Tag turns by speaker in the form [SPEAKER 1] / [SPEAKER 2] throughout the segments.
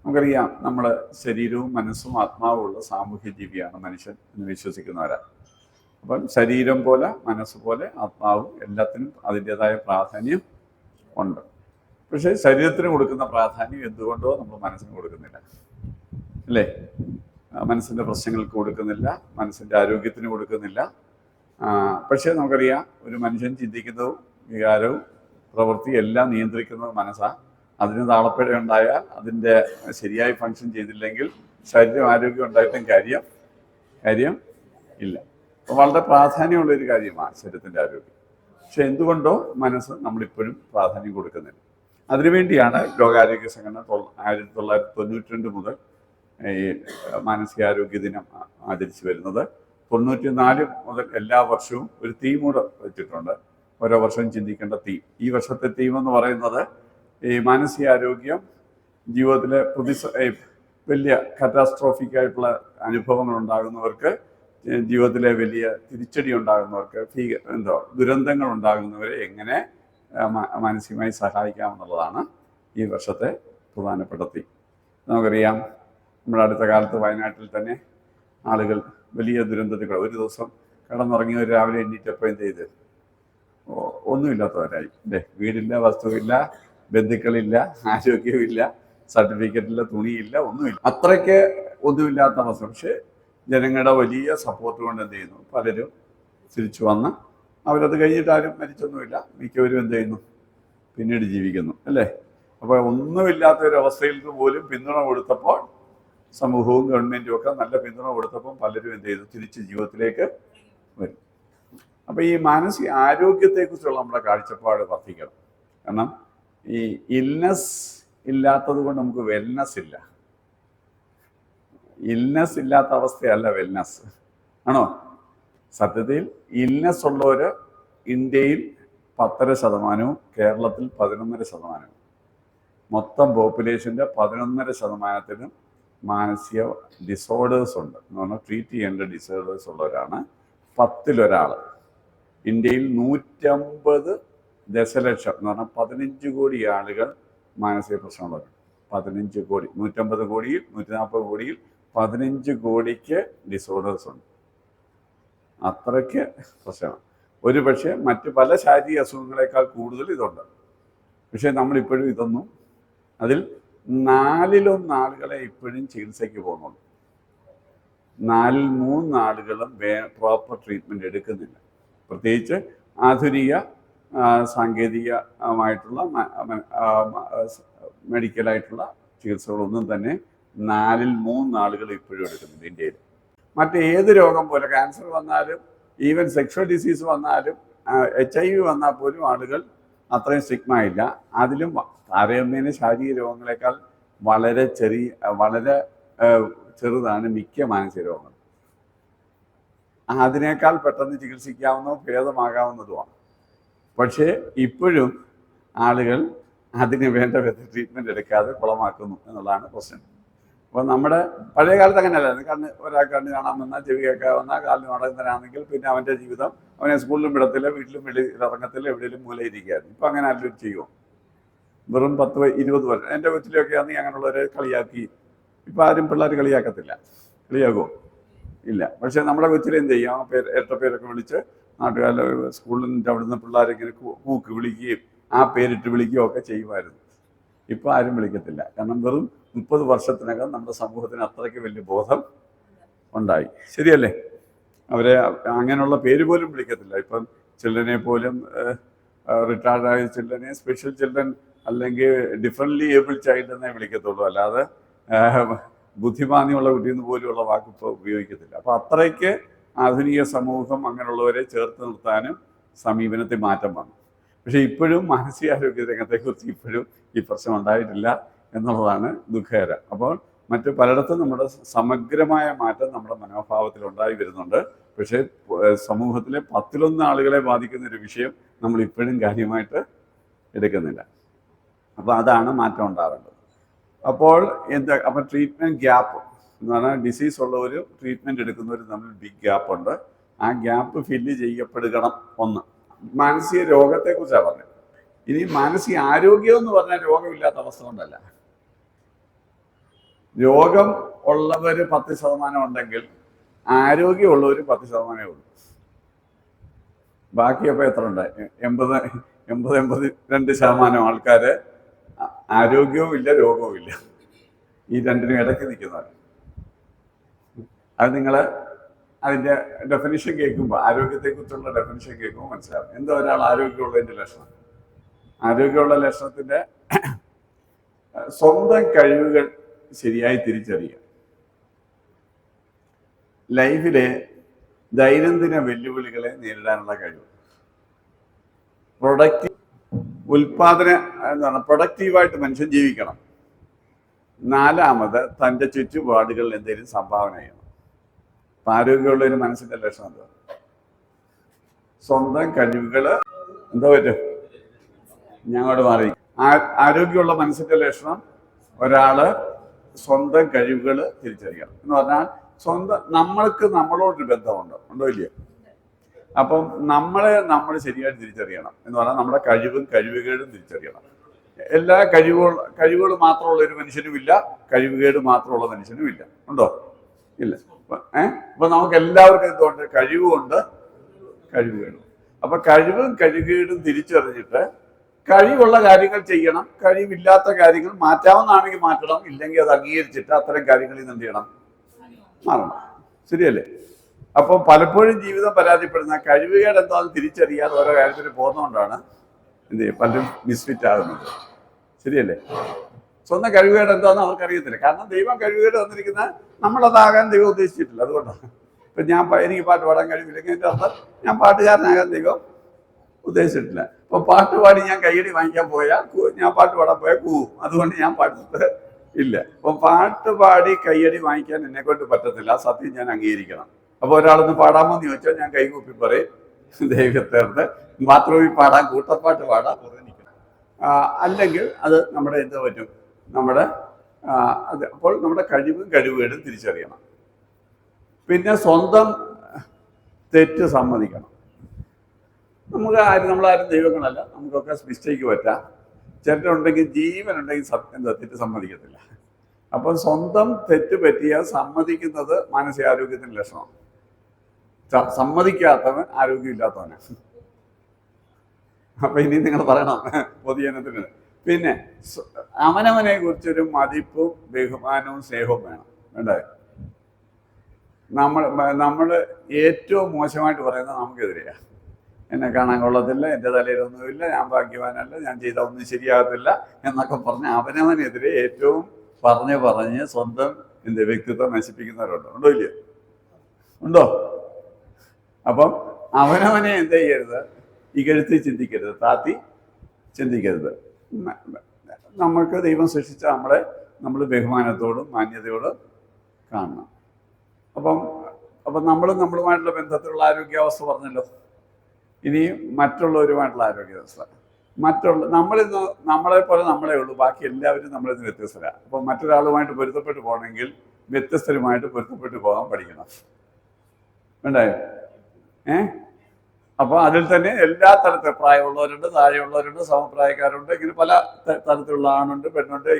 [SPEAKER 1] നമുക്കറിയാം, നമ്മൾ ശരീരവും മനസ്സും ആത്മാവും ഉള്ള സാമൂഹ്യ ജീവിയാണ് മനുഷ്യൻ എന്ന് വിശ്വസിക്കുന്നവരാണ്. അപ്പം ശരീരം പോലെ മനസ്സ് പോലെ ആത്മാവും എല്ലാത്തിനും അതിൻ്റെതായ പ്രാധാന്യം ഉണ്ട്. പക്ഷേ ശരീരത്തിന് കൊടുക്കുന്ന പ്രാധാന്യം എന്തുകൊണ്ടോ നമ്മൾ മനസ്സിന് കൊടുക്കുന്നില്ല, അല്ലേ? മനസ്സിൻ്റെ പ്രശ്നങ്ങൾക്ക് കൊടുക്കുന്നില്ല, മനസ്സിൻ്റെ ആരോഗ്യത്തിന് കൊടുക്കുന്നില്ല. പക്ഷേ നമുക്കറിയാം, ഒരു മനുഷ്യൻ ചിന്തിക്കുന്നതും വികാരവും പ്രവൃത്തി എല്ലാം നിയന്ത്രിക്കുന്നത് മനസ്സാണ്. അതിന് താളപ്പിഴ ഉണ്ടായാൽ, അതിൻ്റെ ശരിയായി ഫങ്ഷൻ ചെയ്തില്ലെങ്കിൽ ശരീരം ആരോഗ്യം ഉണ്ടായിട്ടും കാര്യം ഇല്ല. അപ്പോൾ വളരെ പ്രാധാന്യമുള്ളൊരു കാര്യമാണ് ശരീരത്തിൻ്റെ ആരോഗ്യം. പക്ഷെ എന്തുകൊണ്ടോ മനസ്സ് നമ്മളിപ്പോഴും പ്രാധാന്യം കൊടുക്കുന്നില്ല. അതിനുവേണ്ടിയാണ് ലോകാരോഗ്യ സംഘടന 1992 മുതൽ ഈ മാനസികാരോഗ്യ ദിനം ആചരിച്ചു വരുന്നത്. 94 മുതൽ എല്ലാ വർഷവും ഒരു തീം കൂടെ വെച്ചിട്ടുണ്ട്. ഓരോ വർഷവും ചിന്തിക്കേണ്ട തീം. ഈ വർഷത്തെ തീം എന്ന് പറയുന്നത് ഈ മാനസികാരോഗ്യം ജീവിതത്തിലെ വലിയ കാറ്റാസ്ട്രോഫിക് ആയിട്ടുള്ള അനുഭവങ്ങൾ ഉണ്ടാകുന്നവർക്ക്, ജീവിതത്തിലെ വലിയ തിരിച്ചടി ഉണ്ടാകുന്നവർക്ക്, ദുരന്തങ്ങൾ ഉണ്ടാകുന്നവരെ എങ്ങനെ മാനസികമായി സഹായിക്കാമെന്നുള്ളതാണ് ഈ വർഷത്തെ പ്രധാനപ്പെട്ട തീം. നമുക്കറിയാം, നമ്മുടെ അടുത്ത കാലത്ത് വയനാട്ടിൽ തന്നെ ആളുകൾ വലിയ ദുരന്തത്തിൽ ഒരു ദിവസം കിടന്നുറങ്ങിയവർ രാവിലെ എണ്ണീറ്റപ്പോൾ എന്ത് ചെയ്ത് ഒന്നുമില്ലാത്തവരായി, അല്ലേ? വീടില്ല, വസ്തുവില്ല, ബന്ധുക്കളില്ല, ആരോഗ്യമില്ല, സർട്ടിഫിക്കറ്റില്ല, തുണിയില്ല, ഒന്നുമില്ല. അത്രയ്ക്ക് ഒന്നുമില്ലാത്ത അവസ്ഥ. പക്ഷേ ജനങ്ങളുടെ വലിയ സപ്പോർട്ട് കൊണ്ട് എന്ത് ചെയ്യുന്നു, പലരും തിരിച്ചു വന്ന് അവരത് കഴിഞ്ഞിട്ട് ആരും മരിച്ചൊന്നുമില്ല. മിക്കവരും എന്ത് ചെയ്യുന്നു, പിന്നീട് ജീവിക്കുന്നു, അല്ലേ? അപ്പോൾ ഒന്നുമില്ലാത്തൊരവസ്ഥയിൽ പോലും പിന്തുണ കൊടുത്തപ്പോൾ, സമൂഹവും ഗവൺമെൻറ്റും ഒക്കെ നല്ല പിന്തുണ കൊടുത്തപ്പോൾ പലരും എന്ത് ചെയ്തു, തിരിച്ച് ജീവിതത്തിലേക്ക് വരും. അപ്പോൾ ഈ മാനസിക ആരോഗ്യത്തെക്കുറിച്ചുള്ള നമ്മുടെ കാഴ്ചപ്പാട് വർദ്ധിക്കണം. കാരണം ഈ ഇൽനെസ് ഇല്ലാത്തത് കൊണ്ട് നമുക്ക് വെൽനെസ് ഇല്ല. ഇൽനെസ് ഇല്ലാത്ത അവസ്ഥയല്ല വെൽനെസ്, ആണോ? സത്യത്തിൽ ഇൽനെസ് ഉള്ളവർ ഇന്ത്യയിൽ 10.5%, കേരളത്തിൽ 11.5%. മൊത്തം പോപ്പുലേഷൻ്റെ 11.5%-നും മാനസിക ഡിസോർഡേഴ്സ് ഉണ്ട് എന്ന് പറഞ്ഞാൽ ട്രീറ്റ് ചെയ്യേണ്ട ഡിസോർഡേഴ്സ് ഉള്ളവരാണ് 10-ൽ-1. ഇന്ത്യയിൽ 150 ദശലക്ഷം എന്ന് പറഞ്ഞാൽ 15 കോടി ആളുകൾ മാനസിക പ്രശ്നമുള്ളവർ. 15 കോടി, 150 കോടിയിൽ 140 കോടിയിൽ 15 കോടിക്ക് ഡിസോർഡേഴ്സ് ഉണ്ട്. അത്രയ്ക്ക് പ്രശ്നമാണ്. ഒരു പക്ഷേ മറ്റ് പല ശാരീരിക അസുഖങ്ങളെക്കാൾ കൂടുതൽ ഇതുണ്ട്. പക്ഷേ നമ്മളിപ്പോഴും ഇതൊന്നും, അതിൽ 4-ൽ-1 ആളുകളെ ഇപ്പോഴും ചികിത്സയ്ക്ക് പോകുന്നുള്ളൂ. 4-ൽ-3 ആളുകളും പ്രോപ്പർ ട്രീറ്റ്മെൻറ്റ് എടുക്കുന്നില്ല. പ്രത്യേകിച്ച് ആധുനിക സാങ്കേതികമായിട്ടുള്ള മെഡിക്കലായിട്ടുള്ള ചികിത്സകളൊന്നും തന്നെ 4-ൽ-3 ആളുകൾ ഇപ്പോഴും എടുക്കുന്നുണ്ട് ഇന്ത്യയിൽ. മറ്റേത് രോഗം പോലെ, ക്യാൻസർ വന്നാലും, ഈവൻ സെക്ഷൽ ഡിസീസ് വന്നാലും, HIV വന്നാൽ പോലും ആളുകൾ അത്രയും സ്റ്റിഗ്മ ഇല്ല. അതിലും താരതമ്യേന ശാരീരിക രോഗങ്ങളെക്കാൾ വളരെ ചെറുതാണ് മിക്ക മാനസിക രോഗങ്ങൾ. അതിനേക്കാൾ പെട്ടെന്ന് ചികിത്സിക്കാവുന്നതും ഭേദമാകാവുന്നതുമാണ്. പക്ഷേ ഇപ്പോഴും ആളുകൾ അതിന് വേണ്ട വിധ ട്രീറ്റ്മെൻറ്റ് എടുക്കാതെ കുളമാക്കുന്നു എന്നുള്ളതാണ് പ്രശ്നം. അപ്പോൾ നമ്മുടെ പഴയ കാലത്ത് അങ്ങനെയല്ലായിരുന്നു. ഒരാൾക്ക് കണ്ണ് കാണാൻ വന്നാൽ, ചെവി കേൾക്കാൻ വന്നാൽ, കാലിന് നടക്കുന്നവനാണെങ്കിൽ പിന്നെ അവൻ്റെ ജീവിതം, അവനെ സ്കൂളിലും വിടത്തില്ല, വീട്ടിലും ഇറങ്ങത്തില്ല, എവിടെയെങ്കിലും മൂലയിരിക്കുകയായിരുന്നു. ഇപ്പം അങ്ങനെ ആരും ചെയ്യുമോ? വെറും 10-20 വർഷം. എൻ്റെ വീട്ടിലൊക്കെ ആണെങ്കിൽ അങ്ങനെയുള്ളവരെ കളിയാക്കി. ഇപ്പം ആരും പിള്ളേർ കളിയാക്കത്തില്ല. കളിയാകുമോ? ഇല്ല. പക്ഷേ നമ്മുടെ കൊച്ചിൽ എന്ത് ചെയ്യും, ഇരട്ട പേരൊക്കെ വിളിച്ച് നാട്ടുകാരുടെ സ്കൂളിൻ്റെ അവിടുന്ന് പിള്ളേരിങ്ങനെ കൂക്ക് വിളിക്കുകയും ആ പേരിട്ട് വിളിക്കുകയും ഒക്കെ ചെയ്യുമായിരുന്നു. ഇപ്പോൾ ആരും വിളിക്കത്തില്ല. കാരണം വെറും 30 വർഷത്തിനകം നമ്മുടെ സമൂഹത്തിന് അത്രയ്ക്ക് വലിയ ബോധം ഉണ്ടായി. ശരിയല്ലേ? അവരെ അങ്ങനെയുള്ള പേര് പോലും വിളിക്കത്തില്ല. ഇപ്പം ചിൽഡ്രനെ പോലും റിട്ടയർഡായ ചിൽഡ്രനെ സ്പെഷ്യൽ ചിൽഡ്രൻ അല്ലെങ്കിൽ ഡിഫറൻ്റ്ലി ഏബിൾ ചൈൽഡ് എന്നേ വിളിക്കത്തുള്ളൂ. അല്ലാതെ ബുദ്ധിമാന്യമുള്ള കുട്ടിയെന്ന് പോലുമുള്ള വാക്ക് ഇപ്പോൾ ഉപയോഗിക്കത്തില്ല. അപ്പോൾ അത്രയ്ക്ക് ആധുനിക സമൂഹം അങ്ങനെയുള്ളവരെ ചേർത്ത് നിർത്താനും സമീപനത്തിൽ മാറ്റം വന്നു. പക്ഷേ ഇപ്പോഴും മാനസികാരോഗ്യ രംഗത്തെക്കുറിച്ച് ഇപ്പോഴും ഈ പ്രശ്നം ഉണ്ടായിട്ടില്ല എന്നുള്ളതാണ് ദുഃഖകരം. അപ്പോൾ മറ്റ് പലയിടത്തും നമ്മുടെ സമഗ്രമായ മാറ്റം നമ്മുടെ മനോഭാവത്തിൽ ഉണ്ടായി വരുന്നുണ്ട്. പക്ഷേ സമൂഹത്തിലെ 10-ൽ-1 ആളുകളെ ബാധിക്കുന്നൊരു വിഷയം നമ്മൾ ഇപ്പോഴും കാര്യമായിട്ട് എടുക്കുന്നില്ല. അപ്പോൾ അതാണ് മാറ്റം ഉണ്ടാവേണ്ടത്. അപ്പോൾ അപ്പോൾ ട്രീറ്റ്മെൻറ്റ് ഗ്യാപ്പ് എന്ന് പറഞ്ഞാൽ ഡിസീസ് ഉള്ളവരും ട്രീറ്റ്മെൻറ്റ് എടുക്കുന്നവരും തമ്മിൽ ബിഗ് ഗ്യാപ്പുണ്ട്. ആ ഗ്യാപ്പ് ഫില്ല് ചെയ്യപ്പെടുകണം. ഒന്ന് മാനസിക രോഗത്തെക്കുറിച്ചാണ് പറഞ്ഞത്. ഇനി മാനസിക ആരോഗ്യം എന്ന് പറഞ്ഞാൽ രോഗമില്ലാത്ത അവസ്ഥ കൊണ്ടല്ല. രോഗം ഉള്ളവർ 10% ഉണ്ടെങ്കിൽ ആരോഗ്യമുള്ളവർ 10% ഉള്ളൂ. ബാക്കിയപ്പോൾ എത്ര ഉണ്ട്? 82% ആൾക്കാര് ആരോഗ്യവും ഇല്ല, രോഗവും ഇല്ല. ഈ രണ്ടിനും ഇടയ്ക്ക് നിൽക്കുന്നവർ. അത് നിങ്ങൾ അതിൻ്റെ ഡെഫിനിഷൻ കേൾക്കുമ്പോൾ, ആരോഗ്യത്തെക്കുറിച്ചുള്ള ഡെഫിനിഷൻ കേൾക്കുമ്പോൾ മനസ്സിലാവും എന്താ ഒരാൾ ആരോഗ്യമുള്ളതിൻ്റെ ലക്ഷണം. ആരോഗ്യമുള്ള ലക്ഷണത്തിൻ്റെ സ്വന്തം കഴിവുകൾ ശരിയായി തിരിച്ചറിയുക, ലൈഫിലെ ദൈനംദിന വെല്ലുവിളികളെ നേരിടാനുള്ള കഴിവ്, എന്താണ് പ്രൊഡക്റ്റീവായിട്ട് മനുഷ്യൻ ജീവിക്കണം. 4, തൻ്റെ ചുറ്റുപാടുകളിൽ എന്തെങ്കിലും സംഭാവന ചെയ്യണം. അപ്പം ആരോഗ്യമുള്ള ഒരു മനസ്സിൻ്റെ ലക്ഷണം എന്താ? സ്വന്തം കഴിവുകൾ എന്താ പറ്റും? ഞങ്ങോട്ട് മാറി. ആരോഗ്യമുള്ള മനസ്സിൻ്റെ ലക്ഷണം ഒരാള് സ്വന്തം കഴിവുകൾ തിരിച്ചറിയണം എന്ന് പറഞ്ഞാൽ നമ്മൾക്ക് നമ്മളോടൊരു ബന്ധമുണ്ട്, ഉണ്ടോ ഇല്ലയോ? അപ്പം നമ്മൾ ശരിയായിട്ട് തിരിച്ചറിയണം എന്ന് പറഞ്ഞാൽ നമ്മുടെ കഴിവുകേടും തിരിച്ചറിയണം. എല്ലാ കഴിവുകൾ മാത്രമുള്ള ഒരു മനുഷ്യനുമില്ല, കഴിവുകേട് മാത്രമുള്ള മനുഷ്യനുമില്ല, ഉണ്ടോ? ഇല്ല. അപ്പൊ നമുക്ക് എല്ലാവർക്കും എന്തുകൊണ്ട്? കഴിവുമുണ്ട്, കഴിവുകേടും. അപ്പൊ കഴിവുകേടും തിരിച്ചറിഞ്ഞിട്ട് കഴിവുള്ള കാര്യങ്ങൾ ചെയ്യണം, കഴിവില്ലാത്ത കാര്യങ്ങൾ മാറ്റാവുന്നതാണെങ്കിൽ മാറ്റണം, ഇല്ലെങ്കിൽ അത് അംഗീകരിച്ചിട്ട് അത്തരം കാര്യങ്ങളിൽ നിന്ന് എന്ത് ചെയ്യണം? മാറണം. ശരിയല്ലേ? അപ്പോൾ പലപ്പോഴും ജീവിതം പരാജയപ്പെടുന്ന കഴിവുകേട് എന്താണെന്ന് തിരിച്ചറിയാതെ ഓരോ കാര്യത്തിന് പോകുന്നതുകൊണ്ടാണ് എന്ത് ചെയ്യും പലരും മിസ്ഫിറ്റ് ആകുന്നത്. ശരിയല്ലേ? സ്വന്തം കഴിവുകേട് എന്താണെന്ന് അവർക്കറിയത്തില്ല. കാരണം ദൈവം കഴിവുകേട് തന്നിരിക്കുന്ന നമ്മളതാകാൻ ദൈവം ഉദ്ദേശിച്ചിട്ടില്ല. അതുകൊണ്ടാണ് ഇപ്പം എനിക്ക് പാട്ട് പാടാൻ കഴിവില്ലെങ്കിൽ എൻ്റെ അർത്ഥം ഞാൻ പാട്ടുകാരനാകാൻ ദൈവം ഉദ്ദേശിച്ചിട്ടില്ല. അപ്പോൾ പാട്ട് പാടി ഞാൻ കയ്യടി വാങ്ങിക്കാൻ പോയാൽ ഞാൻ പാട്ട് പാടാൻ പോയാൽ കൂവും. അതുകൊണ്ട് ഞാൻ പാടിട്ട് ഇല്ല. അപ്പം പാട്ട് പാടി കയ്യടി വാങ്ങിക്കാൻ എന്നെ കൊണ്ട് പറ്റത്തില്ല. ആ സത്യം ഞാൻ അംഗീകരിക്കണം. അപ്പോൾ ഒരാളൊന്ന് പാടാമോ എന്ന് ചോദിച്ചാൽ ഞാൻ കൈകൂപ്പി പറയും, ദൈവത്തേർത്ത് ബാത്റൂമിൽ പാടാൻ, കൂട്ടപ്പാട്ട് പാടാൻ. അല്ലെങ്കിൽ അത് നമ്മുടെ എന്താ പറ്റും? അപ്പോൾ നമ്മുടെ കഴിവുകേടും തിരിച്ചറിയണം. പിന്നെ സ്വന്തം തെറ്റ് സമ്മതിക്കണം. നമ്മളാരും ദൈവങ്ങളല്ല, നമുക്കൊക്കെ മിസ്റ്റേക്ക് പറ്റാം. ചിലരുണ്ടെങ്കിൽ ജീവനുണ്ടെങ്കിൽ തെറ്റ് സമ്മതിക്കത്തില്ല. അപ്പം സ്വന്തം തെറ്റ് പറ്റിയാൽ സമ്മതിക്കുന്നത് മാനസികാരോഗ്യത്തിൻ്റെ ലക്ഷണമാണ്. സമ്മതിക്കാത്തവൻ ആരോഗ്യമില്ലാത്തവനാണ്. അപ്പൊ ഇനി നിങ്ങൾ പറയണം പൊതുജനത്തിന്. പിന്നെ അവനവനെ കുറിച്ചൊരു മതിപ്പും ബഹുമാനവും സ്നേഹവും വേണം. വേണ്ടേ? നമ്മൾ ഏറ്റവും മോശമായിട്ട് പറയുന്നത് നമുക്കെതിരെയാണ്. എന്നെ കാണാൻ കൊള്ളത്തില്ല, എൻ്റെ തലയിലൊന്നുമില്ല, ഞാൻ ഭാഗ്യവാനല്ല, ഞാൻ ചെയ്താൽ ഒന്നും ശരിയാകത്തില്ല എന്നൊക്കെ പറഞ്ഞ് അവനവനെതിരെ ഏറ്റവും പറഞ്ഞ് സ്വന്തം വ്യക്തിത്വം നശിപ്പിക്കുന്നവരുണ്ടോ? ഉണ്ടോ ഇല്ലയോ? ഉണ്ടോ? അപ്പം അവനവനെ എന്ത് ചെയ്യരുത്? ഇകഴ്ത്തി ചിന്തിക്കരുത്, താത്തി ചിന്തിക്കരുത്. നമ്മൾക്ക് ദൈവം സൃഷ്ടിച്ച നമ്മൾ ബഹുമാനത്തോടും മാന്യതയോടും കാണണം. അപ്പം നമ്മളുമായിട്ടുള്ള ബന്ധത്തിലുള്ള ആരോഗ്യാവസ്ഥ പറഞ്ഞല്ലോ. ഇനി മറ്റുള്ളവരുമായിട്ടുള്ള ആരോഗ്യാവസ്ഥ. നമ്മളിന്ന് നമ്മളെപ്പോലെ നമ്മളേ ഉള്ളൂ, ബാക്കി എല്ലാവരും നമ്മളിന്ന് വ്യത്യസ്തരാണ്. അപ്പം മറ്റൊരാളുമായിട്ട് പൊരുത്തപ്പെട്ട് പോകണമെങ്കിൽ വ്യത്യസ്തരുമായിട്ട് പൊരുത്തപ്പെട്ട് പോകാൻ പഠിക്കണം. വേണ്ടേ? അപ്പോൾ അതിൽ തന്നെ എല്ലാ തരത്തിൽ പ്രായമുള്ളവരുണ്ട്, താഴെയുള്ളവരുണ്ട്, സമപ്രായക്കാരുണ്ട്, ഇങ്ങനെ പല തരത്തിലുള്ള ആണുണ്ട്, പെണ്ണുണ്ട്.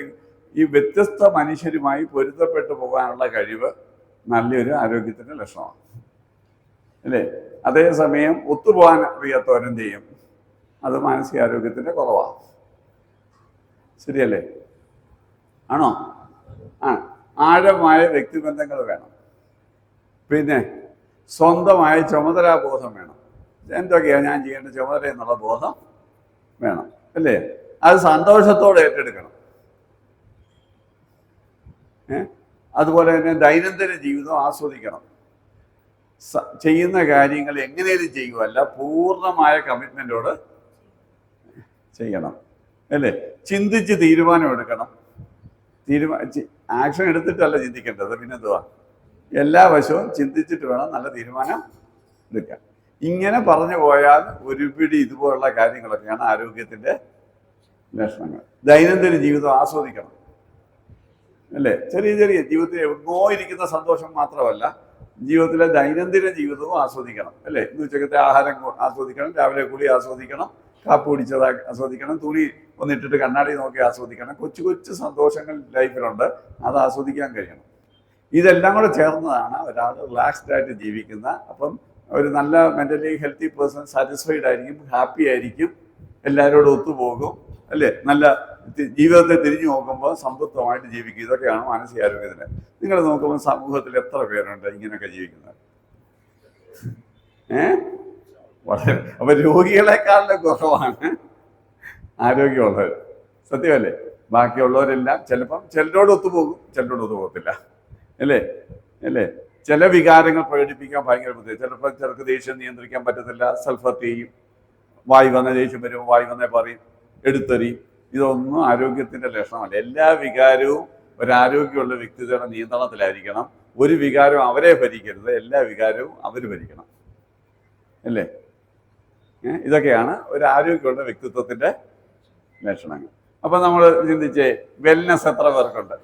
[SPEAKER 1] ഈ വ്യത്യസ്ത മനുഷ്യരുമായി പൊരുത്തപ്പെട്ടു പോകാനുള്ള കഴിവ് നല്ലൊരു ആരോഗ്യത്തിൻ്റെ ലക്ഷണമാണ്, അല്ലേ? അതേസമയം ഒത്തുപോകാൻ അറിയാത്തവരെന്ത് ചെയ്യും? അത് മാനസികാരോഗ്യത്തിൻ്റെ കുറവാണ്. ശരിയല്ലേ? ആണോ? ആഴമായ വ്യക്തിബന്ധങ്ങൾ വേണം. പിന്നെ സ്വന്തമായ ചുമതലാബോധം വേണം. എന്തൊക്കെയാണ് ഞാൻ ചെയ്യേണ്ട ചുമതല എന്നുള്ള ബോധം വേണം, അല്ലേ? അത് സന്തോഷത്തോടെ ഏറ്റെടുക്കണം. അതുപോലെ തന്നെ ദൈനംദിന ജീവിതം ആസ്വദിക്കണം. ചെയ്യുന്ന കാര്യങ്ങൾ എങ്ങനെയും ചെയ്യുമല്ല, പൂർണ്ണമായ കമ്മിറ്റ്മെൻറ്റോട് ചെയ്യണം, അല്ലേ? ചിന്തിച്ച് തീരുമാനം എടുക്കണം. ആക്ഷൻ എടുത്തിട്ടല്ല ചിന്തിക്കേണ്ടത്, പിന്നെന്തുവാ? എല്ലാ വശവും ചിന്തിച്ചിട്ട് വേണം നല്ല തീരുമാനം എടുക്കാൻ. ഇങ്ങനെ പറഞ്ഞു പോയാൽ ഒരുപിടി ഇതുപോലുള്ള കാര്യങ്ങളൊക്കെയാണ് ആരോഗ്യത്തിൻ്റെ ലക്ഷണങ്ങൾ. ദൈനംദിന ജീവിതം ആസ്വദിക്കണം, അല്ലേ? ചെറിയ ജീവിതത്തിൽ എങ്ങോ ഇരിക്കുന്ന സന്തോഷം മാത്രമല്ല, ജീവിതത്തിലെ ദൈനംദിന ജീവിതവും ആസ്വദിക്കണം, അല്ലേ? ഇന്ന് ഉച്ചക്കത്തെ ആഹാരം ആസ്വദിക്കണം, രാവിലെ കുളി ആസ്വദിക്കണം, കാപ്പി കുടിച്ചത് ആസ്വദിക്കണം, തുണി ഒന്നിട്ടിട്ട് കണ്ണാടി നോക്കി ആസ്വദിക്കണം. കൊച്ചു കൊച്ചു സന്തോഷങ്ങൾ ലൈഫിലുണ്ട്, അത് ആസ്വദിക്കാൻ കഴിയണം. ഇതെല്ലാം കൂടെ ചേർന്നതാണ് ഒരാൾ റിലാക്സ്ഡ് ആയിട്ട് ജീവിക്കുന്ന. അപ്പം ഒരു നല്ല മെൻ്റലി ഹെൽത്തി പേഴ്സൺ സാറ്റിസ്ഫൈഡ് ആയിരിക്കും, ഹാപ്പി ആയിരിക്കും, എല്ലാവരോടും ഒത്തുപോകും, അല്ലേ? നല്ല ജീവിതത്തെ തിരിഞ്ഞു നോക്കുമ്പോൾ സംതൃപ്തമായിട്ട് ജീവിക്കും. ഇതൊക്കെയാണ് മാനസികാരോഗ്യത്തിന്. നിങ്ങൾ നോക്കുമ്പോൾ സമൂഹത്തിൽ എത്ര പേരുണ്ട് ഇങ്ങനെയൊക്കെ ജീവിക്കുന്നത്? വളരെ. അപ്പൊ രോഗികളെക്കാളും കുറവാണ് ആരോഗ്യമുള്ളവർ. സത്യമല്ലേ? ബാക്കിയുള്ളവരെല്ലാം ചിലപ്പം ചിലരോട് ഒത്തുപോകും, ചിലരോട് ഒത്തുപോകത്തില്ല, അല്ലേ? അല്ലേ? ചില വികാരങ്ങൾ പ്രകടിപ്പിക്കാൻ ഭയങ്കര ബുദ്ധിമുട്ട്. ചിലപ്പോൾ ചിലർക്ക് ദേഷ്യം നിയന്ത്രിക്കാൻ പറ്റത്തില്ല, സെൽഫ് ഹർട്ട് ചെയ്യും, വായി വന്ന ദേഷ്യം വരുമ്പോൾ വായി വന്നേ പറയും, എടുത്തെറിയും. ഇതൊന്നും ആരോഗ്യത്തിന്റെ ലക്ഷണമല്ല. എല്ലാ വികാരവും ഒരാരോഗ്യമുള്ള വ്യക്തിയുടെ നിയന്ത്രണത്തിലായിരിക്കണം. ഒരു വികാരവും അവരെ ഭരിക്കരുത്, എല്ലാ വികാരവും അവർ ഭരിക്കണം, അല്ലേ? ഇതൊക്കെയാണ് ഒരു ആരോഗ്യമുള്ള വ്യക്തിത്വത്തിന്റെ ലക്ഷണങ്ങൾ. അപ്പൊ നമ്മൾ ചിന്തിച്ചേ, വെൽനെസ് എത്ര പേർക്കുണ്ട്?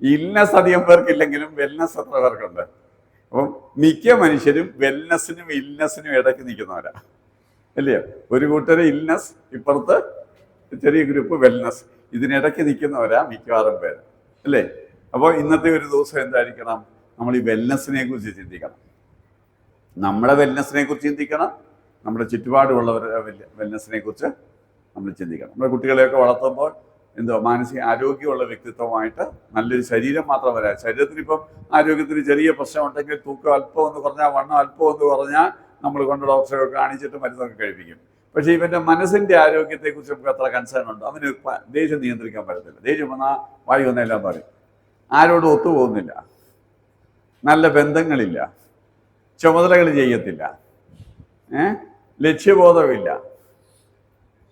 [SPEAKER 1] ഇൽനെസ് അധികം പേർക്കില്ലെങ്കിലും വെൽനെസ് എത്ര പേർക്കുണ്ട്? അപ്പം മിക്ക മനുഷ്യരും വെൽനെസ്സിനും ഇൽനെസ്സിനും ഇടയ്ക്ക് നിൽക്കുന്നവരാ, അല്ലയോ? ഒരു കൂട്ടര് ഇൽനെസ്, ഇപ്പുറത്ത് ചെറിയ ഗ്രൂപ്പ് വെൽനെസ്, ഇതിനിടയ്ക്ക് നിൽക്കുന്നവരാ മിക്കവാറും പേര്, അല്ലേ? അപ്പോൾ ഇന്നത്തെ ഒരു ദിവസം എന്തായിരിക്കണം? നമ്മൾ ഈ വെൽനെസ്സിനെ കുറിച്ച് ചിന്തിക്കണം. നമ്മുടെ വെൽനെസ്സിനെ കുറിച്ച് ചിന്തിക്കണം, നമ്മുടെ ചുറ്റുപാടുമുള്ളവരുടെ വെൽനെസ്സിനെ കുറിച്ച് നമ്മൾ ചിന്തിക്കണം. നമ്മുടെ കുട്ടികളെയൊക്കെ വളർത്തുമ്പോൾ മാനസിക ആരോഗ്യമുള്ള വ്യക്തിത്വമായിട്ട് നല്ലൊരു ശരീരം മാത്രം വരാം. ശരീരത്തിന് ഇപ്പം ആരോഗ്യത്തിന് ചെറിയ പ്രശ്നം ഉണ്ടെങ്കിൽ തൂക്കം അല്പം ഒന്ന് കുറഞ്ഞാൽ, വണ്ണം അല്പം ഒന്ന് കുറഞ്ഞാൽ നമ്മൾ കൊണ്ട് ഡോക്ടറെ കാണിച്ചിട്ട് മരുന്നൊക്കെ കഴിപ്പിക്കും. പക്ഷേ ഇവൻ്റെ മനസ്സിൻ്റെ ആരോഗ്യത്തെക്കുറിച്ച് നമുക്ക് എത്ര കൺസേൺ ഉണ്ട്? അവന് ദേഷ്യം നിയന്ത്രിക്കാൻ പറ്റത്തില്ല. ദേഷ്യം വന്നാൽ വായി വന്നെല്ലാം പറയും, ആരോടും ഒത്തുപോകുന്നില്ല, നല്ല ബന്ധങ്ങളില്ല, ചുമതലകൾ ചെയ്യത്തില്ല, ലക്ഷ്യബോധമില്ല,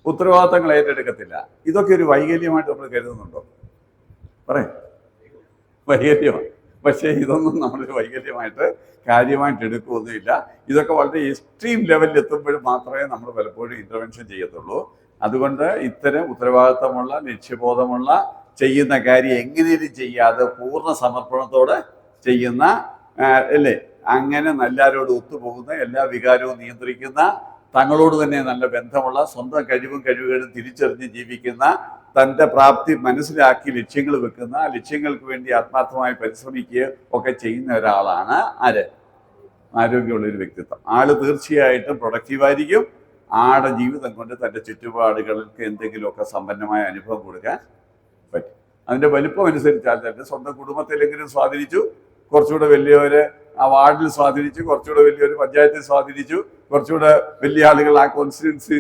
[SPEAKER 1] ഉത്തരവാദിത്തങ്ങൾ ഏറ്റെടുക്കത്തില്ല. ഇതൊക്കെ ഒരു വൈകല്യമായിട്ട് നമ്മൾ കരുതുന്നുണ്ടോ? പറയാം, വൈകല്യമാണ്. പക്ഷേ ഇതൊന്നും നമ്മളൊരു വൈകല്യമായിട്ട് കാര്യമായിട്ട് എടുക്കുകയൊന്നുമില്ല. ഇതൊക്കെ വളരെ എക്സ്ട്രീം ലെവലിൽ എത്തുമ്പോഴും മാത്രമേ നമ്മൾ പലപ്പോഴും ഇൻ്റർവെൻഷൻ ചെയ്യത്തുള്ളൂ. അതുകൊണ്ട് ഇത്തരം ഉത്തരവാദിത്തമുള്ള, ലക്ഷ്യബോധമുള്ള, ചെയ്യുന്ന കാര്യം എങ്ങനെയും ചെയ്യാതെ പൂർണ്ണ സമർപ്പണത്തോടെ ചെയ്യുന്ന, അല്ലേ, അങ്ങനെ എല്ലാവരോടും ഒത്തുപോകുന്ന, എല്ലാ വികാരവും നിയന്ത്രിക്കുന്ന, തങ്ങളോട് തന്നെ നല്ല ബന്ധമുള്ള, സ്വന്തം കഴിവും കഴിവുകളും തിരിച്ചറിഞ്ഞ് ജീവിക്കുന്ന, തൻ്റെ പ്രാപ്തി മനസ്സിലാക്കി ലക്ഷ്യങ്ങൾ വെക്കുന്ന, ലക്ഷ്യങ്ങൾക്ക് വേണ്ടി ആത്മാർത്ഥമായി പരിശ്രമിക്കുക ഒക്കെ ചെയ്യുന്ന ഒരാളാണ് ആര്? ആരോഗ്യമുള്ളൊരു വ്യക്തിത്വം. ആള് തീർച്ചയായിട്ടും പ്രൊഡക്റ്റീവായിരിക്കും. ആളുടെ ജീവിതം കൊണ്ട് തൻ്റെ ചുറ്റുപാടുകൾക്ക് എന്തെങ്കിലുമൊക്കെ സമ്പന്നമായ അനുഭവം കൊടുക്കാൻ പറ്റും. അതിൻ്റെ വലിപ്പം അനുസരിച്ചാൽ തന്നെ സ്വന്തം കുടുംബത്തിലെങ്കിലും സ്വാധീനിച്ചു, കുറച്ചുകൂടെ വലിയവര് ആ വാർഡിൽ സ്വാധീനിച്ചു, കുറച്ചുകൂടെ വലിയൊരു പഞ്ചായത്തിൽ സ്വാധീനിച്ചു, കുറച്ചുകൂടെ വലിയ ആളുകൾ ആ കോൺസ്റ്റിറ്റ്യുവൻസി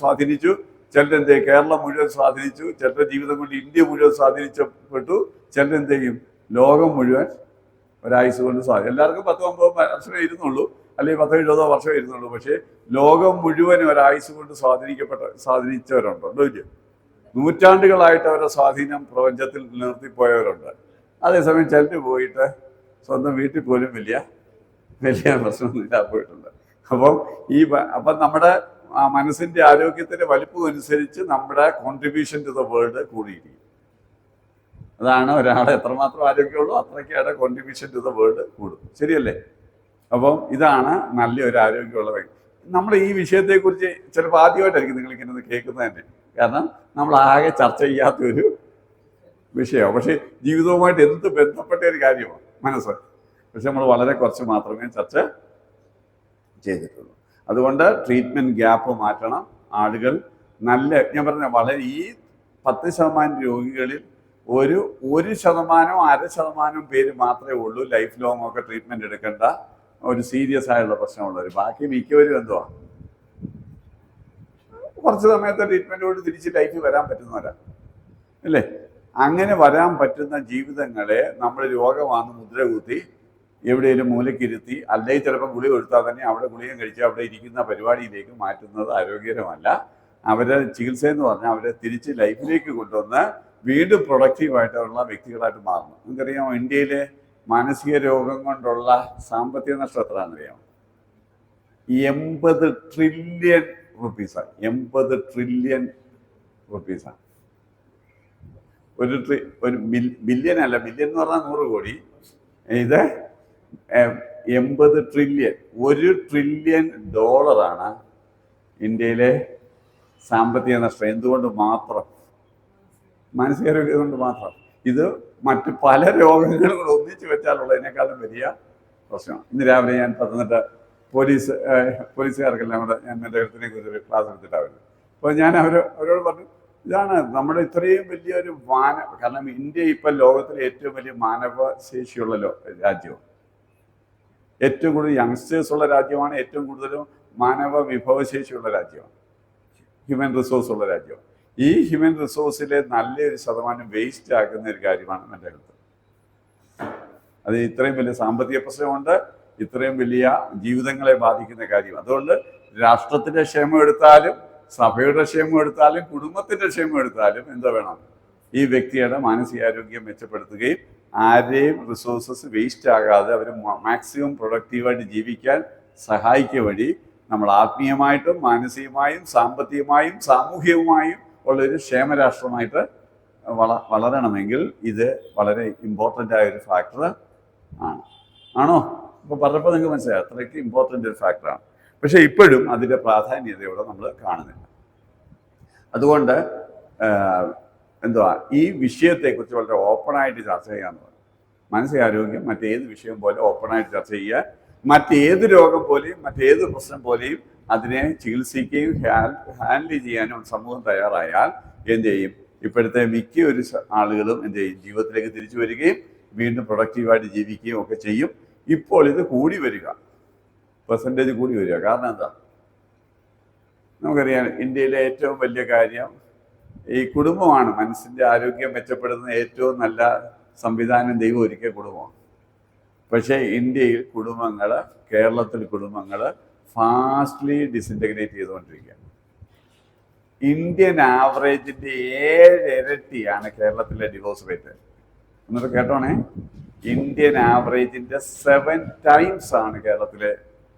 [SPEAKER 1] സ്വാധീനിച്ചു, ചിലരെന്ത് കേരളം മുഴുവൻ സ്വാധീനിച്ചു, ചിലരുടെ ജീവിതം കൊണ്ട് ഇന്ത്യ മുഴുവൻ സ്വാധീനിച്ചപ്പെട്ടു, ചിലരെന്ത് ചെയ്യും ലോകം മുഴുവൻ ഒരായുസ് കൊണ്ട് സ്വാധീനം. എല്ലാവർക്കും 10-9 വർഷമേ ഇരുന്നുള്ളൂ, അല്ലെങ്കിൽ 10-70 വർഷമേ ഇരുന്നുള്ളൂ. പക്ഷേ ലോകം മുഴുവൻ ഒരായുസ് കൊണ്ട് സ്വാധീനിച്ചവരുണ്ടോ? ഇല്ല. നൂറ്റാണ്ടുകളായിട്ട് അവരുടെ സ്വാധീനം പ്രപഞ്ചത്തിൽ നിലനിർത്തിപ്പോയവരുണ്ട്. അതേസമയം ചിലർ പോയിട്ട് സ്വന്തം വീട്ടിൽ പോലും വലിയ പ്രശ്നമൊന്നുമില്ല പോയിട്ടുണ്ട്. അപ്പം നമ്മുടെ മനസ്സിൻ്റെ ആരോഗ്യത്തിൻ്റെ വലിപ്പം അനുസരിച്ച് നമ്മുടെ കോൺട്രിബ്യൂഷൻ ടു ദ വേൾഡ് കൂടിയിരിക്കും. അതാണ് ഒരാൾ എത്രമാത്രം ആരോഗ്യമുള്ളൂ അത്രയ്ക്കാണ് കോൺട്രിബ്യൂഷൻ ടു ദ വേൾഡ് കൂടും. ശരിയല്ലേ? അപ്പം ഇതാണ് നല്ലൊരു ആരോഗ്യമുള്ള വ്യക്തി. നമ്മൾ ഈ വിഷയത്തെക്കുറിച്ച് ചിലപ്പോൾ ആദ്യമായിട്ടായിരിക്കും നിങ്ങളിങ്ങനെ കേൾക്കുന്നത് തന്നെ. കാരണം നമ്മൾ ആകെ ചർച്ച ചെയ്യാത്തൊരു വിഷയമാണ്. പക്ഷേ ജീവിതവുമായിട്ട് എന്ത് ബന്ധപ്പെട്ട ഒരു കാര്യമാണ് മനസ്സ്. പക്ഷെ നമ്മൾ വളരെ കുറച്ച് മാത്രമേ ചർച്ച ചെയ്തിട്ടുള്ളൂ. അതുകൊണ്ട് ട്രീറ്റ്മെൻറ്റ് ഗ്യാപ്പ് മാറ്റണം. ആളുകൾ നല്ല, ഞാൻ പറഞ്ഞ വളരെ ഈ 10% രോഗികളിൽ 1% 0.5% പേര് മാത്രമേ ഉള്ളൂ ലൈഫ് ലോങ് ഒക്കെ ട്രീറ്റ്മെൻറ്റ് എടുക്കേണ്ട ഒരു സീരിയസ് ആയുള്ള പ്രശ്നമുള്ളവർ. ബാക്കി മിക്കവരും എന്തുവാ കുറച്ച് സമയത്തെ ട്രീറ്റ്മെൻറ്റോട് തിരിച്ച് ലൈഫിൽ വരാൻ പറ്റുന്നവരാണ്, അല്ലേ? അങ്ങനെ വരാൻ പറ്റുന്ന ജീവിതങ്ങളെ നമ്മൾ രോഗമാണെന്ന് മുദ്ര കുത്തി എവിടെയെങ്കിലും മൂലക്കിരുത്തി, അല്ലെങ്കിൽ ചിലപ്പോൾ ഗുളിക കൊടുത്താൽ തന്നെ അവിടെ ഗുളിക കഴിച്ച് അവിടെ ഇരിക്കുന്ന പരിപാടിയിലേക്ക് മാറ്റുന്നത് ആരോഗ്യകരമല്ല. അവരെ ചികിത്സ എന്ന് പറഞ്ഞാൽ അവരെ തിരിച്ച് ലൈഫിലേക്ക് കൊണ്ടുവന്ന് വീണ്ടും പ്രൊഡക്റ്റീവായിട്ടുള്ള വ്യക്തികളായിട്ട് മാറണം. നിങ്ങൾക്കറിയാമോ ഇന്ത്യയിലെ മാനസിക രോഗം കൊണ്ടുള്ള സാമ്പത്തിക നഷ്ടം എത്രയാണെന്നറിയാമോ? 80 ട്രില്യൺ റുപ്പീസാണ്. 80 ട്രില്യൺ റുപ്പീസാണ്. ഒരു ബില്യൺ അല്ല, ബില്യൺ എന്ന് പറഞ്ഞാൽ 100 കോടി. ഇത് 80 ട്രില്യൺ, $1 ട്രില്യൺ ഇന്ത്യയിലെ സാമ്പത്തിക നഷ്ടം എന്തുകൊണ്ട് മാത്രം? മാനസികാരോഗ്യം കൊണ്ട് മാത്രം. ഇത് മറ്റ് പല രോഗങ്ങളും കൂടെ ഒന്നിച്ച് വെച്ചാലുള്ളതിനേക്കാളും വലിയ പ്രശ്നമാണ്. ഇന്ന് രാവിലെ ഞാൻ പത്തനംതിട്ട പോലീസുകാർക്കെല്ലാം കൂടെ ഞാൻ എൻ്റെ ഹെൽത്തിനെ കുറിച്ച് ഒരു ക്ലാസ് എടുത്തിട്ടാണ് വരുന്നത്. അപ്പോൾ ഞാൻ അവരോട് പറഞ്ഞു, ഇതാണ് നമ്മുടെ ഇത്രയും വലിയൊരു കാരണം ഇന്ത്യ ഇപ്പം ലോകത്തിലെ ഏറ്റവും വലിയ മാനവശേഷിയുള്ള രാജ്യമാണ്. ഏറ്റവും കൂടുതൽ യങ്സ്റ്റേഴ്സ് ഉള്ള രാജ്യമാണ്. ഏറ്റവും കൂടുതലും മാനവ വിഭവശേഷിയുള്ള രാജ്യമാണ്. ഹ്യൂമൻ റിസോഴ്സ് ഉള്ള രാജ്യമാണ്. ഈ ഹ്യൂമൻ റിസോഴ്സിലെ നല്ലൊരു ശതമാനം വേസ്റ്റ് ആക്കുന്ന ഒരു കാര്യമാണ് മെൻ്റൽ ഹെൽത്ത്. അത് ഇത്രയും വലിയ സാമ്പത്തിക പ്രശ്നമുണ്ട്, ഇത്രയും വലിയ ജീവിതങ്ങളെ ബാധിക്കുന്ന കാര്യം. അതുകൊണ്ട് രാഷ്ട്രത്തിന്റെ ക്ഷേമം എടുത്താലും സഭയുടെ ക്ഷേമം എടുത്താലും കുടുംബത്തിന്റെ ക്ഷേമം എടുത്താലും എന്താ വേണം? ഈ വ്യക്തിയുടെ മാനസികാരോഗ്യം മെച്ചപ്പെടുത്തുകയും ആരെയും റിസോഴ്സസ് വേസ്റ്റ് ആകാതെ അവർ മാക്സിമം പ്രൊഡക്റ്റീവായിട്ട് ജീവിക്കാൻ സഹായിക്കുക വഴി നമ്മൾ ആത്മീയമായിട്ടും മാനസികമായും സാമ്പത്തികമായും സാമൂഹികമായും ഉള്ളൊരു ക്ഷേമരാഷ്ട്രമായിട്ട് വളരണമെങ്കിൽ ഇത് വളരെ ഇമ്പോർട്ടൻ്റ് ആയ ഒരു ഫാക്ടർ ആണ്. ആണോ? ഇപ്പോൾ പറഞ്ഞപ്പോൾ നിങ്ങൾക്ക് മനസ്സിലായി അത്രയ്ക്ക് ഇമ്പോർട്ടൻ്റ് ഒരു ഫാക്ടറാണ്. പക്ഷേ ഇപ്പോഴും അതിൻ്റെ പ്രാധാന്യതയോടെ നമ്മൾ കാണുന്നില്ല. അതുകൊണ്ട് എന്തുവാ ഈ വിഷയത്തെക്കുറിച്ച് വളരെ ഓപ്പണായിട്ട് ചർച്ച ചെയ്യാന്ന് പറയും. മാനസികാരോഗ്യം മറ്റേത് വിഷയം പോലെ ഓപ്പണായിട്ട് ചർച്ച ചെയ്യുക, മറ്റേത് രോഗം പോലെയും മറ്റേത് പ്രശ്നം പോലെയും അതിനെ ചികിത്സിക്കുകയും ഹാൻഡിൽ ചെയ്യാനും സമൂഹം തയ്യാറായാൽ എന്ത് ചെയ്യും? ഇപ്പോഴത്തെ മിക്ക ആളുകളും എന്ത് ചെയ്യും? ജീവിതത്തിലേക്ക് തിരിച്ചു വരികയും വീണ്ടും പ്രൊഡക്റ്റീവായിട്ട് ജീവിക്കുകയും ഒക്കെ ചെയ്യും. ഇപ്പോൾ ഇത് കൂടി വരിക, പെർസെൻറ്റേജ് കൂടി വരിക. കാരണം എന്താ? നമുക്കറിയാം ഇന്ത്യയിലെ ഏറ്റവും വലിയ കാര്യം ഈ കുടുംബമാണ്. മനസ്സിൻ്റെ ആരോഗ്യം മെച്ചപ്പെടുന്ന ഏറ്റവും നല്ല സംവിധാനം ദൈവം ഒരുക്കിയ കുടുംബമാണ്. പക്ഷേ ഇന്ത്യയിൽ കുടുംബങ്ങൾ, കേരളത്തിൽ കുടുംബങ്ങൾ ഫാസ്റ്റ്ലി ഡിസിൻറ്റഗ്രേറ്റ് ചെയ്തുകൊണ്ടിരിക്കുക. ഇന്ത്യൻ ആവറേജിൻ്റെ 7 ഇരട്ടിയാണ് കേരളത്തിലെ ഡിവോഴ്സ് റേറ്റ്. എന്നിട്ട് കേട്ടോണേ, ഇന്ത്യൻ ആവറേജിൻ്റെ 7 ടൈംസ് ആണ് കേരളത്തിലെ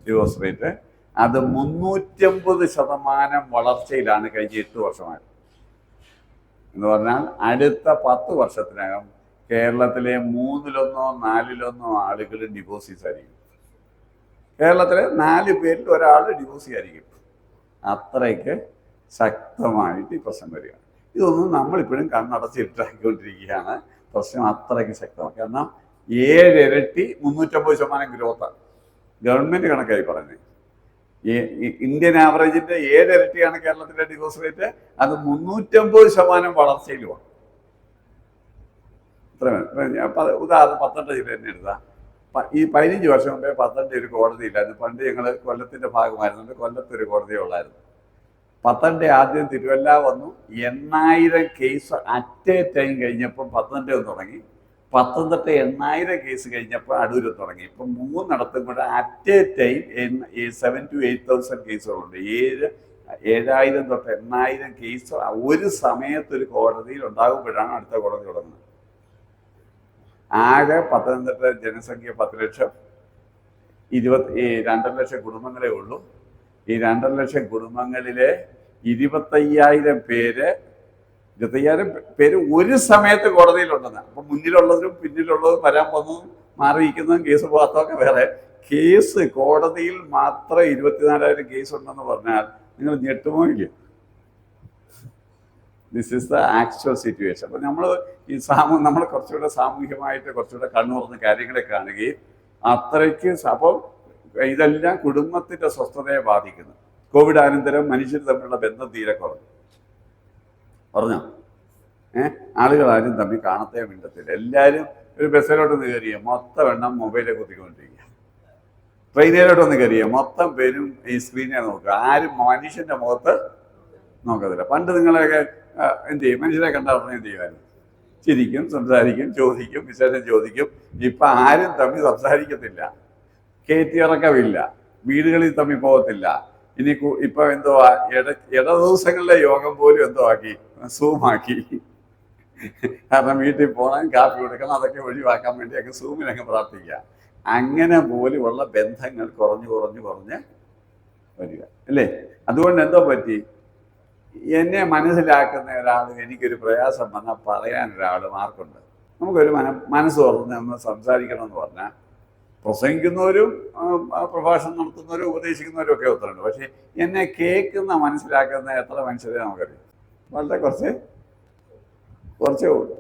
[SPEAKER 1] ഡിവോഴ്സ് റേറ്റ്. അത് 350% വളർച്ചയിലാണ് കഴിഞ്ഞ 8 വർഷമായി. എന്ന് പറഞ്ഞാൽ അടുത്ത 10 വർഷത്തിനകം കേരളത്തിലെ 3-1 4-1 ആളുകൾ ഡിവോഴ്സീസ് ആയിരിക്കും. കേരളത്തിലെ 4 പേരിൽ ഒരാൾ ഡിവോഴ്സി ആയിരിക്കും. അത്രയ്ക്ക് ശക്തമായിട്ട് ഈ പ്രശ്നം വരിക. ഇതൊന്നും നമ്മളിപ്പോഴും കണ്ണടച്ചിട്ടാക്കിക്കൊണ്ടിരിക്കുകയാണ്. പ്രശ്നം അത്രയ്ക്ക് ശക്തമാണ്. കാരണം 7 ഇരട്ടി 350% ഗ്രോത്താണ് ഗവൺമെൻറ് കണക്കായി പറഞ്ഞത്. ഇന്ത്യൻ ആവറേജിൻ്റെ 7 ഇരട്ടിയാണ് കേരളത്തിലെ ഡിവോഴ്സ് റേറ്റ്. അത് 350% വളർച്ചയിലുമാണ്. ഉദാഹരണം പത്തനംതിട്ട ജില്ല തന്നെ എടുത്താൽ, ഈ 15 വർഷം മുമ്പേ പത്തനംതിട്ട ഒരു കോടതി ഇല്ലായിരുന്നു. പണ്ട് ഞങ്ങൾ കൊല്ലത്തിൻ്റെ ഭാഗമായിരുന്നുണ്ട്. കൊല്ലത്തൊരു കോടതിയേ ഉള്ളായിരുന്നു. പത്തനംതിട്ട ആദ്യം തിരുവല്ല വന്നു. 8000 കേസ് അറ്റ് എ ടൈം കഴിഞ്ഞപ്പോൾ പത്തനംതിട്ട തുടങ്ങി. പത്തനംതിട്ട 8000 കേസ് കഴിഞ്ഞപ്പോൾ അടൂർ തുടങ്ങി. ഇപ്പം 3 കൂടെ അറ്റ് എ ടൈം 7,000 to 8,000 കേസുകളുണ്ട്. 7,000 തൊട്ട് 8,000 കേസ് ഒരു സമയത്തൊരു കോടതിയിൽ ഉണ്ടാകുമ്പോഴാണ് അടുത്ത കോടതി തുടങ്ങുന്നത്. ആകെ പത്തനംതിട്ട ജനസംഖ്യ 10 ലക്ഷം, 2.5 ലക്ഷം കുടുംബങ്ങളേ ഉള്ളൂ. ഈ 2.5 ലക്ഷം കുടുംബങ്ങളിലെ 25,000 പേര് ഒരു സമയത്ത് കോടതിയിലുണ്ടെന്ന്. അപ്പം മുന്നിലുള്ളവരും പിന്നിലുള്ളതും വരാൻ പോകുന്നതും മാറിയിരിക്കുന്നതും കേസ് പോകാത്തതൊക്കെ വേറെ. കേസ് കോടതിയിൽ മാത്രം 24,000 കേസ് ഉണ്ടെന്ന് പറഞ്ഞാൽ നിങ്ങൾ ഞെട്ടുമോ ഇല്ല? This is the actual situation. അപ്പം നമ്മൾ നമ്മൾ കുറച്ചുകൂടെ സാമൂഹികമായിട്ട് കുറച്ചുകൂടെ കണ്ണുറന്ന് കാര്യങ്ങളെ കാണുകയും അത്രയ്ക്ക് അപ്പം ഇതെല്ലാം കുടുംബത്തിൻ്റെ സ്വസ്ഥതയെ ബാധിക്കുന്നു. കോവിഡ് അനന്തരം മനുഷ്യർ തമ്മിലുള്ള ബന്ധം തീരെ കുറഞ്ഞു. ആളുകൾ ആരും തമ്മിൽ കാണത്തേ മിണ്ടത്തില്ല. എല്ലാവരും ഒരു ബസ്സിലോട്ടൊന്ന് കയറിയ മൊത്തം എണ്ണം മൊബൈലിൽ കുത്തിക്കൊണ്ടിരിക്കുക. ട്രെയിനിലോട്ടൊന്ന് കയറിയ മൊത്തം പേരും ഈ സ്ക്രീനെ നോക്കുക. ആരും മനുഷ്യൻ്റെ മുഖത്ത് നോക്കത്തില്ല. പണ്ട് നിങ്ങളെയൊക്കെ എന്ത് ചെയ്യും? മനുഷ്യരെ കണ്ടാൽ ഉടനെ എന്ത് ചെയ്യുമായിരുന്നു? ചിരിക്കും, സംസാരിക്കും, ചോദിക്കും, വിശേഷം ചോദിക്കും. ഇപ്പം ആരും തമ്മിൽ സംസാരിക്കത്തില്ല, കയറ്റിയിറക്കമില്ല, വീടുകളിൽ തമ്മിൽ പോകത്തില്ല. ഇനി ഇപ്പം എന്തോ ഇട ദിവസങ്ങളിലെ യോഗം പോലും എന്തോ ആക്കി, സൂമാക്കി. കാരണം വീട്ടിൽ പോകണം, കാപ്പി കൊടുക്കണം, അതൊക്കെ ഒഴിവാക്കാൻ വേണ്ടിയൊക്കെ സൂമിനൊക്കെ പ്രാർത്ഥിക്കുക. അങ്ങനെ പോലെയുള്ള ബന്ധങ്ങൾ കുറഞ്ഞ് വരിക അല്ലേ? അതുകൊണ്ട് എന്തോ പറ്റി? എന്നെ മനസ്സിലാക്കുന്ന ഒരാൾ, എനിക്കൊരു പ്രയാസം വന്നാൽ പറയാൻ ഒരാൾ മാർക്കുണ്ട്. നമുക്കൊരു മനസ്സ് തുറന്ന് നമ്മൾ സംസാരിക്കണം എന്ന് പറഞ്ഞാൽ പ്രസംഗിക്കുന്നവരും പ്രഭാഷണം നടത്തുന്നവരും ഉപദേശിക്കുന്നവരും ഒക്കെ ഒത്തിട്ടുണ്ട്. പക്ഷെ എന്നെ കേൾക്കുന്ന മനസ്സിലാക്കുന്ന എത്ര മനുഷ്യരെ നമുക്കറിയാം? വളരെ കുറച്ചേ ഉള്ളൂ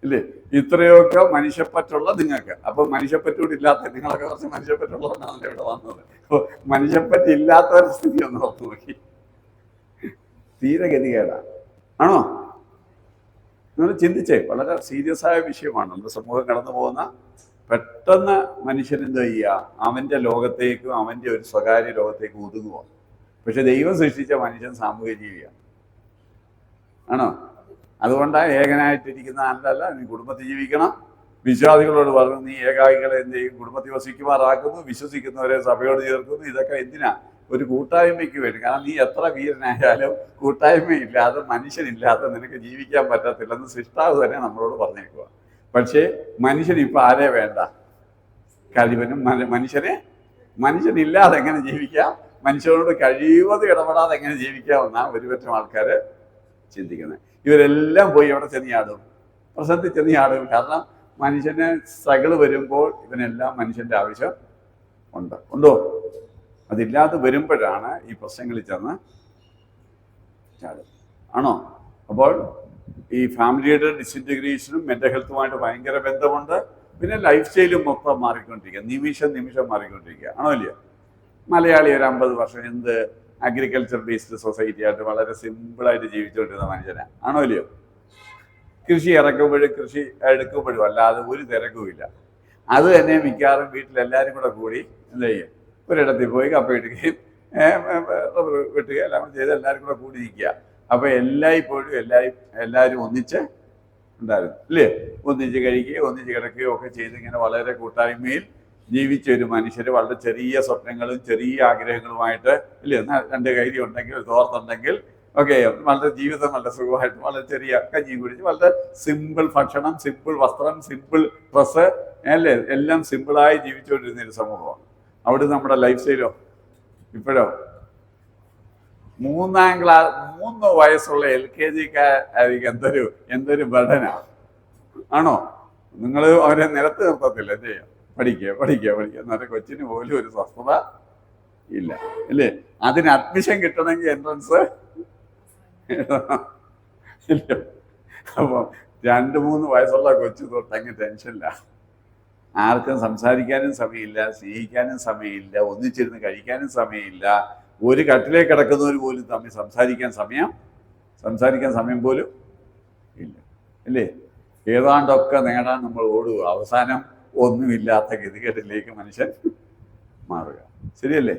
[SPEAKER 1] ഇല്ലേ? ഇത്രയൊക്കെ മനുഷ്യപ്പറ്റുള്ള നിങ്ങൾക്ക്. അപ്പൊ മനുഷ്യപ്പറ്റൂടെ ഇല്ലാത്ത നിങ്ങളൊക്കെ കുറച്ച് മനുഷ്യപ്പറ്റുള്ളതുകൊണ്ടാണല്ലോ ഇവിടെ വന്നത്. അപ്പോൾ മനുഷ്യപ്പറ്റില്ലാത്തവരുടെ സ്ഥിതി ഒന്ന് ഓർത്തു നോക്കി. തീരെ ഗതികേടാണ്. ആണോ? നിങ്ങൾ ചിന്തിച്ചേ, വളരെ സീരിയസ് ആയ വിഷയമാണ്. നമ്മുടെ സമൂഹം കടന്നു പോകുന്ന. പെട്ടെന്ന് മനുഷ്യൻ എന്താ ചെയ്യുക? അവൻ്റെ ലോകത്തേക്കും അവൻ്റെ ഒരു സ്വകാര്യ ലോകത്തേക്കും ഒതുങ്ങുക. പക്ഷെ ദൈവം സൃഷ്ടിച്ച മനുഷ്യൻ സാമൂഹിക ജീവിയാണ്. ആണോ? അതുകൊണ്ടാണ് ഏകനായിട്ടിരിക്കുന്ന നല്ലതല്ല, നീ കുടുംബത്തിൽ ജീവിക്കണം. വിശ്വാസികളോട് പറഞ്ഞു, നീ ഏകായികളെ എന്ത് ചെയ്യും? കുടുംബത്തിൽ വസിക്കുമാറാക്കുന്നു, വിശ്വസിക്കുന്നവരെ സഭയോട് ചേർക്കുന്നു. ഇതൊക്കെ എന്തിനാ? ഒരു കൂട്ടായ്മയ്ക്ക് വേണ്ടി. കാരണം നീ എത്ര വീരനായാലും കൂട്ടായ്മയില്ലാതെ, മനുഷ്യനില്ലാതെ നിനക്ക് ജീവിക്കാൻ പറ്റത്തില്ലെന്ന് സൃഷ്ടാവ് തന്നെ നമ്മളോട് പറഞ്ഞേക്കുക. പക്ഷേ മനുഷ്യൻ ഇപ്പം ആരെ വേണ്ട? കഴിവനും. മനുഷ്യനില്ലാതെ എങ്ങനെ ജീവിക്കാം? മനുഷ്യനോട് കഴിവത് ഇടപെടാതെ എങ്ങനെ ജീവിക്കാമെന്നാണ് ഒരുപറ്റം ആൾക്കാർ ചിന്തിക്കുന്നത്. ഇവരെല്ലാം പോയി എവിടെ ചെന്നിയാടും? പ്രശ്നത്തിൽ ചെന്നിയാടും. കാരണം മനുഷ്യന് സ്ട്രഗിള് വരുമ്പോൾ ഇവനെല്ലാം മനുഷ്യൻ്റെ ആവശ്യം ഉണ്ടോ? അതില്ലാതെ വരുമ്പോഴാണ് ഈ പ്രശ്നങ്ങളിൽ ചെന്ന് ചാടും. ആണോ? അപ്പോൾ ഈ ഫാമിലിയുടെ ഡിസിൻറ്റഗ്രേഷനും മെൻ്റൽ ഹെൽത്തുമായിട്ട് ഭയങ്കര ബന്ധമുണ്ട്. പിന്നെ ലൈഫ് സ്റ്റൈലും മൊത്തം മാറിക്കൊണ്ടിരിക്കുക, നിമിഷം മാറിക്കൊണ്ടിരിക്കുക. ആണോ ഇല്ലയോ? മലയാളി ഒരു 50 വർഷം എന്ത് അഗ്രികൾച്ചർ ബേസ്ഡ് സൊസൈറ്റി ആയിട്ട് വളരെ സിമ്പിളായിട്ട് ജീവിച്ചുകൊണ്ടിരുന്ന മനുഷ്യനാണ്. ആണോ ഇല്ലയോ? കൃഷി ഇറക്കുമ്പോഴും കൃഷി എടുക്കുമ്പോഴും അല്ലാതെ ഒരു തിരക്കുമില്ല. അത് തന്നെ മിക്കവാറും വീട്ടിലെല്ലാവരും കൂടെ കൂടി എന്താ ചെയ്യും? ഒരിടത്തിൽ പോയി കപ്പ ഇടുകയും വെട്ടുക എല്ലാം കൂടെ ചെയ്ത് എല്ലാവരും കൂടെ കൂടി നിൽക്കുക. അപ്പോൾ എല്ലായ്പ്പോഴും എല്ലാവരും ഒന്നിച്ച് ഉണ്ടായിരുന്നു ഇല്ലേ? ഒന്നിച്ച് കഴിക്കുകയോ ഒന്നിച്ച് കിടക്കുകയോ ഒക്കെ ചെയ്ത് ഇങ്ങനെ വളരെ കൂട്ടായ്മയിൽ ജീവിച്ച ഒരു മനുഷ്യർ വളരെ ചെറിയ സ്വപ്നങ്ങളും ചെറിയ ആഗ്രഹങ്ങളുമായിട്ട് ഇല്ലേ? 2 കൈരി ഉണ്ടെങ്കിൽ, ഒരു തോർത്തുണ്ടെങ്കിൽ ഒക്കെ വളരെ ജീവിതം വളരെ സുഖമായിട്ട് വളരെ ചെറിയ കഞ്ഞിയും കുടിച്ച് വളരെ സിമ്പിൾ ഭക്ഷണം, സിമ്പിൾ വസ്ത്രം, സിമ്പിൾ ഡ്രസ്സ് അല്ലേ? എല്ലാം സിമ്പിളായി ജീവിച്ചുകൊണ്ടിരുന്നൊരു സമൂഹമാണ്. അവിടെ നമ്മുടെ ലൈഫ് സ്റ്റൈലോ ഇപ്പോഴോ 3 വയസ്സുള്ള LKG-ക്കായിരിക്കും എന്തൊരു ബർഡനാണ്. ആണോ? നിങ്ങൾ അവരെ നിലത്ത് നിർത്തത്തില്ല. എന്ത് ചെയ്യാം? പഠിക്കുക എന്നൊരു കൊച്ചിന് പോലും ഒരു സ്വസ്ഥത ഇല്ല ഇല്ലേ? അതിന് അഡ്മിഷൻ കിട്ടണമെങ്കിൽ എൻട്രൻസ് ഇല്ല. അപ്പോൾ 2-3 വയസ്സുള്ള കൊച്ചു തൊട്ടങ്ങ് ടെൻഷനില്ല. ആർക്കും സംസാരിക്കാനും സമയമില്ല, സ്നേഹിക്കാനും സമയമില്ല, ഒന്നിച്ചിരുന്ന് കഴിക്കാനും സമയമില്ല. ഒരു കട്ടിലേക്ക് കിടക്കുന്നവർ പോലും തമ്മിൽ സംസാരിക്കാൻ സമയം പോലും ഇല്ല ഇല്ലേ? ഏതാണ്ടൊക്കെ നേടാൻ നമ്മൾ ഓടുക. അവസാനം ഒന്നുമില്ലാത്ത ഗതികേട്ടിലേക്ക് മനുഷ്യൻ മാറുക. ശരിയല്ലേ?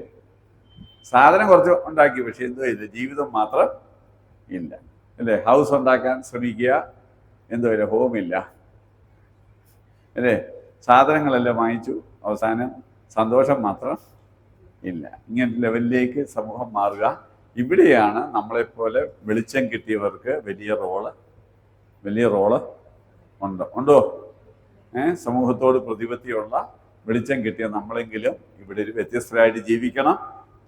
[SPEAKER 1] സാധനം കുറച്ച് ഉണ്ടാക്കി, പക്ഷെ എന്തോ ഇല്ല, ജീവിതം മാത്രം ഇല്ല അല്ലേ? ഹൗസ് ഉണ്ടാക്കാൻ ശ്രമിക്കുക, എന്തോ ഇല്ല, ഹോമില്ല അല്ലേ? സാധനങ്ങളെല്ലാം വാങ്ങിച്ചു, അവസാനം സന്തോഷം മാത്രം ഇല്ല. ഇങ്ങനെ ലെവലിലേക്ക് സമൂഹം മാറുക. ഇവിടെയാണ് നമ്മളെപ്പോലെ വെളിച്ചം കിട്ടിയവർക്ക് വലിയ റോള് ഉണ്ടോ? സമൂഹത്തോട് പ്രതിപത്തിയുള്ള വെളിച്ചം കിട്ടിയ നമ്മളെങ്കിലും ഇവിടെ ഒരു വ്യത്യസ്തരായിട്ട് ജീവിക്കണം.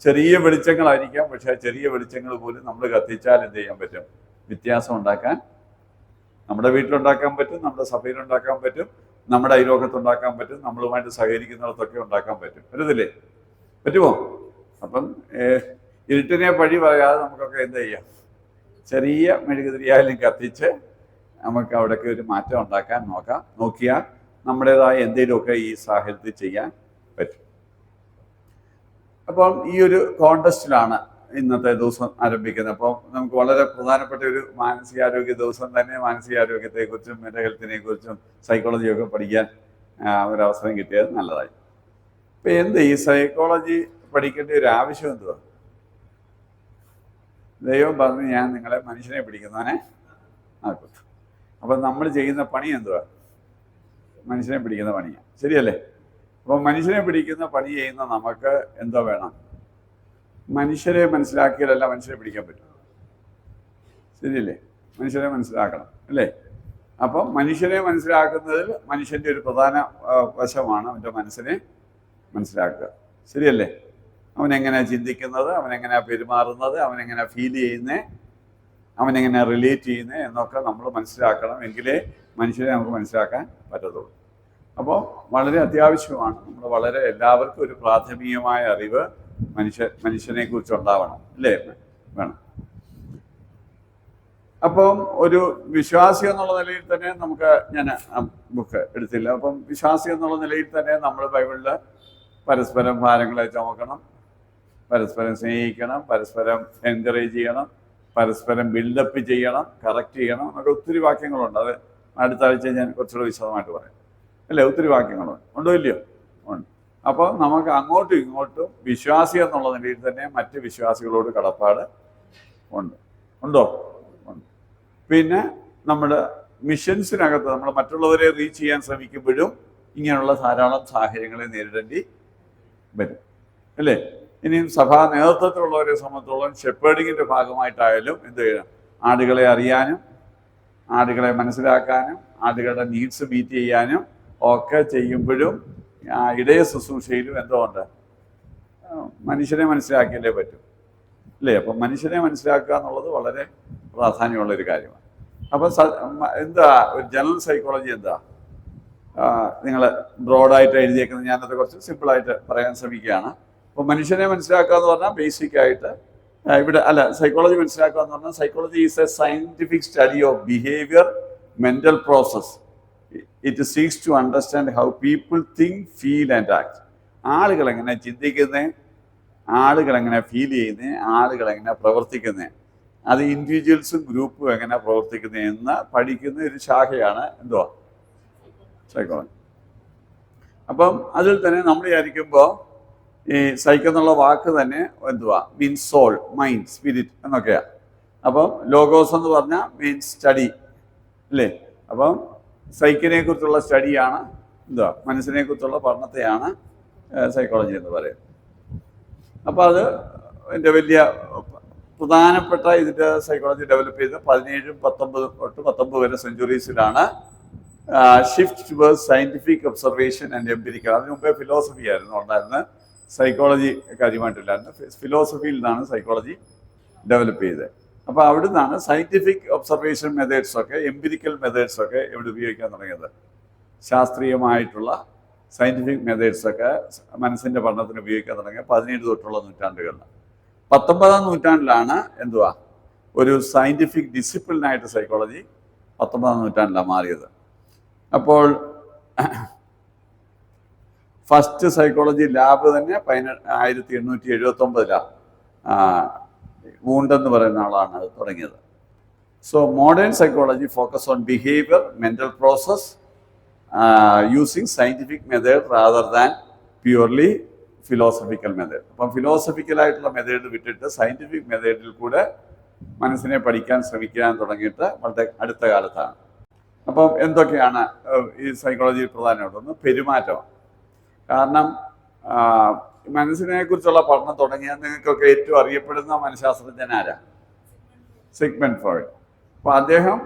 [SPEAKER 1] ചെറിയ വെളിച്ചങ്ങളായിരിക്കാം, പക്ഷേ ചെറിയ വെളിച്ചങ്ങൾ പോലും നമ്മൾ കത്തിച്ചാൽ എന്ത് ചെയ്യാൻ പറ്റും? വ്യത്യാസം ഉണ്ടാക്കാൻ നമ്മുടെ വീട്ടിലുണ്ടാക്കാൻ പറ്റും, നമ്മുടെ സഭയിലുണ്ടാക്കാൻ പറ്റും, നമ്മുടെ അയൽവക്കത്തുണ്ടാക്കാൻ പറ്റും, നമ്മളുമായിട്ട് സഹകരിക്കുന്നിടത്തൊക്കെ ഉണ്ടാക്കാൻ പറ്റും. പറ്റത്തില്ലേ? പറ്റുമോ? അപ്പം ഇരുട്ടിനെ പഴി പറയാതെ നമുക്കൊക്കെ എന്ത് ചെയ്യാം? ചെറിയ മെഴുകുതിരിയായാലും കത്തിച്ച് നമുക്ക് അവിടേക്ക് ഒരു മാറ്റം ഉണ്ടാക്കാൻ നോക്കിയാൽ നമ്മുടേതായ എന്തെങ്കിലുമൊക്കെ ഈ സാഹചര്യത്തിൽ ചെയ്യാൻ പറ്റും. അപ്പം ഈ ഒരു കോണ്ടസ്റ്റിലാണ് ഇന്നത്തെ ദിവസം ആരംഭിക്കുന്നത്. അപ്പം നമുക്ക് വളരെ പ്രധാനപ്പെട്ട ഒരു മാനസികാരോഗ്യ ദിവസം തന്നെ. മാനസികാരോഗ്യത്തെക്കുറിച്ചും മെൻ്റൽ ഹെൽത്തിനെ കുറിച്ചും സൈക്കോളജിയൊക്കെ പഠിക്കാൻ ഒരവസരം കിട്ടിയത് നല്ലതായി. ഇപ്പം ഈ സൈക്കോളജി പഠിക്കേണ്ട ഒരു ആവശ്യം എന്തുവാ? ദൈവം പറഞ്ഞു, ഞാൻ നിങ്ങളെ മനുഷ്യനെ പിടിക്കുന്നവനെ ആക്കും. അപ്പം നമ്മൾ ചെയ്യുന്ന പണി എന്തുവാ? മനുഷ്യനെ പിടിക്കുന്ന പണിയാണ്. ശരിയല്ലേ? അപ്പം മനുഷ്യനെ പിടിക്കുന്ന പണി ചെയ്യുന്ന നമുക്ക് എന്തോ വേണം? മനുഷ്യരെ മനസ്സിലാക്കിയാലല്ല മനുഷ്യരെ പിടിക്കാൻ പറ്റും. ശരിയല്ലേ? മനുഷ്യരെ മനസ്സിലാക്കണം അല്ലേ? അപ്പം മനുഷ്യരെ മനസ്സിലാക്കുന്നതിൽ മനുഷ്യൻ്റെ ഒരു പ്രധാന വശമാണ് അവൻ്റെ മനസ്സിനെ മനസ്സിലാക്കുക. ശരിയല്ലേ? അവനെങ്ങനെയാണ് ചിന്തിക്കുന്നത്, അവനെങ്ങനെയാണ് പെരുമാറുന്നത്, അവനെങ്ങനെയാണ് ഫീൽ ചെയ്യുന്നത്, അവനെങ്ങനെയാണ് റിലേറ്റ് ചെയ്യുന്നത് എന്നൊക്കെ നമ്മൾ മനസ്സിലാക്കണം. എങ്കിലേ മനുഷ്യരെ നമുക്ക് മനസ്സിലാക്കാൻ പറ്റത്തുള്ളൂ. അപ്പോൾ വളരെ അത്യാവശ്യമാണ്. നമ്മൾ വളരെ എല്ലാവർക്കും ഒരു പ്രാഥമികമായ അറിവ് മനുഷ്യനെ കുറിച്ച് ഉണ്ടാവണം, അല്ലേ? വേണം. അപ്പം ഒരു വിശ്വാസി എന്നുള്ള നിലയിൽ തന്നെ നമുക്ക്, ഞാൻ ബുക്ക് എടുത്തില്ല, അപ്പം വിശ്വാസി എന്നുള്ള നിലയിൽ തന്നെ നമ്മൾ ബൈബിളിൽ പരസ്പരം ഭാരങ്ങളെ ചുമക്കണം, പരസ്പരം സ്നേഹിക്കണം, പരസ്പരം എൻകറേജ് ചെയ്യണം, പരസ്പരം ബിൽഡപ്പ് ചെയ്യണം, കറക്റ്റ് ചെയ്യണം എന്നൊക്കെ ഒത്തിരി വാക്യങ്ങളുണ്ട്. അത് അടുത്ത ആഴ്ച ഞാൻ കുറച്ചുകൂടെ വിശദമായിട്ട് പറയാം, അല്ലേ? ഒത്തിരി വാക്യങ്ങളുണ്ട്, ഉണ്ടോ ഇല്ലയോ? ഉണ്ട്. അപ്പോൾ നമുക്ക് അങ്ങോട്ടും ഇങ്ങോട്ടും വിശ്വാസി എന്നുള്ള നിലയിൽ തന്നെ മറ്റ് വിശ്വാസികളോട് കടപ്പാട് ഉണ്ട്. ഉണ്ടോ? ഉണ്ട്. പിന്നെ നമ്മുടെ മിഷൻസിനകത്ത് നമ്മൾ മറ്റുള്ളവരെ റീച്ച് ചെയ്യാൻ ശ്രമിക്കുമ്പോഴും ഇങ്ങനെയുള്ള ധാരാളം സാഹചര്യങ്ങളെ നേരിടേണ്ടി വരും, അല്ലേ? ഇനിയും സഭാ നേതൃത്വത്തിലുള്ളവരെ സംബന്ധിച്ചോളം ഷെപ്പേർഡിങ്ങിൻ്റെ ഭാഗമായിട്ടായാലും എന്ത് ചെയ്യണം? ആടുകളെ അറിയാനും ആടുകളെ മനസ്സിലാക്കാനും ആടുകളുടെ നീഡ്സ് മീറ്റ് ചെയ്യാനും ഒക്കെ ചെയ്യുമ്പോഴും ഇടയ ശുശ്രൂഷയിലും എന്തോ ഉണ്ട്? മനുഷ്യനെ മനസ്സിലാക്കിയല്ലേ പറ്റും, അല്ലേ? അപ്പം മനുഷ്യനെ മനസ്സിലാക്കുക എന്നുള്ളത് വളരെ പ്രാധാന്യമുള്ളൊരു കാര്യമാണ്. അപ്പം എന്താ ഒരു ജനറൽ സൈക്കോളജി എന്താ? നിങ്ങൾ ബ്രോഡായിട്ട് എഴുതിയേക്കുന്നത്, ഞാനത് കുറച്ച് സിമ്പിളായിട്ട് പറയാൻ ശ്രമിക്കുകയാണ്. അപ്പോൾ മനുഷ്യനെ മനസ്സിലാക്കുക എന്ന് പറഞ്ഞാൽ ബേസിക്കായിട്ട് ഇവിടെ അല്ല, സൈക്കോളജി മനസ്സിലാക്കുക എന്ന് പറഞ്ഞാൽ psychology is a scientific study of behaviour, mental process. It seeks to understand how people think, feel and act. ആളുകൾ എങ്ങനെ ചിന്തിക്കുന്നത്, ആളുകൾ എങ്ങനെ ഫീൽ ചെയ്യുന്നത്, ആളുകൾ എങ്ങനെ പ്രവർത്തിക്കുന്നത്, അത് ഇൻഡിവിജ്വൽസും ഗ്രൂപ്പും എങ്ങനെ പ്രവർത്തിക്കുന്നത് എന്ന് പഠിക്കുന്ന ഒരു ശാഖയാണ് എന്തുവാ? സൈക്കോളജി. അപ്പം അതിൽ തന്നെ നമ്മൾ വിചാരിക്കുമ്പോൾ ഈ സൈക്ക് എന്നുള്ള വാക്ക് തന്നെ എന്തുവാ? മീൻസ് സോൾ, മൈൻഡ്, സ്പിരിറ്റ് എന്നൊക്കെയാണ്. അപ്പം ലോഗോസ് എന്ന് പറഞ്ഞാൽ മീൻസ് സ്റ്റഡി, അല്ലേ? അപ്പം സൈക്കിനെ കുറിച്ചുള്ള സ്റ്റഡിയാണ് എന്തുവാ? മനസ്സിനെ കുറിച്ചുള്ള പഠനത്തെയാണ് സൈക്കോളജി എന്ന് പറയുന്നത്. അപ്പോൾ അത് എൻ്റെ വലിയ പ്രധാനപ്പെട്ട ഇതിൻ്റെ സൈക്കോളജി ഡെവലപ്പ് ചെയ്ത് 17, 19 വരെ സെഞ്ച്വറീസിലാണ്. Shift towards scientific observation and empirical. അതിന് മുമ്പേ ഫിലോസഫി ആയിരുന്നു ഉണ്ടായിരുന്നത്, സൈക്കോളജി കാര്യമായിട്ടില്ലായിരുന്നു. ഫിലോസഫിയിൽ നിന്നാണ് സൈക്കോളജി ഡെവലപ്പ് ചെയ്തത്. അപ്പോൾ അവിടെ നിന്നാണ് സയൻറ്റിഫിക് ഒബ്സർവേഷൻ മെത്തേഡ്സൊക്കെ, എംപിരിക്കൽ മെത്തേഡ്സൊക്കെ ഇവിടെ ഉപയോഗിക്കാൻ തുടങ്ങിയത്. ശാസ്ത്രീയമായിട്ടുള്ള സയൻറ്റിഫിക് മെത്തേഡ്സൊക്കെ മനസ്സിൻ്റെ പഠനത്തിന് ഉപയോഗിക്കാൻ തുടങ്ങിയ 17 തൊട്ടുള്ള നൂറ്റാണ്ടുകളിൽ. 19-ാം നൂറ്റാണ്ടിലാണ് എന്തുവാ? ഒരു സയൻറ്റിഫിക് ഡിസിപ്ലിനായിട്ട് സൈക്കോളജി 19-ാം നൂറ്റാണ്ടിലാണ് മാറിയത്. അപ്പോൾ ഫസ്റ്റ് സൈക്കോളജി ലാബ് തന്നെ 1879-ലാണ് വൂണ്ടെന്ന് പറയുന്ന ആളാണ് അത് തുടങ്ങിയത്. So modern psychology focus on behaviour, mental process using scientific method rather than purely philosophical method. അപ്പം ഫിലോസഫിക്കലായിട്ടുള്ള മെത്തേഡ് വിട്ടിട്ട് സയൻറ്റിഫിക് മെത്തേഡിൽ കൂടെ മനസ്സിനെ പഠിക്കാൻ ശ്രമിക്കാൻ തുടങ്ങിയിട്ട് വളരെ അടുത്ത കാലത്താണ്. അപ്പം എന്തൊക്കെയാണ് ഈ സൈക്കോളജിയിൽ പ്രധാനമായിട്ടൊന്ന്? പെരുമാറ്റമാണ്. കാരണം മനസ്സിനെ കുറിച്ചുള്ള പഠനം തുടങ്ങിയ നിങ്ങൾക്കൊക്കെ ഏറ്റവും അറിയപ്പെടുന്ന മനഃശാസ്ത്രജ്ഞൻ ആരാ? Sigmund Freud. അപ്പോൾ അദ്ദേഹം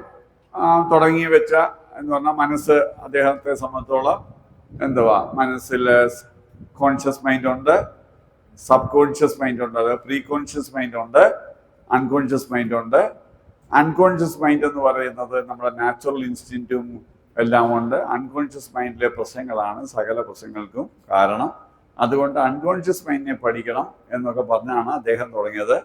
[SPEAKER 1] തുടങ്ങി വെച്ച എന്ന് പറഞ്ഞാൽ മനസ്സ് അദ്ദേഹത്തെ സംബന്ധിച്ചോളം എന്തുവാ? മനസ്സിൽ കോൺഷ്യസ് മൈൻഡ് ഉണ്ട്, സബ് കോൺഷ്യസ് മൈൻഡ് ഉണ്ട്, പ്രീ കോൺഷ്യസ് മൈൻഡ് ഉണ്ട്, അൺകോൺഷ്യസ് മൈൻഡ് ഉണ്ട്. അൺകോൺഷ്യസ് മൈൻഡ് എന്ന് പറയുന്നത് നമ്മുടെ നാച്ചുറൽ ഇൻസ്റ്റിൻറ്റും എല്ലാം ഉണ്ട്. അൺകോൺഷ്യസ് മൈൻഡിലെ പ്രശ്നങ്ങളാണ് സകല പ്രശ്നങ്ങൾക്കും കാരണം. അതുകൊണ്ട് അൺകോൺഷ്യസ് മൈൻഡിനെ പഠിക്കണം എന്നൊക്കെ പറഞ്ഞാണ് അദ്ദേഹം തുടങ്ങിയത്.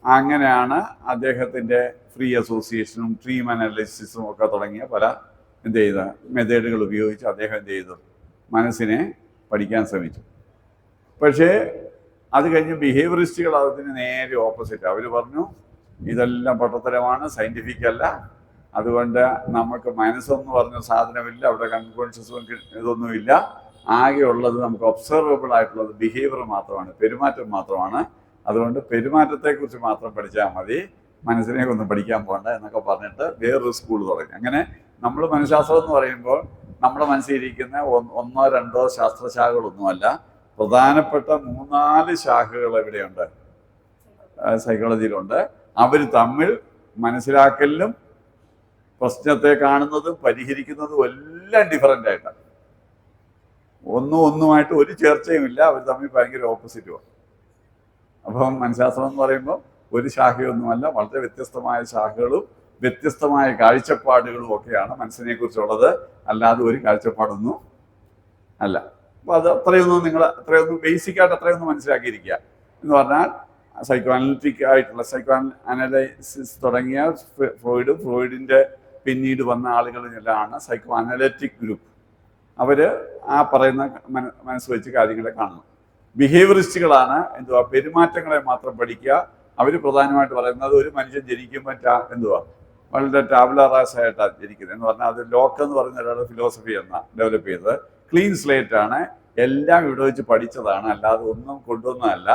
[SPEAKER 1] അങ്ങനെയാണ് അദ്ദേഹത്തിൻ്റെ ഫ്രീ അസോസിയേഷനും ഡ്രീം അനാലിസിസും ഒക്കെ തുടങ്ങിയ പല എന്ത് ചെയ്ത മെത്തേഡുകൾ ഉപയോഗിച്ച് അദ്ദേഹം എന്ത് ചെയ്തു? മനസ്സിനെ പഠിക്കാൻ ശ്രമിച്ചു. പക്ഷേ അത് കഴിഞ്ഞ് ബിഹേവിയറിസ്റ്റുകൾ അതിന് നേരെ ഓപ്പോസിറ്റ്. അവർ പറഞ്ഞു ഇതെല്ലാം പൊട്ടത്തരമാണ്, സയൻറ്റിഫിക് അല്ല, അതുകൊണ്ട് നമുക്ക് മനസ്സെന്ന് പറഞ്ഞ സാധനമില്ല, അവിടെ അൺകോൺഷ്യസും ഇതൊന്നുമില്ല, ആകെയുള്ളത് നമുക്ക് ഒബ്സർവബിൾ ആയിട്ടുള്ളത് ബിഹേവിയർ മാത്രമാണ്, പെരുമാറ്റം മാത്രമാണ്. അതുകൊണ്ട് പെരുമാറ്റത്തെക്കുറിച്ച് മാത്രം പഠിച്ചാൽ മതി, മനസ്സിനെ ഒന്നും പഠിക്കാൻ പോകണ്ട എന്നൊക്കെ പറഞ്ഞിട്ട് വേറൊരു സ്കൂൾ തുടങ്ങി. അങ്ങനെ നമ്മൾ മനഃശാസ്ത്രം എന്ന് പറയുമ്പോൾ നമ്മുടെ മനസ്സിലിരിക്കുന്ന 1-2 ശാസ്ത്രശാഖകളൊന്നുമല്ല, പ്രധാനപ്പെട്ട 3-4 ശാഖകൾ എവിടെയുണ്ട്? സൈക്കോളജിയിലുണ്ട്. അവർ തമ്മിൽ മനസ്സിലാക്കലിലും പ്രശ്നത്തെ കാണുന്നതും പരിഹരിക്കുന്നതും എല്ലാം ഡിഫറൻ്റ് ആയിട്ടാണ്. ഒന്നുമായിട്ട് ഒരു ചേർച്ചയുമില്ല, അവർ തമ്മിൽ ഭയങ്കര ഓപ്പോസിറ്റുമാണ്. അപ്പം മനഃശാസ്ത്രം എന്ന് പറയുമ്പോൾ ഒരു ശാഖയൊന്നുമല്ല, വളരെ വ്യത്യസ്തമായ ശാഖകളും വ്യത്യസ്തമായ കാഴ്ചപ്പാടുകളും ഒക്കെയാണ് മനസ്സിനെ കുറിച്ചുള്ളത്. അല്ലാതെ ഒരു കാഴ്ചപ്പാടൊന്നും അല്ല. അപ്പോൾ അത് അത്രയൊന്നും ബേസിക്കായിട്ട് അത്രയൊന്നും മനസ്സിലാക്കിയിരിക്കുക എന്ന് പറഞ്ഞാൽ സൈക്കോ അനലിറ്റിക് ആയിട്ടുള്ള സൈക്കോ അനലൈസിസ് തുടങ്ങിയ ഫ്രോയിഡിൻ്റെ പിന്നീട് വന്ന ആളുകളിലാണ് സൈക്കോ അനലറ്റിക് ഗ്രൂപ്പ്. അവർ ആ പറയുന്ന മനസ്സ് വെച്ച് കാര്യങ്ങളെ കാണുന്നു. ബിഹേവിയറിസ്റ്റുകളാണ് പെരുമാറ്റങ്ങളെ മാത്രം പഠിക്കുക. അവർ പ്രധാനമായിട്ട് പറയുന്നത് ഒരു മനുഷ്യൻ ജനിക്കുമ്പോൾ വളരെ ടാബുലറാസായിട്ടാണ് ജനിക്കുന്നത് എന്ന് പറഞ്ഞാൽ അത് ലോക്ക് എന്ന് പറയുന്ന ഒരാളുടെ ഫിലോസഫി ഡെവലപ്പ് ചെയ്തത്. ക്ലീൻ സ്ലേറ്റ് ആണ്, എല്ലാം ഇവിടെ വെച്ച് പഠിച്ചതാണ്, അല്ലാതെ ഒന്നും കൊണ്ടുവന്നതല്ല.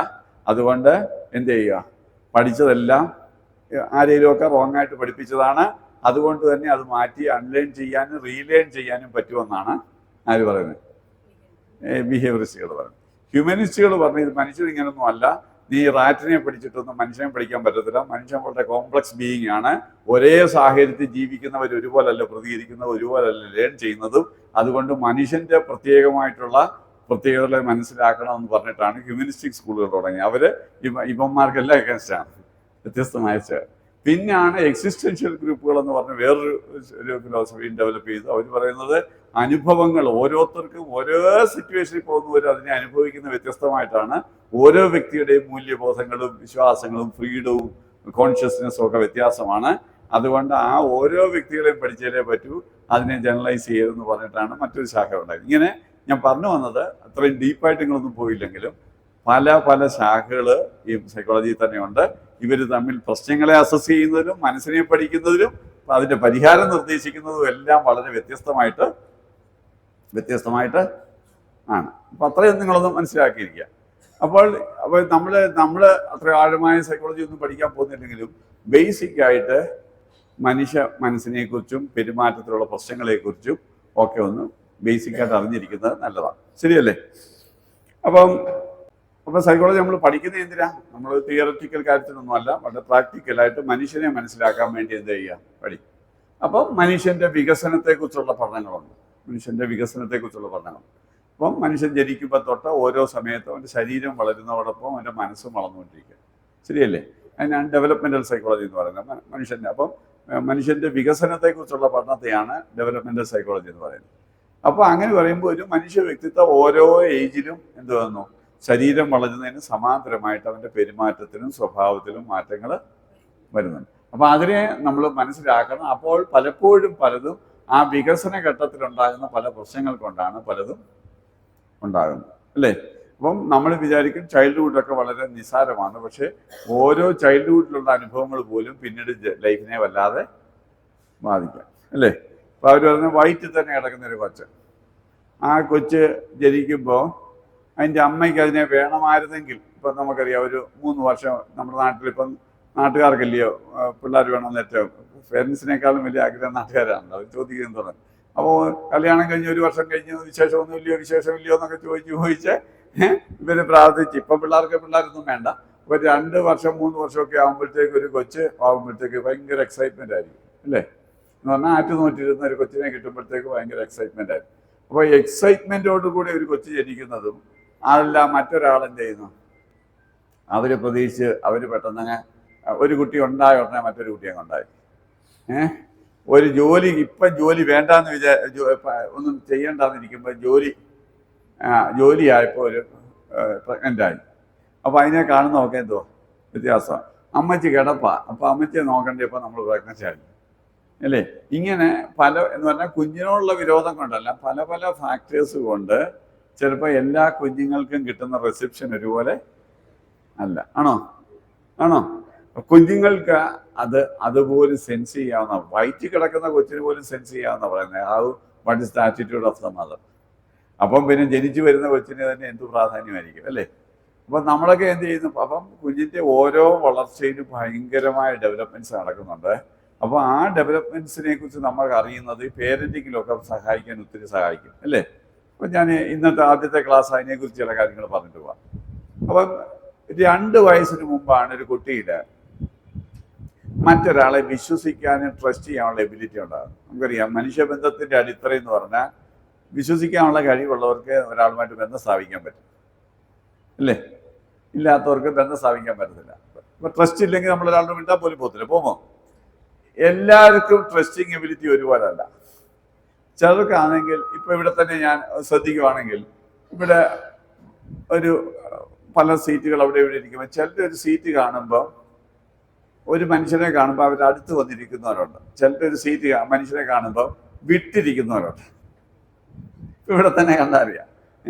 [SPEAKER 1] അതുകൊണ്ട് എന്ത് ചെയ്യുക, പഠിച്ചതെല്ലാം ആരെങ്കിലുമൊക്കെ റോങ് ആയിട്ട് പഠിപ്പിച്ചതാണ്. അതുകൊണ്ട് തന്നെ അത് മാറ്റി അൺലേൺ ചെയ്യാനും റീലേൺ ചെയ്യാനും പറ്റുമെന്നാണ് ആര് പറയുന്നത്? ബിഹേവിയറിസ്റ്റുകൾ പറയുന്നത്. ഹ്യൂമനിസ്റ്റുകൾ പറഞ്ഞത് ഇത് മനുഷ്യർ ഇങ്ങനൊന്നും അല്ല, നീ റാറ്റിനെ പഠിച്ചിട്ടൊന്നും മനുഷ്യനെ പഠിക്കാൻ പറ്റത്തില്ല. മനുഷ്യൻ വളരെ കോംപ്ലക്സ് ബീയിങ് ആണ്. ഒരേ സാഹചര്യത്തിൽ ജീവിക്കുന്നവർ ഒരുപോലല്ല പ്രതികരിക്കുന്നത്, ഒരുപോലല്ല ലേൺ ചെയ്യുന്നതും. അതുകൊണ്ട് മനുഷ്യന്റെ പ്രത്യേകമായിട്ടുള്ള പ്രത്യേകതകളെ മനസ്സിലാക്കണമെന്ന് പറഞ്ഞിട്ടാണ് ഹ്യൂമനിസ്റ്റിക് സ്കൂളുകൾ തുടങ്ങി. അവർ ഇവന്മാർക്കെല്ലാം അഗൻസ്റ്റാണ്, വ്യത്യസ്തമായ. പിന്നാണ് എക്സിസ്റ്റൻഷ്യൽ ഗ്രൂപ്പുകൾ എന്ന് പറഞ്ഞ് വേറൊരു ഫിലോസഫിയും ഡെവലപ്പ് ചെയ്തു. അവർ പറയുന്നത് അനുഭവങ്ങൾ ഓരോരുത്തർക്കും ഓരോ സിറ്റുവേഷനിൽ പോകുന്നവരും അതിനെ അനുഭവിക്കുന്ന വ്യത്യസ്തമായിട്ടാണ്. ഓരോ വ്യക്തിയുടെയും മൂല്യബോധങ്ങളും വിശ്വാസങ്ങളും ഫ്രീഡവും കോൺഷ്യസ്നെസ്സും ഒക്കെ വ്യത്യാസമാണ്. അതുകൊണ്ട് ആ ഓരോ വ്യക്തികളെയും പഠിച്ചാലേ പറ്റൂ, അതിനെ ജനറലൈസ് ചെയ്തെന്ന് പറഞ്ഞിട്ടാണ് മറ്റൊരു ശാഖ ഉണ്ടായത്. ഇങ്ങനെ ഞാൻ പറഞ്ഞു വന്നത് അത്രയും ഡീപ്പായിട്ട് നിങ്ങളൊന്നും പോയില്ലെങ്കിലും പല പല ശാഖകൾ ഈ സൈക്കോളജിയിൽ തന്നെയുണ്ട്. ഇവർ തമ്മിൽ പ്രശ്നങ്ങളെ അസസ് ചെയ്യുന്നതിലും മനസ്സിനെ പഠിക്കുന്നതിലും അതിൻ്റെ പരിഹാരം നിർദ്ദേശിക്കുന്നതും എല്ലാം വളരെ വ്യത്യസ്തമായിട്ട് ആണ്. അപ്പം അത്രയും നിങ്ങളൊന്നും മനസ്സിലാക്കിയിരിക്കുക. അപ്പോൾ നമ്മൾ അത്ര ആഴമായ സൈക്കോളജി ഒന്നും പഠിക്കാൻ പോകുന്നില്ലെങ്കിലും ബേസിക്കായിട്ട് മനസ്സിനെക്കുറിച്ചും പെരുമാറ്റത്തിലുള്ള പ്രശ്നങ്ങളെക്കുറിച്ചും ഒക്കെ ഒന്ന് ബേസിക്കായിട്ട് അറിഞ്ഞിരിക്കുന്നത് നല്ലതാണ്. ശരിയല്ലേ? അപ്പം സൈക്കോളജി നമ്മൾ പഠിക്കുന്നത് എന്തിനാ? നമ്മൾ തിയററ്റിക്കൽ കാര്യത്തിനൊന്നും അല്ല, വളരെ പ്രാക്ടിക്കലായിട്ട് മനുഷ്യനെ മനസ്സിലാക്കാൻ വേണ്ടി എന്ത് ചെയ്യുക, പഠിക്കും. അപ്പം മനുഷ്യൻ്റെ വികസനത്തെക്കുറിച്ചുള്ള പഠനങ്ങളുണ്ട്. അപ്പം മനുഷ്യൻ ജനിക്കുമ്പോൾ തൊട്ട് ഓരോ സമയത്തും അവൻ്റെ ശരീരം വളരുന്നതോടൊപ്പം അവൻ്റെ മനസ്സും വളർന്നുകൊണ്ടിരിക്കുക. ശരിയല്ലേ? അതിനാണ് ഡെവലപ്മെൻ്റൽ സൈക്കോളജി എന്ന് പറയുന്നത്. അപ്പം മനുഷ്യൻ്റെ വികസനത്തെക്കുറിച്ചുള്ള പഠനത്തെയാണ് ഡെവലപ്മെൻ്റൽ സൈക്കോളജി എന്ന് പറയുന്നത്. അപ്പോൾ അങ്ങനെ പറയുമ്പോൾ ഒരു മനുഷ്യ വ്യക്തിത്വം ഓരോ ഏജിലും എന്ത് വന്നു, ശരീരം വളരുന്നതിന് സമാന്തരമായിട്ട് അവൻ്റെ പെരുമാറ്റത്തിലും സ്വഭാവത്തിലും മാറ്റങ്ങൾ വരുന്നുണ്ട്. അപ്പോൾ അതിനെ നമ്മൾ മനസ്സിലാക്കണം. അപ്പോൾ പലപ്പോഴും പലതും ആ വികസന ഘട്ടത്തിലുണ്ടാകുന്ന പല പ്രശ്നങ്ങൾ കൊണ്ടാണ് പലതും ഉണ്ടാകുന്നത്, അല്ലേ? അപ്പം നമ്മൾ വിചാരിക്കും ചൈൽഡ്ഹുഡൊക്കെ വളരെ നിസ്സാരമാണ്. പക്ഷേ ഓരോ ചൈൽഡ്ഹുഡിലുള്ള അനുഭവങ്ങൾ പോലും പിന്നീട് ലൈഫിനെ വല്ലാതെ ബാധിക്കാം, അല്ലേ? അപ്പോൾ അവർ പറഞ്ഞ വയറ്റിൽ തന്നെ കിടക്കുന്നൊരു കൊച്ച്, ആ കൊച്ച് ജനിക്കുമ്പോൾ അതിൻ്റെ അമ്മയ്ക്ക് അതിനെ വേണമായിരുന്നെങ്കിൽ, ഇപ്പം നമുക്കറിയാം ഒരു 3 വർഷം നമ്മുടെ നാട്ടിലിപ്പം നാട്ടുകാർക്കല്ലയോ പിള്ളേർ വേണമെന്ന് ഏറ്റവും പേരൻസിനേക്കാളും വലിയ ആഗ്രഹം നാട്ടുകാരാണല്ലോ. അവർ ചോദിക്കുന്നത് തുടങ്ങി. അപ്പോൾ കല്യാണം കഴിഞ്ഞ് 1 വർഷം കഴിഞ്ഞ് വിശേഷമില്ലയോ എന്നൊക്കെ ചോദിച്ച് ഇവർ പ്രാർത്ഥിച്ച്. ഇപ്പം പിള്ളേരൊന്നും വേണ്ട. ഇപ്പോൾ 2 വർഷം 3 വർഷമൊക്കെ ആകുമ്പോഴത്തേക്ക് ഒരു കൊച്ച് ആകുമ്പോഴത്തേക്ക് ഭയങ്കര എക്സൈറ്റ്മെൻ്റ് ആയിരിക്കും, അല്ലേ? എന്ന് പറഞ്ഞാൽ ആറ്റുനോറ്റിരുന്ന ഒരു കൊച്ചിനെ കിട്ടുമ്പോഴത്തേക്ക് ഭയങ്കര എക്സൈറ്റ്മെൻ്റ് ആയിരിക്കും. അപ്പോൾ എക്സൈറ്റ്മെൻറ്റോടുകൂടി ഒരു കൊച്ച് ജനിക്കുന്നതും അതെല്ലാം മറ്റൊരാളെന്ത് ചെയ്യുന്നു, അവർ പ്രതീക്ഷിച്ച് അവർ പെട്ടെന്ന് ഒരു കുട്ടി ഉണ്ടായ ഉടനെ മറ്റൊരു കുട്ടിയെ ഉണ്ടായി. ഒരു ജോലി വേണ്ടാന്ന് ഒന്നും ചെയ്യണ്ടെന്നിരിക്കുമ്പോൾ ജോലിയായപ്പോൾ ഒരു പ്രഗ്നൻ്റായി. അപ്പോൾ അതിനെ കാണുന്നതൊക്കെ എന്തോ വ്യത്യാസമാണ്. അമ്മച്ചി കിടപ്പാ, അപ്പോൾ അമ്മച്ചിയെ നോക്കേണ്ടപ്പോൾ നമ്മൾ പ്രഗ്നൻ്റ് ആയി, അല്ലേ? ഇങ്ങനെ എന്ന് പറഞ്ഞാൽ കുഞ്ഞിനോടുള്ള വിരോധം കൊണ്ടല്ല, പല പല ഫാക്ടേഴ്സ് കൊണ്ട് ചിലപ്പോൾ എല്ലാ കുഞ്ഞുങ്ങൾക്കും കിട്ടുന്ന റിസപ്ഷൻ ഒരുപോലെ അല്ല. ആണോ? കുഞ്ഞുങ്ങൾക്ക് അതുപോലും സെൻസ് ചെയ്യാവുന്ന, വയറ്റിൽ കിടക്കുന്ന കൊച്ചിന് പോലും സെൻസ് ചെയ്യാവുന്ന പറയുന്നത് what is the attitude of the mother. അപ്പം പിന്നെ ജനിച്ചു വരുന്ന കൊച്ചിന് തന്നെ എന്ത് പ്രാധാന്യമായിരിക്കും, അല്ലേ? അപ്പം നമ്മളൊക്കെ എന്ത് ചെയ്യുന്നു? അപ്പം കുഞ്ഞിൻ്റെ ഓരോ വളർച്ചയിലും ഭയങ്കരമായ ഡെവലപ്മെൻറ്റ്സ് നടക്കുന്നുണ്ട്. അപ്പോൾ ആ ഡെവലപ്മെൻറ്റ്സിനെ കുറിച്ച് നമ്മൾ അറിയുന്നത് പേരൻറ്റിങ്ങിലൊക്കെ സഹായിക്കാൻ ഒത്തിരി സഹായിക്കും, അല്ലേ? അപ്പം ഞാൻ ഇന്നത്തെ ആദ്യത്തെ ക്ലാസ് അതിനെക്കുറിച്ച് ചില കാര്യങ്ങൾ പറഞ്ഞിട്ട് പോവാം. അപ്പം 2 വയസ്സിന് മുമ്പാണ് ഒരു കുട്ടിയിൽ മറ്റൊരാളെ വിശ്വസിക്കാനും ട്രസ്റ്റ് ചെയ്യാനുള്ള എബിലിറ്റി ഉണ്ടാകും. നമുക്കറിയാം മനുഷ്യബന്ധത്തിൻ്റെ അടിത്തറ എന്ന് പറഞ്ഞാൽ വിശ്വസിക്കാനുള്ള കഴിവുള്ളവർക്ക് ഒരാളുമായിട്ട് ബന്ധം സ്ഥാപിക്കാൻ പറ്റും, അല്ലേ? ഇല്ലാത്തവർക്ക് ബന്ധം സ്ഥാപിക്കാൻ പറ്റത്തില്ല. അപ്പോൾ ട്രസ്റ്റ് ഇല്ലെങ്കിൽ നമ്മൾ ഒരാളുടെ വിട്ടാൽ പോലും പോകത്തില്ല. പോകുമോ? എല്ലാവർക്കും ട്രസ്റ്റിങ് എബിലിറ്റി ഒരുപോലെ അല്ല. ചിലർക്കാണെങ്കിൽ ഇപ്പൊ ഇവിടെ തന്നെ ഞാൻ ശ്രദ്ധിക്കുവാണെങ്കിൽ ഇവിടെ ഒരു പല സീറ്റുകൾ അവിടെ ഇവിടെ ഇരിക്കുമ്പോൾ ചിലരുടെ ഒരു സീറ്റ് കാണുമ്പോൾ ഒരു മനുഷ്യനെ കാണുമ്പോൾ അവർ അടുത്ത് വന്നിരിക്കുന്നവരുണ്ട്. ചിലരുടെ ഒരു സീറ്റ് മനുഷ്യനെ കാണുമ്പോൾ വിട്ടിരിക്കുന്നവരുണ്ട്. ഇവിടെ തന്നെ കണ്ടറിയാം.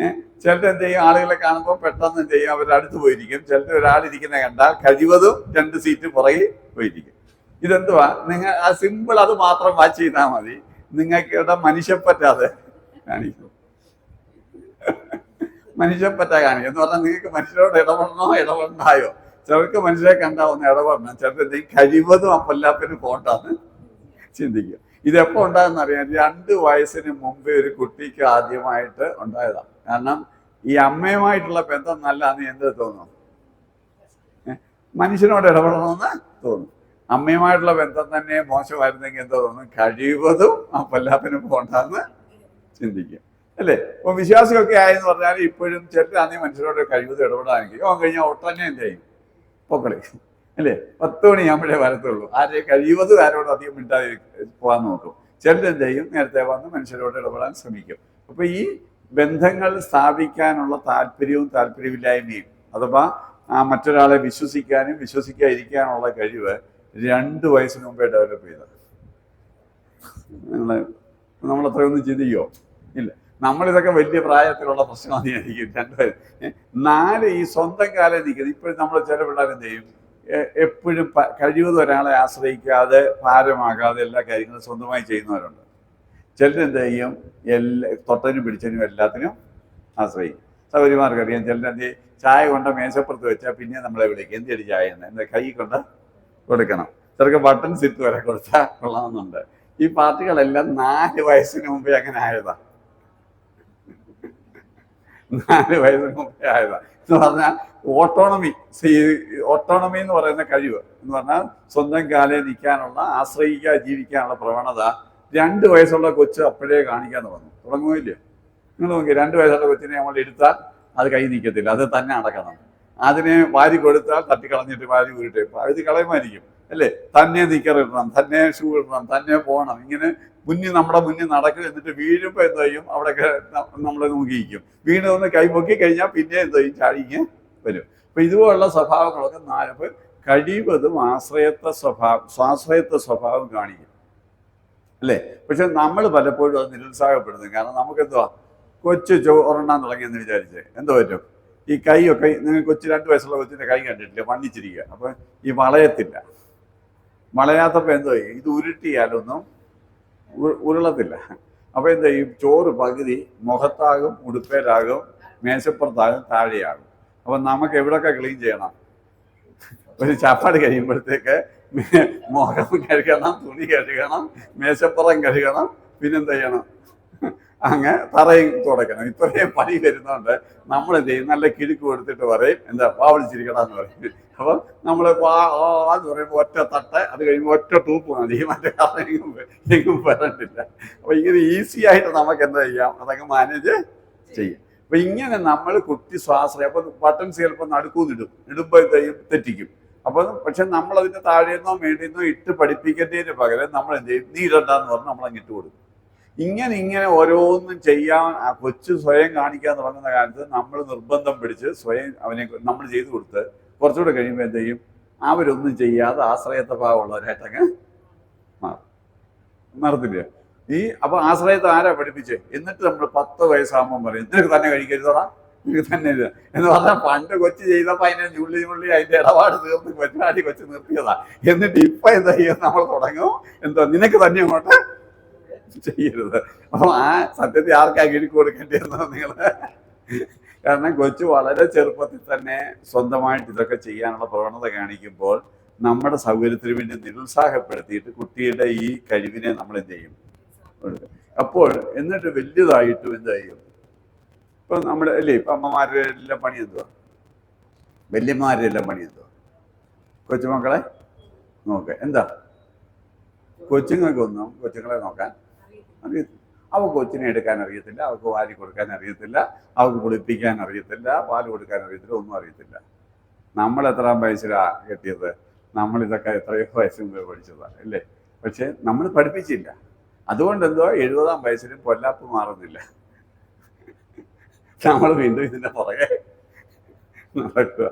[SPEAKER 1] ചിലർ എന്ത് ചെയ്യും, ആളുകളെ കാണുമ്പോൾ പെട്ടെന്ന് എന്ത് ചെയ്യും, അവരുടെ അടുത്ത് പോയിരിക്കും. ചിലർ ഒരാളിരിക്കുന്ന കണ്ടാൽ കഴിവതും 2 സീറ്റ് പുറകെ പോയിരിക്കും. ഇതെന്തുവാ, നിങ്ങൾ ആ സിമ്പിൾ അത് മാത്രം വാച്ച് ചെയ്താൽ മതി. നിങ്ങൾക്ക് ഇവിടെ മനുഷ്യപ്പറ്റാതെ കാണിക്കും. മനുഷ്യപ്പറ്റ കാണിക്കും എന്ന് പറഞ്ഞാൽ നിങ്ങൾക്ക് മനുഷ്യരോട് ഇടപെടണ്ടായോ. ചിലർക്ക് മനുഷ്യരെ കണ്ടാവുന്ന ഇടപെടണം. ചിലർക്ക് എന്തെങ്കിലും കഴിവതും അപ്പല്ലാപ്പിന് പോണ്ടാന്ന് ചിന്തിക്കും. ഇതെപ്പോ ഉണ്ടാകുന്ന അറിയാം, 2 വയസ്സിന് മുമ്പേ ഒരു കുട്ടിക്ക് ആദ്യമായിട്ട് ഉണ്ടായതാണ്. കാരണം ഈ അമ്മയുമായിട്ടുള്ള ബന്ധം നല്ലതാന്ന് എന്ത് തോന്നും, മനുഷ്യനോട് ഇടപെടണമെന്ന് തോന്നും. അമ്മയുമായിട്ടുള്ള ബന്ധം തന്നെ മോശമായിരുന്നെങ്കിൽ എന്താ തോന്നും, കഴിവതും അപ്പല്ലാപ്പിന് പോണ്ടാന്ന് ചിന്തിക്കും അല്ലേ. ഇപ്പൊ വിശ്വാസിയൊക്കെ ആയെന്ന് പറഞ്ഞാൽ ഇപ്പോഴും ചെറുതാണെങ്കിൽ മനുഷ്യരോട് കഴിവതും ഇടപെടാനെങ്കിൽ ഓൻ കഴിഞ്ഞാൽ ഒട്ടന്നെ എന്ത് ചെയ്യും, പൊക്കളി അല്ലേ. 10 മണിയാകുമ്പോഴേ വരത്തുള്ളൂ. ആരെയും കഴിവതും ആരോടും അധികം മിണ്ടാതെ പോകാൻ നോക്കും. ചിലരെന്ത് ചെയ്യും, നേരത്തെ വന്ന് മനുഷ്യരോട് ഇടപെടാൻ ശ്രമിക്കും. അപ്പൊ ഈ ബന്ധങ്ങൾ സ്ഥാപിക്കാനുള്ള താല്പര്യമില്ലായ്മയും അഥവാ മറ്റൊരാളെ വിശ്വസിക്കാനും വിശ്വസിക്കാതിരിക്കാനുള്ള കഴിവ് 2 വയസ്സിന് മുമ്പേ ഡെവലപ്പ് ചെയ്തത്. നമ്മൾ അത്രയൊന്നും ചിന്തിക്കുമോ? ഇല്ല. നമ്മളിതൊക്കെ വലിയ പ്രായത്തിലുള്ള പ്രശ്നമായിരിക്കും. 2 വയസ്സ് 4 ഈ സ്വന്തം കാലം നിൽക്കുന്നത്. ഇപ്പോഴും നമ്മൾ ചില പിള്ളേർ എന്ത് ചെയ്യും, എപ്പോഴും കഴിവതും ഒരാളെ ആശ്രയിക്കാതെ ഭാരമാകാതെ എല്ലാ കാര്യങ്ങളും സ്വന്തമായി ചെയ്യുന്നവരുണ്ട്. ചിലരെന്ത് ചെയ്യും, തൊട്ടനും പിടിച്ചനും എല്ലാത്തിനും ആശ്രയിക്കും. സൗകര്യമാർക്കറിയാം. ചിലരെന്ത് ചായ കൊണ്ട് മേശപ്പുറത്ത് വെച്ചാൽ പിന്നെ നമ്മളെ വിളിക്കും, എന്തിയടി ചായ എന്ന്, എന്താ കൈ കൊണ്ട് കൊടുക്കണം. ചിലർക്ക് ബട്ടൺ സിറ്റ് വരെ കൊടുത്താൽ കൊള്ളാമെന്നുണ്ട്. ഈ പാർട്ടികളെല്ലാം 4 വയസ്സിന് മുമ്പേ അങ്ങനെ ആയതാ. 4 വയസ്സിന് മുമ്പേ ആയതാ എന്ന് പറഞ്ഞാൽ ഓട്ടോണമി എന്ന് പറയുന്ന കഴിവ് എന്ന് പറഞ്ഞാൽ സ്വന്തം കാലിൽ നിൽക്കാനുള്ള, ആശ്രയിക്കാതെ ജീവിക്കാനുള്ള പ്രവണത 2 വയസ്സുള്ള കൊച്ച് അപ്പോഴേ കാണിക്കാൻ തുടങ്ങുമില്ലേ. നിങ്ങൾ നോക്കി, 2 വയസ്സുള്ള കൊച്ചിനെ നമ്മൾ എടുത്താൽ അത് കൈ നിൽക്കത്തില്ല, അത് തന്നെ അടക്കണം. അതിനെ വാരി കൊടുത്താൽ തട്ടിക്കളഞ്ഞിട്ട് വാരി ഊരിട്ട് ഇത് കളയുമായിരിക്കും അല്ലേ. തന്നെ നിക്കറിടണം, തന്നെ ഷൂ ഇടണം, തന്നെ പോകണം. ഇങ്ങനെ നമ്മുടെ മുന്നിൽ നടക്കും. എന്നിട്ട് വീഴുമ്പോൾ എന്ത് ചെയ്യും, അവിടെയൊക്കെ നമ്മളെ നോക്കിയിരിക്കും. വീണ് ഒന്ന് കൈ പൊക്കി കഴിഞ്ഞാൽ പിന്നെ എന്ത് ചെയ്യും, ചാടിങ്ങ് വരും. അപ്പൊ ഇതുപോലുള്ള സ്വഭാവങ്ങളൊക്കെ 4 കഴിവതും സ്വാശ്രയത്വ സ്വഭാവം കാണിക്കും അല്ലേ. പക്ഷെ നമ്മൾ പലപ്പോഴും അത് നിരുത്സാഹപ്പെടുന്നു. കാരണം നമുക്ക് എന്തുവാ, കൊച്ചു ചോറുണ്ണാൻ തുടങ്ങിയെന്ന് വിചാരിച്ച് എന്തോ പറ്റും, ഈ കൈയൊക്കെ നിങ്ങൾ 2 വയസ്സുള്ള കൊച്ചിൻ്റെ കൈ കണ്ടിട്ടില്ല, വണ്ണിച്ചിരിക്കുക. അപ്പൊ ഈ വളയത്തില്ല. വളയാത്തപ്പോൾ എന്തോ ചെയ്യും, ഇത് ഉരുട്ടിയാലൊന്നും ഉരുളത്തില്ല. അപ്പൊ എന്താ ചെയ്യും, ചോറ് പകുതി മുഖത്താകും, ഉടുപ്പേലാകും, മേശപ്പുറത്താകും, താഴെയാകും. അപ്പൊ നമുക്ക് എവിടെയൊക്കെ ക്ലീൻ ചെയ്യണം, ഒരു ചാപ്പാട് കഴിയുമ്പോഴത്തേക്ക് മുഖം കഴുകണം, തുണി കഴുകണം, മേശപ്പുറം കഴുകണം, പിന്നെന്ത് ചെയ്യണം, അങ്ങ് തറയും തുടയ്ക്കണം. ഇത്രയും പണി വരുന്നതുകൊണ്ട് നമ്മൾ എന്ത് ചെയ്യും, നല്ല കിഴുക്ക് കൊടുത്തിട്ട് പറയും, എന്താ വിളിച്ചിരിക്കണമെന്ന് പറയും. അപ്പം നമ്മൾ എന്ന് പറയുമ്പോൾ ഒറ്റ തട്ട്, അത് കഴിയുമ്പോൾ ഒറ്റ ടൂപ്പ് മതി, മറ്റേ എങ്ങും വരണ്ടില്ല. അപ്പൊ ഇങ്ങനെ ഈസി ആയിട്ട് നമുക്ക് എന്താ ചെയ്യാം, അതൊക്കെ മാനേജ് ചെയ്യും. അപ്പൊ ഇങ്ങനെ നമ്മൾ കുട്ടി സ്വാശ്രയം. അപ്പൊ ബട്ടൺസ് ചിലപ്പോൾ ഇടുമ്പോൾ എന്ത് ചെയ്യും, തെറ്റിക്കും. അപ്പൊ പക്ഷെ നമ്മൾ അതിന്റെ താഴെന്നോ മേടിന്നോ ഇട്ട് പഠിപ്പിക്കേണ്ടതിന് പകരം നമ്മൾ എന്ത് ചെയ്യും, നീ ഇടണ്ടെന്ന് പറഞ്ഞ് നമ്മളങ്ങ് ഇട്ട് കൊടുക്കും. ഇങ്ങനെ ഓരോന്നും ചെയ്യാൻ ആ കൊച്ചു സ്വയം കാണിക്കാൻ തുടങ്ങുന്ന കാലത്ത് നമ്മൾ നിർബന്ധം പിടിച്ച് സ്വയം അവനെ നമ്മൾ ചെയ്തു കൊടുത്ത് കുറച്ചുകൂടെ കഴിയുമ്പോൾ എന്ത് ചെയ്യും, അവരൊന്നും ചെയ്യാതെ ആശ്രയത്വ ഭാവമുള്ളവരായിട്ടങ്ങ് നടത്തില്ല. അപ്പൊ ആശ്രയത്വം ആരാ പഠിപ്പിച്ചേ? എന്നിട്ട് നമ്മൾ 10 വയസ്സാകുമ്പോൾ പറയും, നിനക്ക് തന്നെ കഴിക്കരുതോടാ, നിനക്ക് തന്നെ എന്ന് പറഞ്ഞാൽ പണ്ട് കൊച്ചു ചെയ്തപ്പോൾ അതിനെ ഞുള്ളി അതിന്റെ ഇടപാട് തീർന്ന് വെച്ചാടി കൊച്ചു നിർത്തിയതാ. എന്നിട്ട് ഇപ്പൊ എന്താ ചെയ്യും, നമ്മൾ തുടങ്ങും, എന്താ നിനക്ക് തന്നെ അങ്ങോട്ട് ചെയ്യരുത്. അപ്പൊ ആ സത്യത്തിൽ ആർക്കാ കിഴിക്ക് കൊടുക്കേണ്ടിയിരുന്നത് നിങ്ങള്? കാരണം കൊച്ചു വളരെ ചെറുപ്പത്തിൽ തന്നെ സ്വന്തമായിട്ട് ഇതൊക്കെ ചെയ്യാനുള്ള പ്രവണത കാണിക്കുമ്പോൾ നമ്മുടെ സൗകര്യത്തിന് വേണ്ടി നിരുത്സാഹപ്പെടുത്തിയിട്ട് കുട്ടിയുടെ ഈ കഴിവിനെ നമ്മൾ എന്ത് ചെയ്യും, അപ്പോൾ എന്നിട്ട് വലുതായിട്ടും എന്താ ചെയ്യും. ഇപ്പൊ നമ്മുടെ അല്ലേ, ഇപ്പൊ അമ്മമാരുടെ എല്ലാം പണി എന്തുവാ, വല്യമ്മമാരുടെ എല്ലാം പണി എന്തുവാ, കൊച്ചുമക്കളെ നോക്കുക. എന്താ കൊച്ചുങ്ങൾക്കൊന്നും കൊച്ചുങ്ങളെ നോക്കാൻ അറിയത്തില്ല. അവൾക്ക് കൊച്ചിനെ എടുക്കാൻ അറിയത്തില്ല, അവൾക്ക് വാരി കൊടുക്കാൻ അറിയത്തില്ല, അവൾക്ക് കുളിപ്പിക്കാൻ അറിയത്തില്ല, പാല് കൊടുക്കാൻ അറിയത്തില്ല, ഒന്നും അറിയത്തില്ല. നമ്മൾ എത്രാം വയസ്സിലാണ് കെട്ടിയത്? നമ്മളിതൊക്കെ എത്രയോ വയസ്സിന് മുമ്പ് പഠിച്ചതാണ് അല്ലേ. പക്ഷെ നമ്മൾ പഠിപ്പിച്ചില്ല. അതുകൊണ്ട് എന്തോ 70-ാം വയസ്സിലും പൊല്ലാപ്പ് മാറുന്നില്ല. നമ്മൾ വീണ്ടും ഇതിന്റെ പുറകെ നടക്കുക.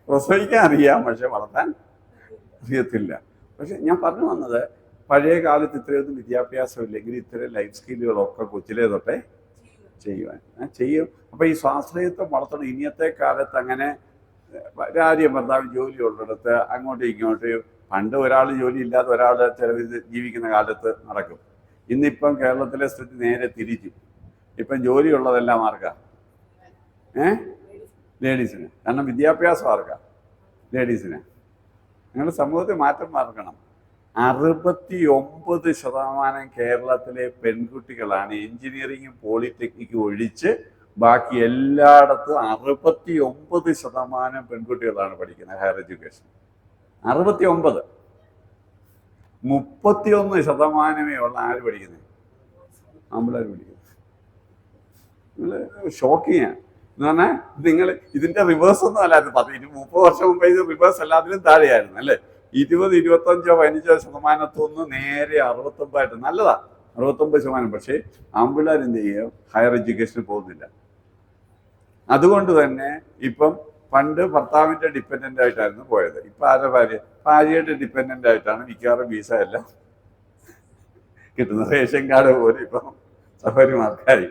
[SPEAKER 1] പ്രസവിക്കാൻ അറിയാം, പക്ഷെ വളർത്താൻ അറിയത്തില്ല. പക്ഷെ ഞാൻ പറഞ്ഞു വന്നത്, പഴയ കാലത്ത് ഇത്രയൊന്നും വിദ്യാഭ്യാസം ഇല്ലെങ്കിൽ ഇത്തരം ലൈഫ് സ്കില്ലുകളൊക്കെ കൊച്ചിലേ തൊട്ടേ ചെയ്യും. അപ്പൊ ഈ സ്വാശ്രയത്വം വളർത്തണം. ഇനിയത്തെ കാലത്ത് അങ്ങനെ ഭാര്യ ഭർത്താവ് ജോലി ഉള്ളിടത്ത് അങ്ങോട്ടും ഇങ്ങോട്ടും, പണ്ട് ഒരാൾ ജോലി ഇല്ലാതെ ഒരാൾ ചിലവ് ജീവിക്കുന്ന കാലത്ത് നടക്കും. ഇന്നിപ്പം കേരളത്തിലെ സ്ഥിതി നേരെ തിരിച്ചു. ഇപ്പം ജോലിയുള്ളതെല്ലാം ആർക്കാ? ലേഡീസിന്. കാരണം വിദ്യാഭ്യാസം ആർക്കാ? ലേഡീസിന്. നിങ്ങളുടെ സമൂഹത്തിൽ മാറ്റം മാർക്കണം. 69% കേരളത്തിലെ പെൺകുട്ടികളാണ് എഞ്ചിനീയറിംഗും പോളിടെക്നിക്കും ഒഴിച്ച് ബാക്കി എല്ലായിടത്തും 69% പെൺകുട്ടികളാണ് പഠിക്കുന്നത് ഹയർ എഡ്യൂക്കേഷൻ. 69. 31% ഉള്ള ആര് പഠിക്കുന്നത്? ആമ്പിള്ളേർ പഠിക്കുന്നത്. നിങ്ങൾ ഷോക്കിങ്ങാണ്. എന്ന് പറഞ്ഞാൽ നിങ്ങൾ ഇതിന്റെ റിവേഴ്സ് ഒന്നും അല്ലായിരുന്നു. 30 വർഷം മുമ്പ് ഇത് റിവേഴ്സ് എല്ലാത്തിനും താഴെയായിരുന്നു അല്ലേ? 20, 25, 15% നേരെ 69 നല്ലതാ, 69%. പക്ഷേ ആമ്പിള്ളേർ എന്ത് ചെയ്യുക? ഹയർ എഡ്യൂക്കേഷനിൽ പോകുന്നില്ല. അതുകൊണ്ട് തന്നെ ഇപ്പം പണ്ട് ഭർത്താവിന്റെ ഡിപ്പെൻഡന്റ് ആയിട്ടായിരുന്നു പോയത്. ഇപ്പൊ ആരുടെ ഭാര്യയുടെ ഡിപ്പെൻഡന്റ് ആയിട്ടാണ് മിക്കവാറും വിസ എല്ലാം കിട്ടുന്നത്. റേഷൻ കാർഡ് പോലും ഇപ്പം സഹോദരിമാർക്കായി.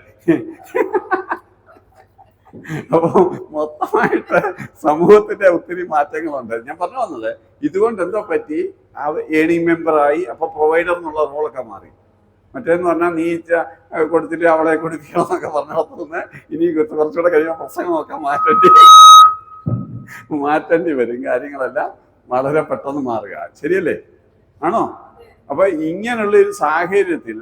[SPEAKER 1] അപ്പൊ മൊത്തമായിട്ട് സമൂഹത്തിന്റെ ഒത്തിരി മാറ്റങ്ങളുണ്ട്. ഞാൻ പറഞ്ഞു വന്നത്, ഇതുകൊണ്ട് എന്തോ പറ്റി, ഏണിംഗ് മെമ്പറായി. അപ്പൊ പ്രൊവൈഡർ എന്നുള്ള റോളൊക്കെ മാറി. മറ്റേന്ന് പറഞ്ഞാൽ നീ കൊടുത്തിട്ട് അവളെ കൊടുക്കണം എന്നൊക്കെ പറഞ്ഞിടത്തുനിന്ന് ഇനി കുറച്ചുകൂടെ കഴിയുമ്പോൾ പ്രസംഗമൊക്കെ മാറ്റേണ്ടി വരും. കാര്യങ്ങളെല്ലാം വളരെ പെട്ടെന്ന് മാറുക. ശരിയല്ലേ? ആണോ? അപ്പൊ ഇങ്ങനെയുള്ള ഒരു സാഹചര്യത്തിൽ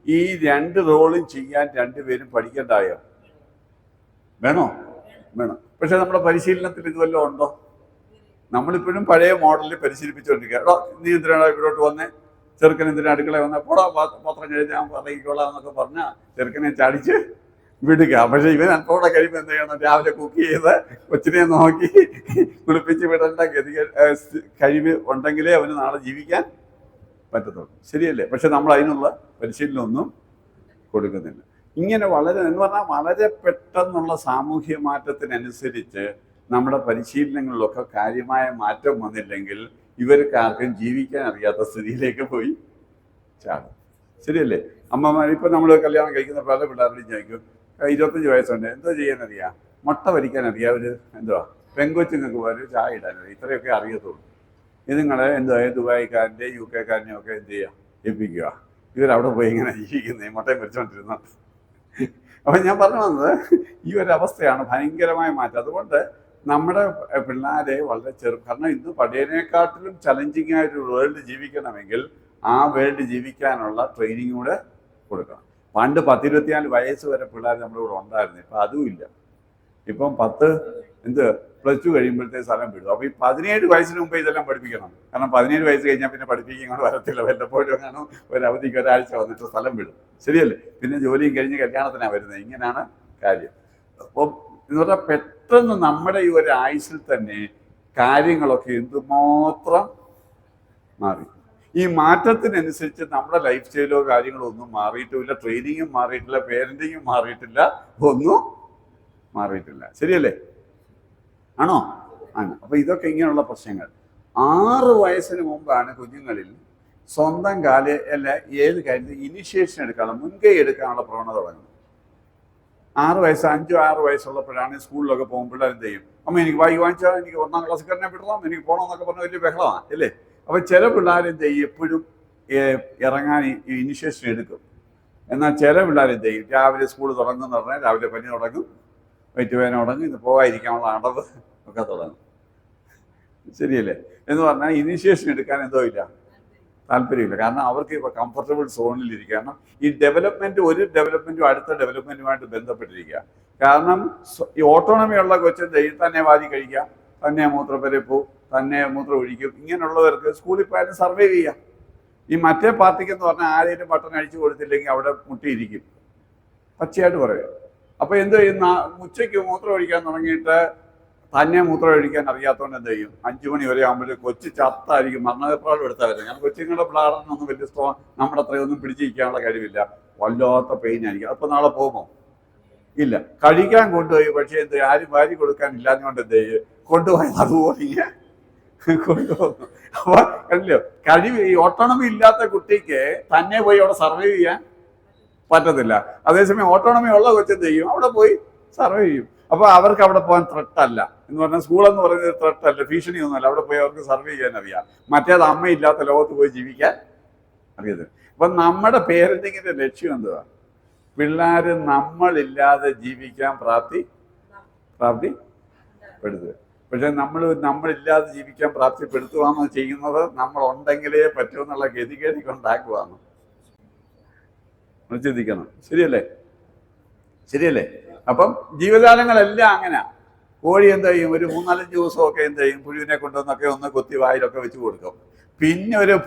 [SPEAKER 1] ഈ 2 റോളും ചെയ്യാൻ 2 പേരും പഠിക്കണ്ടായോ? വേണോ? വേണം. പക്ഷെ നമ്മുടെ പരിശീലനത്തിൽ ഇത് വല്ലതും ഉണ്ടോ? നമ്മളിപ്പോഴും പഴയ മോഡലിൽ പരിശീലിപ്പിച്ചുകൊണ്ടിരിക്കുക. എടോ, നീ എന്തിനാണ് ഇവിടോട്ട് വന്നേ? ചെറുക്കൻ എന്തിനാ അടുക്കള വന്നാൽ പോടാ പത്രം കഴിഞ്ഞാൽ പറയിക്കോളാം എന്നൊക്കെ പറഞ്ഞാൽ ചെറുക്കനെ ചാടിച്ച് വിടുക. പക്ഷെ ഇവൻ അല്പൂടെ കഴിയുമ്പോൾ എന്ത് ചെയ്യണം? രാവിലെ കുക്ക് ചെയ്ത് കൊച്ചിനെ നോക്കി കുളിപ്പിച്ച് വിടേണ്ട കഴിവ് ഉണ്ടെങ്കിലേ അവന് നാളെ ജീവിക്കാൻ പറ്റത്തുള്ളൂ. ശരിയല്ലേ? പക്ഷെ നമ്മൾ അതിനുള്ള പരിശീലനമൊന്നും കൊടുക്കുന്നില്ല. ഇങ്ങനെ വളരെ എന്ന് പറഞ്ഞാൽ വളരെ പെട്ടെന്നുള്ള സാമൂഹ്യ മാറ്റത്തിനനുസരിച്ച് നമ്മുടെ പരിശീലനങ്ങളിലൊക്കെ കാര്യമായ മാറ്റം വന്നില്ലെങ്കിൽ ഇവർക്ക് ആർക്കും ജീവിക്കാൻ അറിയാത്ത സ്ഥിതിയിലേക്ക് പോയി ചാടും. ശരിയല്ലേ? അമ്മമാർ ഇപ്പം നമ്മൾ കല്യാണം കഴിക്കുന്ന പല പിള്ളേരുടെയും ചോദിക്കും, 25 വയസ്സുണ്ട്, എന്തോ ചെയ്യാനറിയാം? മുട്ട വരിക്കാൻ അറിയാം. ഒരു എന്തുവാ പെങ്കൊച്ചുങ്ങൾക്ക് പോലും ചായ ഇടാനറിയാം. ഇത്രയൊക്കെ അറിയത്തുള്ളൂ. ഇതുങ്ങളെ എന്താ ദുബായിക്കാരൻ്റെ UK കാരനെയും ഒക്കെ എന്ത് ചെയ്യുക? ഏൽപ്പിക്കുക. ഇവരവിടെ പോയി ഇങ്ങനെ ജീവിക്കുന്നത്, മുട്ടയും പൊരിച്ചുകൊണ്ടിരുന്നു. അപ്പം ഞാൻ പറഞ്ഞു വന്നത്, ഈ ഒരു അവസ്ഥയാണ് ഭയങ്കരമായ മാറ്റം. അതുകൊണ്ട് നമ്മുടെ പിള്ളേരെ വളരെ കാരണം ഇന്ന് പഴയതിനെക്കാട്ടിലും ചലഞ്ചിങ് ആയൊരു വേൾഡ് ജീവിക്കണമെങ്കിൽ ആ വേൾഡ് ജീവിക്കാനുള്ള ട്രെയിനിങ് കൂടെ കൊടുക്കണം. പണ്ട് 10-24 വയസ്സ് വരെ പിള്ളേർ നമ്മുടെ കൂടെ ഉണ്ടായിരുന്നു. ഇപ്പം അതുമില്ല. ഇപ്പം +2 കഴിയുമ്പോഴത്തേക്ക് സ്ഥലം വിടും. അപ്പോൾ ഈ 17 വയസ്സിന് മുമ്പ് ഇതെല്ലാം പഠിപ്പിക്കണം. കാരണം 17 വയസ്സ് കഴിഞ്ഞാൽ പിന്നെ പഠിപ്പിക്കാൻ വരത്തില്ല. വല്ലപ്പോഴും കാണും ഒരു അവധിക്ക് ഒരാഴ്ച വന്നിട്ട് സ്ഥലം വിടും. ശരിയല്ലേ? പിന്നെ ജോലിയും കഴിഞ്ഞ് കല്യാണത്തിനാണ് വരുന്നത്. ഇങ്ങനെയാണ് കാര്യം. അപ്പം എന്ന് പറഞ്ഞാൽ പെട്ടെന്ന് നമ്മുടെ ഈ ഒരു ആയുസ്സിൽ തന്നെ കാര്യങ്ങളൊക്കെ എന്തുമാത്രം മാറി. ഈ മാറ്റത്തിനനുസരിച്ച് നമ്മുടെ ലൈഫ് സ്റ്റൈലോ കാര്യങ്ങളോ ഒന്നും മാറിയിട്ടുമില്ല. ട്രെയിനിങ്ങും മാറിയിട്ടില്ല, പേരൻറ്റിങ്ങും മാറിയിട്ടില്ല, ഒന്നും മാറിയിട്ടില്ല. ശരിയല്ലേ? ആണോ? ആണ്. അപ്പൊ ഇതൊക്കെ ഇങ്ങനെയുള്ള പ്രശ്നങ്ങൾ. 6 വയസ്സിന് മുമ്പാണ് കുഞ്ഞുങ്ങളിൽ സ്വന്തം അല്ല ഏത് കാര്യത്തിൽ ഇനിഷ്യേഷൻ എടുക്കാനുള്ള, മുൻകൈ എടുക്കാനുള്ള പ്രവണത തുടങ്ങുന്നത്. 6 വയസ്സ് 5-6 വയസ്സുള്ളപ്പോഴാണ് സ്കൂളിലൊക്കെ പോകുമ്പോൾ എന്ത് ചെയ്യും? അമ്മ എനിക്ക് വാങ്ങിച്ചാൽ എനിക്ക് 1-ാം ക്ലാസ്സിൽ തന്നെ വിടണം, എനിക്ക് പോകണമെന്നൊക്കെ പറഞ്ഞ വലിയ ബഹളമാണ് അല്ലേ? അപ്പൊ ചില പിള്ളേരെന്ത് ചെയ്യും? എപ്പോഴും ഇറങ്ങാൻ ഇനിഷ്യേഷൻ എടുക്കും. എന്നാൽ ചില പിള്ളേരെന്ത് ചെയ്യും? രാവിലെ സ്കൂൾ തുടങ്ങുമെന്ന് പറഞ്ഞാൽ രാവിലെ പനി തുടങ്ങും, വയറ്റുവേദന തുടങ്ങും, ഇത് പോകാതിരിക്കാനുള്ള അടവ് ഒക്കെ തുടങ്ങും. ശരിയല്ലേ? എന്ന് പറഞ്ഞാൽ ഇനിഷ്യേഷൻ എടുക്കാൻ എന്തോ ഇല്ല, താല്പര്യമില്ല. കാരണം അവർക്ക് ഇപ്പോൾ കംഫർട്ടബിൾ സോണിലിരിക്കുക. കാരണം ഈ ഒരു ഡെവലപ്മെൻറ്റും അടുത്ത ഡെവലപ്മെൻറ്റുമായിട്ട് ബന്ധപ്പെട്ടിരിക്കുക. കാരണം ഈ ഓട്ടോണമി ഉള്ള കൊച്ചു തന്നെ വാരി കഴിക്കാം, തന്നെ മൂത്രപ്പുരയിൽ പോവും, തന്നെ മൂത്രം ഒഴിക്കും. ഇങ്ങനെയുള്ളവർക്ക് സ്കൂളിൽ പോയാലും സർവൈവ് ചെയ്യാം. ഈ മറ്റേ പാർട്ടിക്ക് എന്ന് പറഞ്ഞാൽ ആരെങ്കിലും ബട്ടൺ അടിച്ചു കൊടുത്തില്ലെങ്കിൽ അവിടെ മുട്ടിയിരിക്കും, പച്ചയായിട്ട് പറയുക. അപ്പോൾ എന്ത് ചെയ്യുന്ന? ഉച്ചയ്ക്ക് മൂത്രം ഒഴിക്കാൻ തുടങ്ങിയിട്ട് തന്നെ മൂത്രം ഒഴിക്കാൻ അറിയാത്തതുകൊണ്ട് എന്ത് ചെയ്യും 5 മണി വരെ ആകുമ്പോൾ കൊച്ചു ചത്തായിരിക്കും മരണപ്രാളം എടുത്താൽ വരുന്നത്. ഞാൻ കൊച്ചുങ്ങളുടെ പ്ലാടനൊന്നും വലിയ നമ്മുടെ അത്രയൊന്നും പിടിച്ചിരിക്കാനുള്ള കഴിവില്ല, വല്ലാത്ത പെയിൻ ആയിരിക്കും. അപ്പോൾ നാളെ പോകുമോ? ഇല്ല. കഴിക്കാൻ കൊണ്ടുപോയി, പക്ഷേ എന്ത് ആരും വാരി കൊടുക്കാൻ ഇല്ലാഞ്ഞുകൊണ്ട് എന്ത് ചെയ്യും കൊണ്ടുപോയത് അതുപോലെ കൊണ്ടുപോകുന്നു. അപ്പൊ കണ്ടില്ലോ, കഴിവ് ഈ ഓട്ടോണമി ഇല്ലാത്ത കുട്ടിക്ക് തന്നെ പോയി അവിടെ സർവൈവ് ചെയ്യാൻ പറ്റത്തില്ല. അതേസമയം ഓട്ടോണമി ഉള്ള കൊച്ചെന്ത് ചെയ്യും അവിടെ പോയി സർവൈവ് ചെയ്യും. അപ്പൊ അവർക്ക് അവിടെ പോകാൻ ത്രെട്ടല്ല എന്ന് പറഞ്ഞാൽ സ്കൂളെന്ന് പറയുന്നത് ത്രെട്ടല്ല, ഭീഷണി ഒന്നുമല്ല. അവിടെ പോയി അവർക്ക് സർവൈവ് ചെയ്യാൻ അറിയാം. മറ്റേത് അമ്മയില്ലാത്ത ലോകത്ത് പോയി ജീവിക്കാൻ അറിയത്തില്ല. അപ്പൊ നമ്മുടെ പേരന്റിങ്ങിന്റെ ലക്ഷ്യം എന്തുവാ? പിള്ളേര് നമ്മളില്ലാതെ ജീവിക്കാൻ പ്രാപ്തിപ്പെടുത്തുക. പക്ഷെ നമ്മളില്ലാതെ ജീവിക്കാൻ പ്രാപ്തിപ്പെടുത്തുകയെന്ന് ചെയ്യുന്നത് നമ്മൾ ഉണ്ടെങ്കിലേ പറ്റുമെന്നുള്ള ഗതികേടി കൊണ്ടാക്കുവാന്ന് ചിന്തിക്കണം. ശരിയല്ലേ? അപ്പം ജീവജാലങ്ങളെല്ലാം അങ്ങനെ. കോഴി എന്ത് ചെയ്യും? ഒരു 3-4 ദിവസമൊക്കെ എന്ത് ചെയ്യും? പുഴുവിനെ കൊണ്ടുവന്നൊക്കെ ഒന്ന് കൊത്തി വായിലൊക്കെ വെച്ച് കൊടുക്കും. പിന്നെ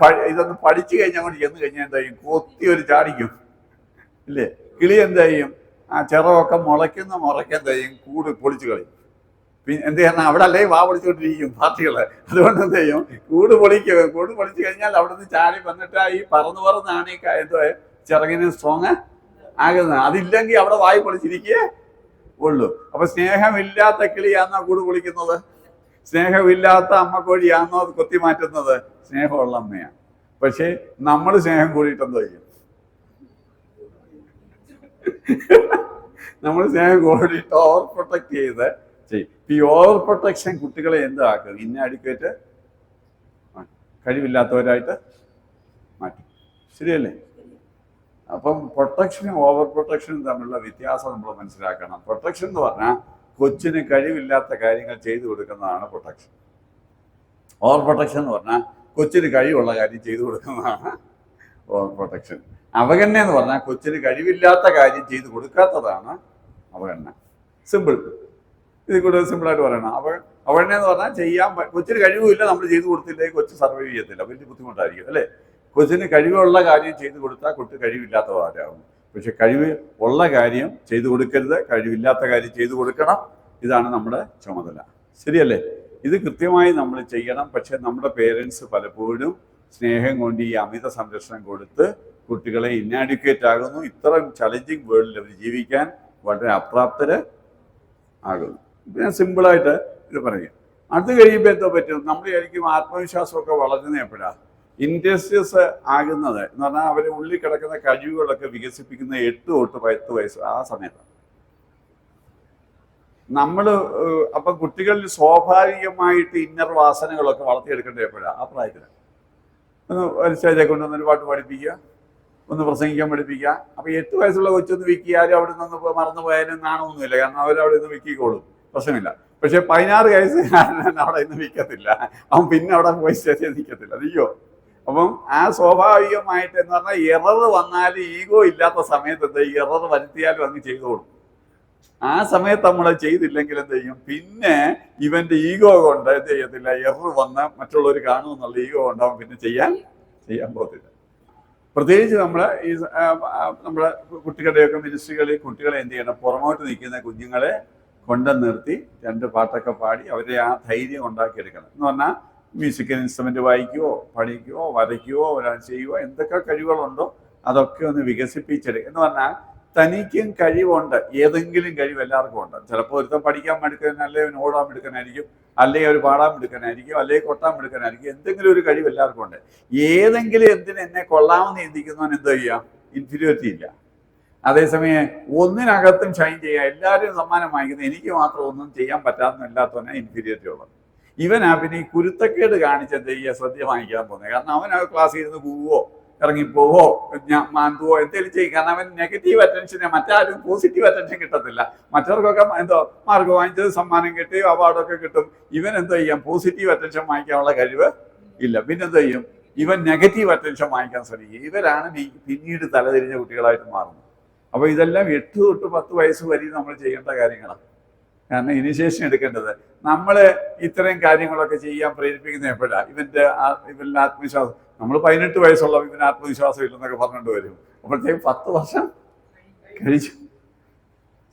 [SPEAKER 1] ഇതൊന്ന് പഠിച്ചു കഴിഞ്ഞാൽ കൊണ്ട് ചെന്ന് കഴിഞ്ഞാൽ എന്താ ചെയ്യും? കൊത്തി ഒരു ചാടിക്കും ഇല്ലേ? കിളി എന്താ ചെയ്യും? ആ ചിറകൊക്കെ മുറയ്ക്ക് എന്താ ചെയ്യും? കൂട് പൊളിച്ചു കളയും. പിന്നെ എന്ത് ചെയ്യണം? അവിടെ അല്ലെങ്കിൽ വാ പൊളിച്ചുകൊണ്ടിരിക്കും പാർട്ടികള്. അതുകൊണ്ട് എന്ത് ചെയ്യും? കൂട് പൊളിച്ചു കഴിഞ്ഞാൽ അവിടെ നിന്ന് ചാടി വന്നിട്ട് ഈ പറന്നാണ് ഈ എന്തോ ചിറകിന് സ്ട്രോങ് ആകുന്നത്. അതില്ലെങ്കിൽ അവിടെ വായി പൊളിച്ചിരിക്കേ ഉള്ളൂ. അപ്പൊ സ്നേഹമില്ലാത്ത കിളിയാണോ കൂട് പൊളിക്കുന്നത്? സ്നേഹമില്ലാത്ത അമ്മക്കോഴിയാണോ അത് കൊത്തി മാറ്റുന്നത്? സ്നേഹമുള്ള അമ്മയാണ്. പക്ഷെ നമ്മൾ സ്നേഹം കൂടിയിട്ടെന്തോ ചെയ്യും? നമ്മൾ സ്നേഹം കൂടിയിട്ട് ഓവർ പ്രൊട്ടക്ട് ചെയ്ത് ചെയ്യും. ഈ ഓവർ പ്രൊട്ടക്ഷൻ കുട്ടികളെ എന്താക്കും? ഇന്നാഡിക്വേറ്റ് കഴിവില്ലാത്തവരായിട്ട് മാറ്റും. ശരിയല്ലേ? അപ്പം പ്രൊട്ടക്ഷനും ഓവർ പ്രൊട്ടക്ഷനും തമ്മിലുള്ള വ്യത്യാസം നമ്മൾ മനസ്സിലാക്കണം. പ്രൊട്ടക്ഷൻ എന്ന് പറഞ്ഞാൽ കൊച്ചിന് കഴിവില്ലാത്ത കാര്യങ്ങൾ ചെയ്തു കൊടുക്കുന്നതാണ് പ്രൊട്ടക്ഷൻ. ഓവർ പ്രൊട്ടക്ഷൻ എന്ന് പറഞ്ഞാൽ കൊച്ചിന് കഴിവുള്ള കാര്യം ചെയ്തു കൊടുക്കുന്നതാണ് ഓവർ പ്രൊട്ടക്ഷൻ. അവഗണന എന്ന് പറഞ്ഞാൽ കൊച്ചിന് കഴിവില്ലാത്ത കാര്യം ചെയ്തു കൊടുക്കാത്തതാണ് അവഗണന. സിമ്പിൾ. ഇതിൽ കൂടുതൽ സിമ്പിളായിട്ട് പറയണം. അവഗണന എന്ന് പറഞ്ഞാൽ കൊച്ചിന് കഴിവുമില്ല, നമ്മൾ ചെയ്തു കൊടുത്തില്ലെങ്കിൽ കൊച്ചു സർവൈവ് ചെയ്യത്തില്ല, വലിയ ബുദ്ധിമുട്ടായിരിക്കും അല്ലേ? കൊച്ചിന് കഴിവുള്ള കാര്യം ചെയ്തു കൊടുത്താൽ കുട്ടി കഴിവില്ലാത്തവരാകും. പക്ഷെ കഴിവ് ഉള്ള കാര്യം ചെയ്തു കൊടുക്കരുത്, കഴിവില്ലാത്ത കാര്യം ചെയ്തു കൊടുക്കണം. ഇതാണ് നമ്മുടെ ചുമതല. ശരിയല്ലേ? ഇത് കൃത്യമായി നമ്മൾ ചെയ്യണം. പക്ഷെ നമ്മുടെ പേരൻസ് പലപ്പോഴും സ്നേഹം കൊണ്ട് ഈ അമിത സംരക്ഷണം കൊടുത്ത് കുട്ടികളെ ഇന്നാഡിക്വേറ്റ് ആകുന്നു. ഇത്തരം ചലഞ്ചിങ് വേൾഡിൽ അവർ ജീവിക്കാൻ വളരെ അപ്രാപ്തര് ആകുന്നു. ഞാൻ സിമ്പിളായിട്ട് ഇത് പറയും. അത് കഴിയുമ്പോൾ എന്തോ പറ്റും? നമ്മൾ ശരിക്കും ആത്മവിശ്വാസമൊക്കെ വളരുന്നത് എപ്പോഴാണ്? ഇൻഡസ്ട്രിയസ് ആകുന്നത് എന്ന് പറഞ്ഞാൽ അവരെ ഉള്ളിൽ കിടക്കുന്ന കഴിവുകളൊക്കെ വികസിപ്പിക്കുന്ന 8 തൊട്ട് 10 വയസ്സ് ആ സമയത്താണ്. അപ്പം കുട്ടികളിൽ സ്വാഭാവികമായിട്ട് ഇന്നർ വാസനകളൊക്കെ വളർത്തിയെടുക്കേണ്ടത് എപ്പോഴാണ്? ആ പ്രായത്തിലാണ്. ഒരു സ്റ്റേജൊക്കെ കൊണ്ടുവന്നൊരു പാട്ട് പഠിപ്പിക്കുക, ഒന്ന് പ്രസംഗിക്കാൻ പഠിപ്പിക്കുക. അപ്പം 8 വയസ്സുള്ള കൊച്ചൊന്ന് വിൽക്കുക, ആരും അവിടെ നിന്ന് മറന്നു പോയാലും നാണമൊന്നുമില്ല. കാരണം അവരവിടെ നിന്ന് വിൽക്കിക്കോളും, പ്രശ്നമില്ല. പക്ഷെ 16 വയസ്സുകാരൻ അവിടെ നിന്ന് വിൽക്കത്തില്ല. അവൻ പിന്നെ അവിടെ പോയി സ്റ്റേജിൽ നിൽക്കത്തില്ല. അയ്യോ. അപ്പം ആ സ്വാഭാവികമായിട്ട് എന്ന് പറഞ്ഞാൽ എറർ വന്നാൽ ഈഗോ ഇല്ലാത്ത സമയത്ത് എന്താ ഈ എറർ വരുത്തിയാലും അങ്ങ് ചെയ്തോളും. ആ സമയത്ത് നമ്മൾ ചെയ്തില്ലെങ്കിൽ എന്ത് ചെയ്യും? പിന്നെ ഇവന്റെ ഈഗോ കൊണ്ട് എന്ത് ചെയ്യത്തില്ല, എറർ വന്ന് മറ്റുള്ളവർ കാണുമെന്നുള്ള ഈഗോ ഉണ്ടാവും, പിന്നെ ചെയ്യാൻ പോകത്തില്ല. പ്രത്യേകിച്ച് നമ്മുടെ കുട്ടികളുടെയൊക്കെ മിനിസ്ട്രികളിൽ കുട്ടികളെ എന്ത് ചെയ്യണം? പുറമോട്ട് നിൽക്കുന്ന കുഞ്ഞുങ്ങളെ കൊണ്ടു നിർത്തി 2 പാട്ടൊക്കെ പാടി അവരെ ആ ധൈര്യം ഉണ്ടാക്കിയെടുക്കണം. എന്ന് പറഞ്ഞാൽ മ്യൂസിക്കൽ ഇൻസ്ട്രുമെന്റ് വായിക്കുവോ, പഠിക്കുവോ, വരയ്ക്കുവോ, ചെയ്യുവോ, എന്തൊക്കെ കഴിവുകളുണ്ടോ അതൊക്കെ ഒന്ന് വികസിപ്പിച്ചെടുക്കുക. എന്ന് പറഞ്ഞാൽ തനിക്കും കഴിവുണ്ട്, ഏതെങ്കിലും കഴിവ് എല്ലാവർക്കും ഉണ്ട്. ചിലപ്പോൾ ഒരുത്തം പഠിക്കാൻ എടുക്കാൻ, അല്ലെങ്കിൽ ഓടാൻ എടുക്കാനായിരിക്കും, അല്ലെങ്കിൽ ഒരു പാടാൻ എടുക്കാനായിരിക്കും, അല്ലെങ്കിൽ കൊട്ടാൻ എടുക്കാനായിരിക്കും. എന്തെങ്കിലും ഒരു കഴിവ് എല്ലാവർക്കും ഉണ്ട്. ഏതെങ്കിലും എന്നെ കൊള്ളാമെന്ന് ചിന്തിക്കുന്നവൻ എന്തോ ചെയ്യാം? ഇൻഫീരിയോറിറ്റി ഇല്ല. അതേസമയം ഒന്നിനകത്തും ഷൈൻ ചെയ്യാം, എല്ലാവരും സമ്മാനം വാങ്ങിക്കുന്നത് എനിക്ക് മാത്രം ഒന്നും ചെയ്യാൻ പറ്റാത്തവനെ ഇൻഫീരിയോറിറ്റി ഉള്ളത്. ഇവനാ പിന്നെ ഈ കുരുത്തക്കേട് കാണിച്ച് എന്ത് ചെയ്യുക? ശ്രദ്ധ വാങ്ങിക്കാൻ പോകുന്നത്. കാരണം അവൻ ആ ക്ലാസ്സിൽ ഇരുന്ന് പോവോ, ഇറങ്ങിപ്പോവോ, മാന്തുവോ എന്തെങ്കിലും ചെയ്യും. കാരണം അവൻ നെഗറ്റീവ് അറ്റൻഷനെ, മറ്റാരും പോസിറ്റീവ് അറ്റൻഷൻ കിട്ടത്തില്ല. മറ്റവർക്കൊക്കെ മാർക്ക് വാങ്ങിച്ചത് സമ്മാനം കിട്ടി, അവാർഡൊക്കെ കിട്ടും. ഇവൻ എന്തോ ചെയ്യാം? പോസിറ്റീവ് അറ്റൻഷൻ വാങ്ങിക്കാനുള്ള കഴിവ് ഇല്ല. പിന്നെന്ത് ചെയ്യും? ഇവൻ നെഗറ്റീവ് അറ്റൻഷൻ വാങ്ങിക്കാൻ ശ്രമിക്കും. ഇവരാണ് പിന്നീട് തലതിരിഞ്ഞ കുട്ടികളായിട്ട് മാറുന്നത്. അപ്പോൾ ഇതെല്ലാം 8 തൊട്ട് 10 വയസ്സ് വരെ നമ്മൾ ചെയ്യേണ്ട കാര്യങ്ങളാണ്. കാരണം ഇനിഷ്യേഷൻ എടുക്കേണ്ടത് നമ്മൾ ഇത്രയും കാര്യങ്ങളൊക്കെ ചെയ്യാൻ പ്രേരിപ്പിക്കുന്ന എപ്പോഴാണ്? ഇവന്റെ ആത്മവിശ്വാസം. നമ്മൾ 18 വയസ്സുള്ള ഇവന് ആത്മവിശ്വാസം ഇല്ലെന്നൊക്കെ പറഞ്ഞുകൊണ്ട് വരും. അപ്പോഴത്തേക്ക് 10 വർഷം കഴിച്ചു.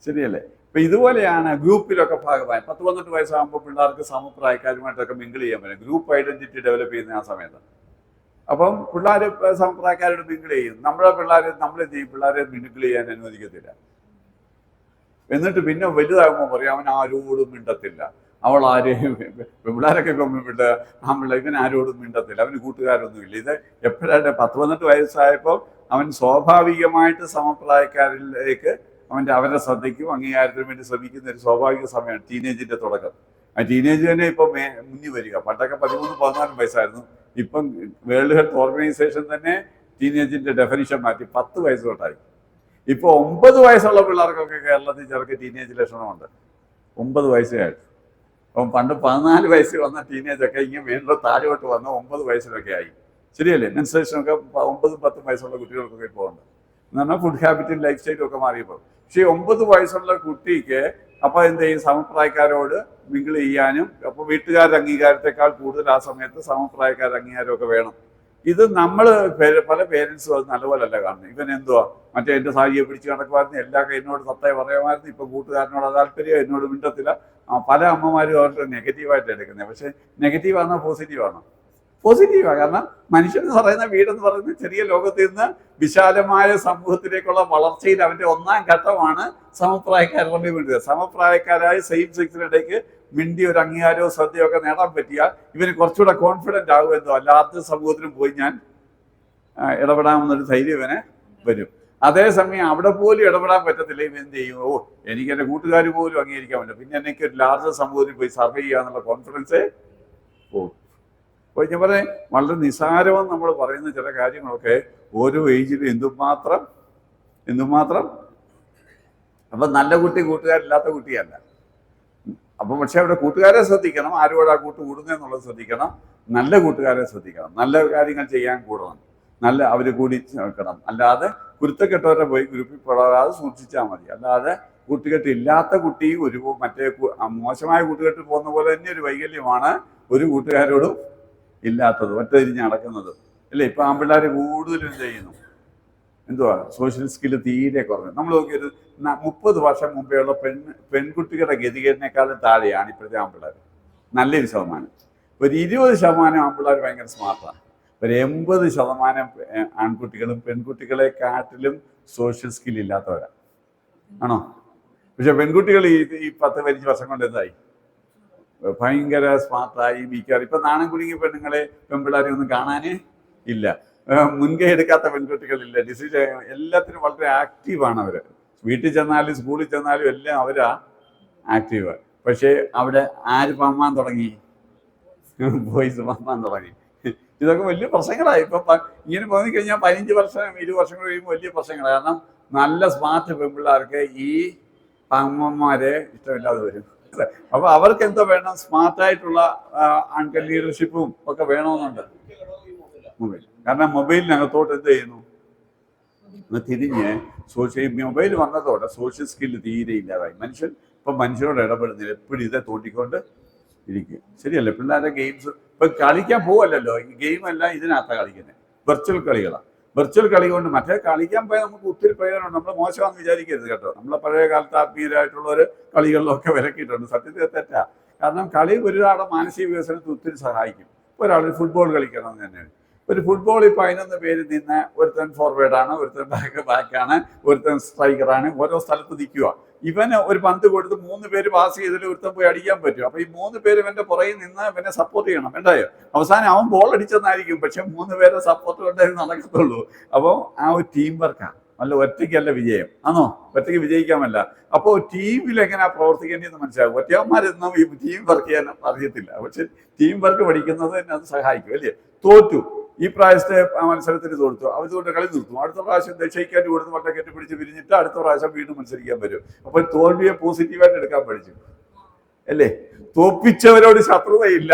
[SPEAKER 1] ശരിയല്ലേ? അപ്പൊ ഇതുപോലെയാണ് ഗ്രൂപ്പിലൊക്കെ ഭാഗമായി 10-12 വയസ്സാകുമ്പോൾ പിള്ളേർക്ക് സമപ്രായക്കാരുമായിട്ടൊക്കെ മിങ്കിൾ ചെയ്യാൻ പറ്റും. ഗ്രൂപ്പ് ഐഡന്റിറ്റി ഡെവലപ്പ് ചെയ്യുന്ന ആ സമയത്ത്. അപ്പം പിള്ളേർ സമപ്രായക്കാരോട് മിങ്കിൾ ചെയ്യും. നമ്മളെ പിള്ളേർ നമ്മൾ എന്ത് ചെയ്യും? പിള്ളേരെ മിങ്കിൾ ചെയ്യാൻ അനുവദിക്കത്തില്ല. എന്നിട്ട് പിന്നെ വലുതാകുമ്പോൾ പറയും അവൻ ആരോടും മിണ്ടത്തില്ല, അവൾ ആരെയും. പിള്ളേരൊക്കെ ഇപ്പം ഇവൻ ആരോടും മിണ്ടത്തില്ല, അവന് കൂട്ടുകാരൊന്നുമില്ല. ഇത് എപ്പോഴാണ് 10-12 വയസ്സായപ്പോൾ അവൻ സ്വാഭാവികമായിട്ട് സമപ്രായക്കാരിലേക്ക് അവരുടെ ശ്രദ്ധയ്ക്കും അംഗീകാരത്തിനും വേണ്ടി ശ്രമിക്കുന്ന ഒരു സ്വാഭാവിക സമയമാണ് ടീനേജിന്റെ തുടക്കം. ആ ടീനേജ് തന്നെ ഇപ്പം മുന്നിൽ വരിക. പണ്ടൊക്കെ 13-14 വയസ്സായിരുന്നു. ഇപ്പം വേൾഡ് ഹെൽത്ത് ഓർഗനൈസേഷൻ തന്നെ ടീനേജിന്റെ ഡെഫിനിഷൻ മാറ്റി 10 വയസ്സ് തൊട്ടായി. ഇപ്പൊ 9 വയസ്സുള്ള പിള്ളേർക്കൊക്കെ കേരളത്തിൽ ചെറുക്ക് ടീനേജ് ലക്ഷണമുണ്ട്. 9 വയസ്സേ ആയിട്ട്. അപ്പം പണ്ട് 14 വയസ്സിൽ വന്ന ടീനേജൊക്കെ ഇങ്ങനെ വീണ്ടും താഴോട്ട് വന്ന് 9 വയസ്സിലൊക്കെ ആയി. ശരിയല്ലേ? മെൻസ്ട്രേഷനൊക്കെ 9-10 വയസ്സുള്ള കുട്ടികൾക്കൊക്കെ ഇപ്പോൾ ഉണ്ട്. എന്ന് പറഞ്ഞാൽ ഫുഡ് ഹാബിറ്റും ലൈഫ് സ്റ്റൈലും ഒക്കെ മാറിയപ്പോൾ. പക്ഷേ 9 വയസ്സുള്ള കുട്ടിക്ക് അപ്പൊ എന്ത് ചെയ്യും? സമപ്രായക്കാരോട് മിങ്കിൾ ചെയ്യാനും, അപ്പൊ വീട്ടുകാരുടെ അംഗീകാരത്തെക്കാൾ കൂടുതൽ ആ സമയത്ത് സമപ്രായക്കാരുടെ അംഗീകാരമൊക്കെ വേണം. ഇത് നമ്മൾ പല പേരൻസും അത് നല്ലപോലല്ല കാണുന്നത്. ഇവൻ എന്തുവാ മറ്റേ എൻ്റെ സാരിയെ പിടിച്ച് നടക്കുമായിരുന്നു, എല്ലാ എന്നോട് സത്തയെ പറയാമായിരുന്നു, ഇപ്പം കൂട്ടുകാരനോട് താല്പര്യം, എന്നോട് മിണ്ടത്തില്ല. പല അമ്മമാരും അവരുടെ നെഗറ്റീവായിട്ട് എടുക്കുന്നത്. പക്ഷെ നെഗറ്റീവാണോ പോസിറ്റീവാണോ? പോസിറ്റീവാണ്. കാരണം മനുഷ്യൻ പറയുന്ന വീടെന്ന് പറയുന്ന ചെറിയ ലോകത്തിൽ നിന്ന് വിശാലമായ സമൂഹത്തിലേക്കുള്ള വളർച്ചയിൽ അവന്റെ ഒന്നാം ഘട്ടമാണ് സമപ്രായക്കാരുടെ മിണ്ടുക. സമപ്രായക്കാരായ സെയിം സെക്സിനിടയ്ക്ക് മിണ്ടി ഒരു അംഗീകാരവും ശ്രദ്ധയോ ഒക്കെ നേടാൻ പറ്റിയാൽ ഇവന് കുറച്ചുകൂടെ കോൺഫിഡന്റ് ആകുമെന്നോ, അല്ലാത്ത സമൂഹത്തിലും പോയി ഞാൻ ഇടപെടാമെന്നൊരു ധൈര്യം ഇവന് വരും. അതേസമയം അവിടെ പോലും ഇടപെടാൻ പറ്റത്തില്ല. ഇവൻ എന്ത് ചെയ്യും? എനിക്ക് എൻ്റെ കൂട്ടുകാർ പോലും അംഗീകരിക്കാൻ പറ്റില്ല, പിന്നെ എനിക്ക് ഒരു ലാർജർ സമൂഹത്തിൽ പോയി സർവേ ചെയ്യാന്നുള്ള കോൺഫിഡൻസേ പോകും. അപ്പോൾ ഞാൻ പറയാം, വളരെ നിസ്സാരമെന്ന് നമ്മൾ പറയുന്ന ചില കാര്യങ്ങളൊക്കെ ഓരോ ഏജിലും എന്തുമാത്രം അപ്പം നല്ല കുട്ടി കൂട്ടുകാരില്ലാത്ത കുട്ടിയല്ല. അപ്പം പക്ഷെ അവിടെ കൂട്ടുകാരെ ശ്രദ്ധിക്കണം, ആരോടാ കൂട്ട് കൂടുന്നതെന്നുള്ളത് ശ്രദ്ധിക്കണം, നല്ല കൂട്ടുകാരെ ശ്രദ്ധിക്കണം, നല്ല കാര്യങ്ങൾ ചെയ്യാൻ കൂടണം, നല്ല അവർ കൂടി വെക്കണം. അല്ലാതെ കുരുത്തക്കെട്ടവരെ പോയി ഗ്രൂപ്പിൽ പെടാതെ സൂക്ഷിച്ചാൽ മതി. അല്ലാതെ കൂട്ടുകെട്ടില്ലാത്ത കുട്ടി മറ്റേ മോശമായ കൂട്ടുകെട്ട് പോകുന്ന പോലെ തന്നെ ഒരു വൈകല്യമാണ് ഒരു കൂട്ടുകാരോടും ഇല്ലാത്തത്, ഒറ്റതിരിഞ്ഞ് നടക്കുന്നത് അല്ലേ? ഇപ്പൊ ആൺപിള്ളേർ കൂടുതലും ചെയ്യുന്നു എന്തുവാ? സോഷ്യൽ സ്കില്ല് തീരെ കുറഞ്ഞു. നമ്മൾ നോക്കിയൊരു 30 വർഷം മുമ്പേ ഉള്ള പെൺകുട്ടികളുടെ ഗതികേടിനേക്കാളും താഴെയാണ് ഇപ്പോഴത്തെ ആൺപിള്ളേർ. നല്ലൊരു ശതമാനം. ഒരു 20% ആൺപിള്ളേർ ഭയങ്കര സ്മാർട്ടാണ്. ഒരു 80% ആൺകുട്ടികളും പെൺകുട്ടികളെ കാട്ടിലും സോഷ്യൽ സ്കിൽ ഇല്ലാത്തവരാണ്. ആണോ? പക്ഷെ പെൺകുട്ടികൾ ഈ 10-15 വർഷം കൊണ്ട് എന്തായി? ഭയങ്കര സ്മാർട്ടായി മിക്കാറ്. ഇപ്പൊ നാണം കുടുങ്ങിയ പെണ്ണുങ്ങളെ പെൺപിള്ളേരെ ഒന്നും കാണാനേ ഇല്ല. മുൻകൈ എടുക്കാത്ത പെൺകുട്ടികളില്ല. ഡിസിഷൻ എല്ലാത്തിനും വളരെ ആക്റ്റീവാണ് അവര്. വീട്ടിൽ ചെന്നാലും സ്കൂളിൽ ചെന്നാലും എല്ലാം അവരാ ആക്റ്റീവ്. പക്ഷേ അവിടെ ആര് പമ്മാൻ തുടങ്ങി? ബോയ്സ് പമ്മാൻ തുടങ്ങി. ഇതൊക്കെ വലിയ പ്രശ്നങ്ങളായി. ഇപ്പൊ ഇങ്ങനെ പോയി കഴിഞ്ഞാൽ 15 വർഷം 20 വർഷം കഴിയുമ്പോൾ വലിയ പ്രശ്നങ്ങളാണ്. കാരണം നല്ല സ്മാർട്ട് പെൺപിള്ളേർക്ക് ഈ പമ്മന്മാരെ ഇഷ്ടമില്ലാതെ വരും. അപ്പൊ അവർക്ക് എന്തോ വേണം? സ്മാർട്ടായിട്ടുള്ള ആൺകൽ ലീഡർഷിപ്പും ഒക്കെ വേണമെന്നുണ്ട്. മൊബൈൽ, കാരണം മൊബൈലിനകത്തോട്ട് എന്ത് ചെയ്യുന്നു? തിരിഞ്ഞ് മൊബൈൽ വന്നതോടെ സോഷ്യൽ സ്കില്ല് തീരെ ഇല്ലാതായി. മനുഷ്യനോട് ഇടപെടുന്നില്ല, എപ്പോഴും ഇതേ തോണ്ടിക്കൊണ്ട് ഇരിക്കും. ശരിയല്ലേ? പിള്ളേരുടെ ഗെയിംസ് ഇപ്പൊ കളിക്കാൻ പോവല്ലോ. ഈ ഗെയിമല്ല ഇതിനകത്താണ് കളിക്കുന്നത്, വെർച്വൽ കളികളാണ്. വെർച്വൽ കളി കൊണ്ട് മറ്റേ കളിക്കാൻ പോയാൽ നമുക്ക് ഒത്തിരി പ്രയോജനമുണ്ട്. നമ്മൾ മോശമാണെന്ന് വിചാരിക്കരുത് കേട്ടോ. നമ്മളെ പഴയ കാലത്ത് ആത്മീയരായിട്ടുള്ളവർ കളികളിലൊക്കെ വിലക്കിയിട്ടുണ്ട്. സത്യത്തിൽ തെറ്റാ. കാരണം കളി ഒരാളുടെ മാനസിക വികസനത്തിൽ ഒത്തിരി സഹായിക്കും. ഒരാൾ ഫുട്ബോൾ കളിക്കണം എന്ന് തന്നെയാണ്. ഒരു ഫുട്ബോൾ ഇപ്പം 11 പേര് നിന്ന് ഒരുത്തൻ ഫോർവേഡാണ്, ഒരുത്തൻ ബാക്കാണ്, ഒരുത്തൻ സ്ട്രൈക്കറാണ്, ഓരോ സ്ഥലത്ത് നിൽക്കുക. ഇവന് ഒരു പന്ത് കൊടുത്ത് 3 പേര് പാസ് ചെയ്തിട്ട് ഒരുത്തൻ പോയി അടിക്കാൻ പറ്റും. അപ്പൊ ഈ 3 പേര് ഇവന്റെ പുറകിൽ നിന്ന് ഇവനെ സപ്പോർട്ട് ചെയ്യണം. വേണ്ടായോ? അവസാനം അവൻ ബോൾ അടിച്ചെന്നായിരിക്കും, പക്ഷെ 3 പേരെ സപ്പോർട്ട് കൊണ്ടേ നടക്കത്തുള്ളൂ. അപ്പോൾ ആ ഒരു ടീം വർക്കാണ്. അല്ല ഒറ്റയ്ക്കല്ല വിജയം. ആണോ? ഒറ്റയ്ക്ക് വിജയിക്കാമല്ല. അപ്പോൾ ടീമിൽ എങ്ങനെയാ പ്രവർത്തിക്കേണ്ടതെന്ന് മനസ്സിലാകും. ഒറ്റയന്മാരൊന്നും ഈ ടീം വർക്ക് ചെയ്യാൻ അറിയത്തില്ല. പക്ഷെ ടീം വർക്ക് പഠിക്കുന്നത് തന്നെ അത് സഹായിക്കും അല്ലേ? തോറ്റു, ഈ പ്രാവശ്യത്തെ മത്സരത്തിന് തോർത്തു, അതുകൊണ്ട് കളി നിർത്തും. അടുത്ത പ്രാവശ്യം ക്ഷയിക്കാറ്റ് കൊടുത്ത് വളരെ കെട്ടിപ്പിടിച്ച് പിരിഞ്ഞിട്ട് അടുത്ത പ്രാവശ്യം വീണ്ടും മത്സരിക്കാൻ വരും. അപ്പൊ തോൽവിയെ പോസിറ്റീവായിട്ട് എടുക്കാൻ പഠിച്ചു അല്ലേ? തോപ്പിച്ചവരോട് ശത്രുതയില്ല,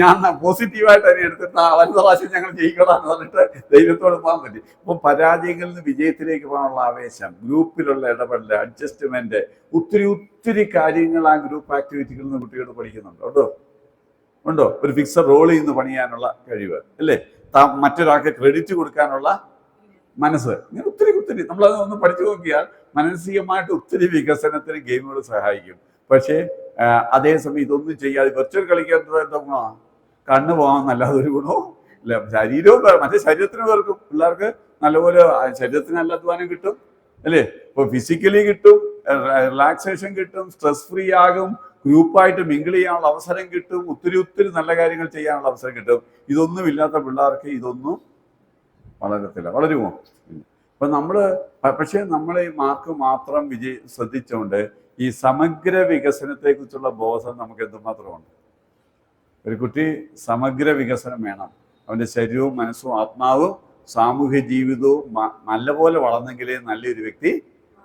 [SPEAKER 1] ഞാൻ പോസിറ്റീവായിട്ട് അതിനെ എടുത്തിട്ട് അടുത്ത പ്രാവശ്യം ഞങ്ങൾ ജയിക്കണമെന്ന് പറഞ്ഞിട്ട് ധൈര്യത്തോടെ പോകാൻ പറ്റി. അപ്പൊ പരാജയങ്ങളിൽ നിന്ന് വിജയത്തിലേക്ക് പോകാനുള്ള ആവേശം, ഗ്രൂപ്പിലുള്ള ഇടപെടൽ, അഡ്ജസ്റ്റ്മെന്റ്, ഒത്തിരി കാര്യങ്ങൾ ആ ഗ്രൂപ്പ് ആക്ടിവിറ്റികളിൽ നിന്ന് കുട്ടികൾ പഠിക്കുന്നുണ്ടോ? ഉണ്ടോ? ഒരു ഫിക്സഡ് റോളിൽ നിന്ന് പണിയാനുള്ള കഴിവ് അല്ലേ? മറ്റൊരാൾക്ക് ക്രെഡിറ്റ് കൊടുക്കാനുള്ള മനസ്സ്, ഇങ്ങനെ ഒത്തിരി നമ്മളത് ഒന്ന് പഠിച്ചു നോക്കിയാൽ മാനസികമായിട്ട് ഒത്തിരി വികസനത്തിന് ഗെയിമുകൾ സഹായിക്കും. പക്ഷേ അതേസമയം ഇതൊന്നും ചെയ്യാതെ വെർച്വൽ കളിക്കുന്നത് എന്താ ഗുണമാണ്? കണ്ണ് പോകാമെന്നല്ലാതെ ഒരു ഗുണവും ഇല്ല. ശരീരവും മറ്റേ ശരീരത്തിന് പേർക്കും പിള്ളേർക്ക് നല്ലപോലെ ശരീരത്തിന് നല്ല അധ്വാനം കിട്ടും അല്ലേ? ഇപ്പോൾ ഫിസിക്കലി കിട്ടും, റിലാക്സേഷൻ കിട്ടും, സ്ട്രെസ് ഫ്രീ ആകും, ഗ്രൂപ്പായിട്ട് മിങ്കിൾ ചെയ്യാനുള്ള അവസരം കിട്ടും, ഒത്തിരി നല്ല കാര്യങ്ങൾ ചെയ്യാനുള്ള അവസരം കിട്ടും. ഇതൊന്നും ഇല്ലാത്ത പിള്ളേർക്ക് ഇതൊന്നും വളരത്തില്ല. വളരുമോ? അപ്പൊ പക്ഷേ നമ്മൾ ഈ മാർക്ക് മാത്രം ശ്രദ്ധിച്ചുകൊണ്ട് ഈ സമഗ്ര വികസനത്തെ കുറിച്ചുള്ള ബോധം നമുക്ക് എന്തുമാത്രമുണ്ട്? ഒരു കുട്ടി സമഗ്ര വികസനം വേണം. അവന്റെ ശരീരവും മനസ്സും ആത്മാവും സാമൂഹ്യ ജീവിതവും നല്ലപോലെ വളർന്നെങ്കിലേ നല്ലൊരു വ്യക്തി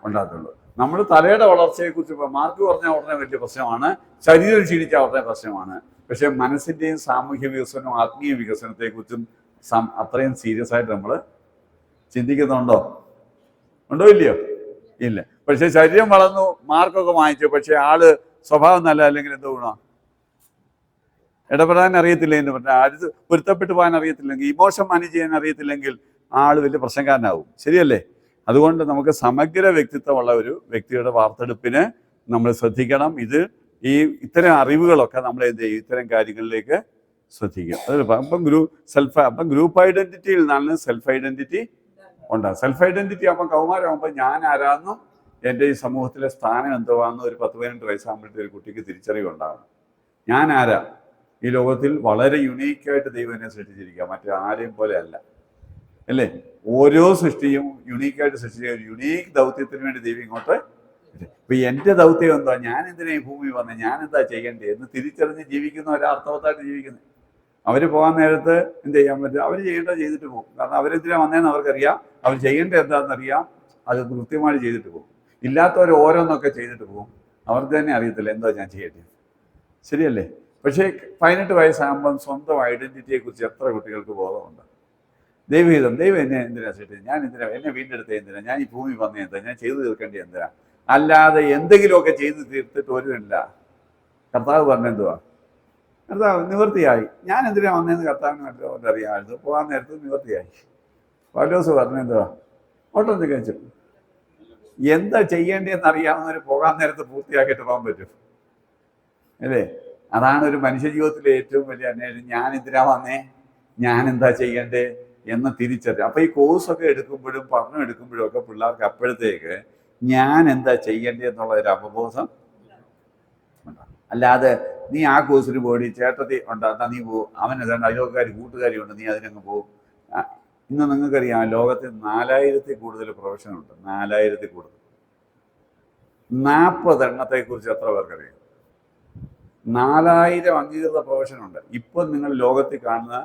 [SPEAKER 1] ഉണ്ടാകത്തുള്ളൂ. നമ്മൾ തലയുടെ വളർച്ചയെക്കുറിച്ച് മാർക്ക് പറഞ്ഞാൽ ഉടനെ വലിയ പ്രശ്നമാണ്, ശരീരം ക്ഷീണിച്ചാൽ ഉടനെ പ്രശ്നമാണ്. പക്ഷെ മനസ്സിന്റെയും സാമൂഹ്യ വികസനവും ആത്മീയ വികസനത്തെക്കുറിച്ചും അത്രയും സീരിയസ് ആയിട്ട് നമ്മൾ ചിന്തിക്കുന്നുണ്ടോ? ഇല്ലയോ? ഇല്ല. പക്ഷെ ശരീരം വളർന്നു, മാർക്കൊക്കെ വാങ്ങിച്ചു, പക്ഷെ ആള് സ്വഭാവം നല്ല അല്ലെങ്കിൽ എന്തോ ഗുണം? ഇടപെടാൻ അറിയത്തില്ല എന്ന് പറഞ്ഞാൽ, അത് പൊരുത്തപ്പെട്ടു പോകാൻ അറിയത്തില്ലെങ്കിൽ, ഇമോഷൻ മാനേജ് ചെയ്യാൻ അറിയത്തില്ലെങ്കിൽ ആള് വലിയ പ്രശ്നക്കാരനാവും. ശരിയല്ലേ? അതുകൊണ്ട് നമുക്ക് സമഗ്ര വ്യക്തിത്വമുള്ള ഒരു വ്യക്തിയുടെ വാർത്തെടുപ്പിന് നമ്മൾ ശ്രദ്ധിക്കണം. ഇത്തരം അറിവുകളൊക്കെ നമ്മൾ എന്ത് ചെയ്യും? ഇത്തരം കാര്യങ്ങളിലേക്ക് ശ്രദ്ധിക്കും. അപ്പം ഗ്രൂപ്പ് ഐഡന്റിറ്റിയിൽ നിന്നാണ് സെൽഫ് ഐഡന്റിറ്റി ഉണ്ടാകും. സെൽഫ് ഐഡന്റിറ്റി ആകുമ്പോൾ കൗമാരമാകുമ്പോൾ ഞാൻ ആരാന്നും എൻ്റെ ഈ സമൂഹത്തിലെ സ്ഥാനം എന്തുവാന്നും ഒരു 10-15 വയസ്സാകുമ്പോഴത്തെ ഒരു കുട്ടിക്ക് തിരിച്ചറിവുണ്ടാകും. ഞാൻ ആരാ? ഈ ലോകത്തിൽ വളരെ യുണീക്കായിട്ട് ദൈവം എന്നെ സൃഷ്ടിച്ചിരിക്കുക, മറ്റേ ആരെയും പോലെ അല്ല അല്ലേ? ഓരോ സൃഷ്ടിയും യുണീക്കായിട്ട് സൃഷ്ടിച്ച ഒരു യുണീക്ക് ദൗത്യത്തിന് വേണ്ടി ദൈവം ഇങ്ങോട്ട്. ഇപ്പൊ എൻ്റെ ദൗത്യം എന്താ? ഞാൻ എന്തിനാ ഈ ഭൂമി വന്നേ? ഞാൻ എന്താ ചെയ്യേണ്ടത് എന്ന് തിരിച്ചറിഞ്ഞ് ജീവിക്കുന്ന ഒരർത്ഥവത്തായിട്ട് ജീവിക്കുന്നത്. അവർ പോകാൻ നേരത്ത് എന്ത് ചെയ്യാൻ പറ്റും? അവർ ചെയ്യേണ്ടത് ചെയ്തിട്ട് പോകും. കാരണം അവരെന്തിനാ വന്നതെന്ന് അവർക്കറിയാം, അവർ ചെയ്യേണ്ടത് എന്താണെന്നറിയാം, അത് കൃത്യമായിട്ട് ചെയ്തിട്ട് പോകും. ഇല്ലാത്തവർ ഓരോന്നൊക്കെ ചെയ്തിട്ട് പോകും, അവർക്ക് തന്നെ അറിയത്തില്ല എന്താ ഞാൻ ചെയ്യേണ്ടത്. ശരിയല്ലേ? പക്ഷേ 18 വയസ്സാകുമ്പം സ്വന്തം ഐഡന്റിറ്റിയെ കുറിച്ച് എത്ര കുട്ടികൾക്ക് ബോധമുണ്ട്? ദൈവം എന്നെ എന്തിനാ സൃഷ്ടിച്ചത്? ഞാൻ എന്തിനാ എന്നെ വീണ്ടെടുത്ത? എന്തിനാ ഞാൻ ഈ ഭൂമി വന്നേ? എന്താ ഞാൻ ചെയ്തു തീർക്കേണ്ടത്? എന്തിനാ? അല്ലാതെ എന്തെങ്കിലുമൊക്കെ ചെയ്ത് തീർത്തിട്ട് ഒരുമില്ല. കർത്താവ് പറഞ്ഞെന്തുവാ? കർത്താവ് നിവൃത്തിയായി. ഞാൻ എന്തിനാ വന്നതെന്ന് കർത്താവിന് അറിയാമായിരുന്നു. പോകാൻ നേരത്ത് നിവൃത്തിയായി. പൗലോസ് പറഞ്ഞെന്തുവാ? ഓട്ടം തികച്ചു. എന്താ ചെയ്യേണ്ടതെന്ന് അറിയാവുന്നവർ പോകാൻ നേരത്ത് പൂർത്തിയാക്കിയിട്ട് പോകാൻ പറ്റും അല്ലേ? അതാണ് ഒരു മനുഷ്യ ജീവിതത്തിലെ ഏറ്റവും വലിയ അന്വേഷണം. ഞാൻ എന്തിനാ വന്നേ? ഞാൻ എന്താ ചെയ്യണ്ടേ എന്ന് തിരിച്ചറിയാം. അപ്പൊ ഈ കോഴ്സൊക്കെ എടുക്കുമ്പോഴും പഠനം എടുക്കുമ്പോഴും ഒക്കെ പിള്ളേർക്ക് അപ്പോഴത്തേക്ക് ഞാൻ എന്താ ചെയ്യണ്ടേ എന്നുള്ള ഒരു അവബോധം ഉണ്ടാകും. അല്ലാതെ നീ ആ കോഴ്സിന് പോയി ചേട്ടത്തി ഉണ്ടാ നീ പോകും, അവൻ ഏതാണ്ട് അയൽവക്കാർ കൂട്ടുകാരി ഉണ്ട്, നീ അതിനങ്ങ് പോകും. ഇന്ന് നിങ്ങൾക്കറിയാം ലോകത്തിൽ 4000-ൽ കൂടുതൽ പ്രൊഫഷനുണ്ട്. 4000-ൽ കൂടുതൽ. 40 എണ്ണത്തെക്കുറിച്ച് എത്ര പേർക്കറിയാം? 4000 അംഗീകൃത പ്രൊഫഷനുണ്ട്. ഇപ്പം നിങ്ങൾ ലോകത്തിൽ കാണുന്ന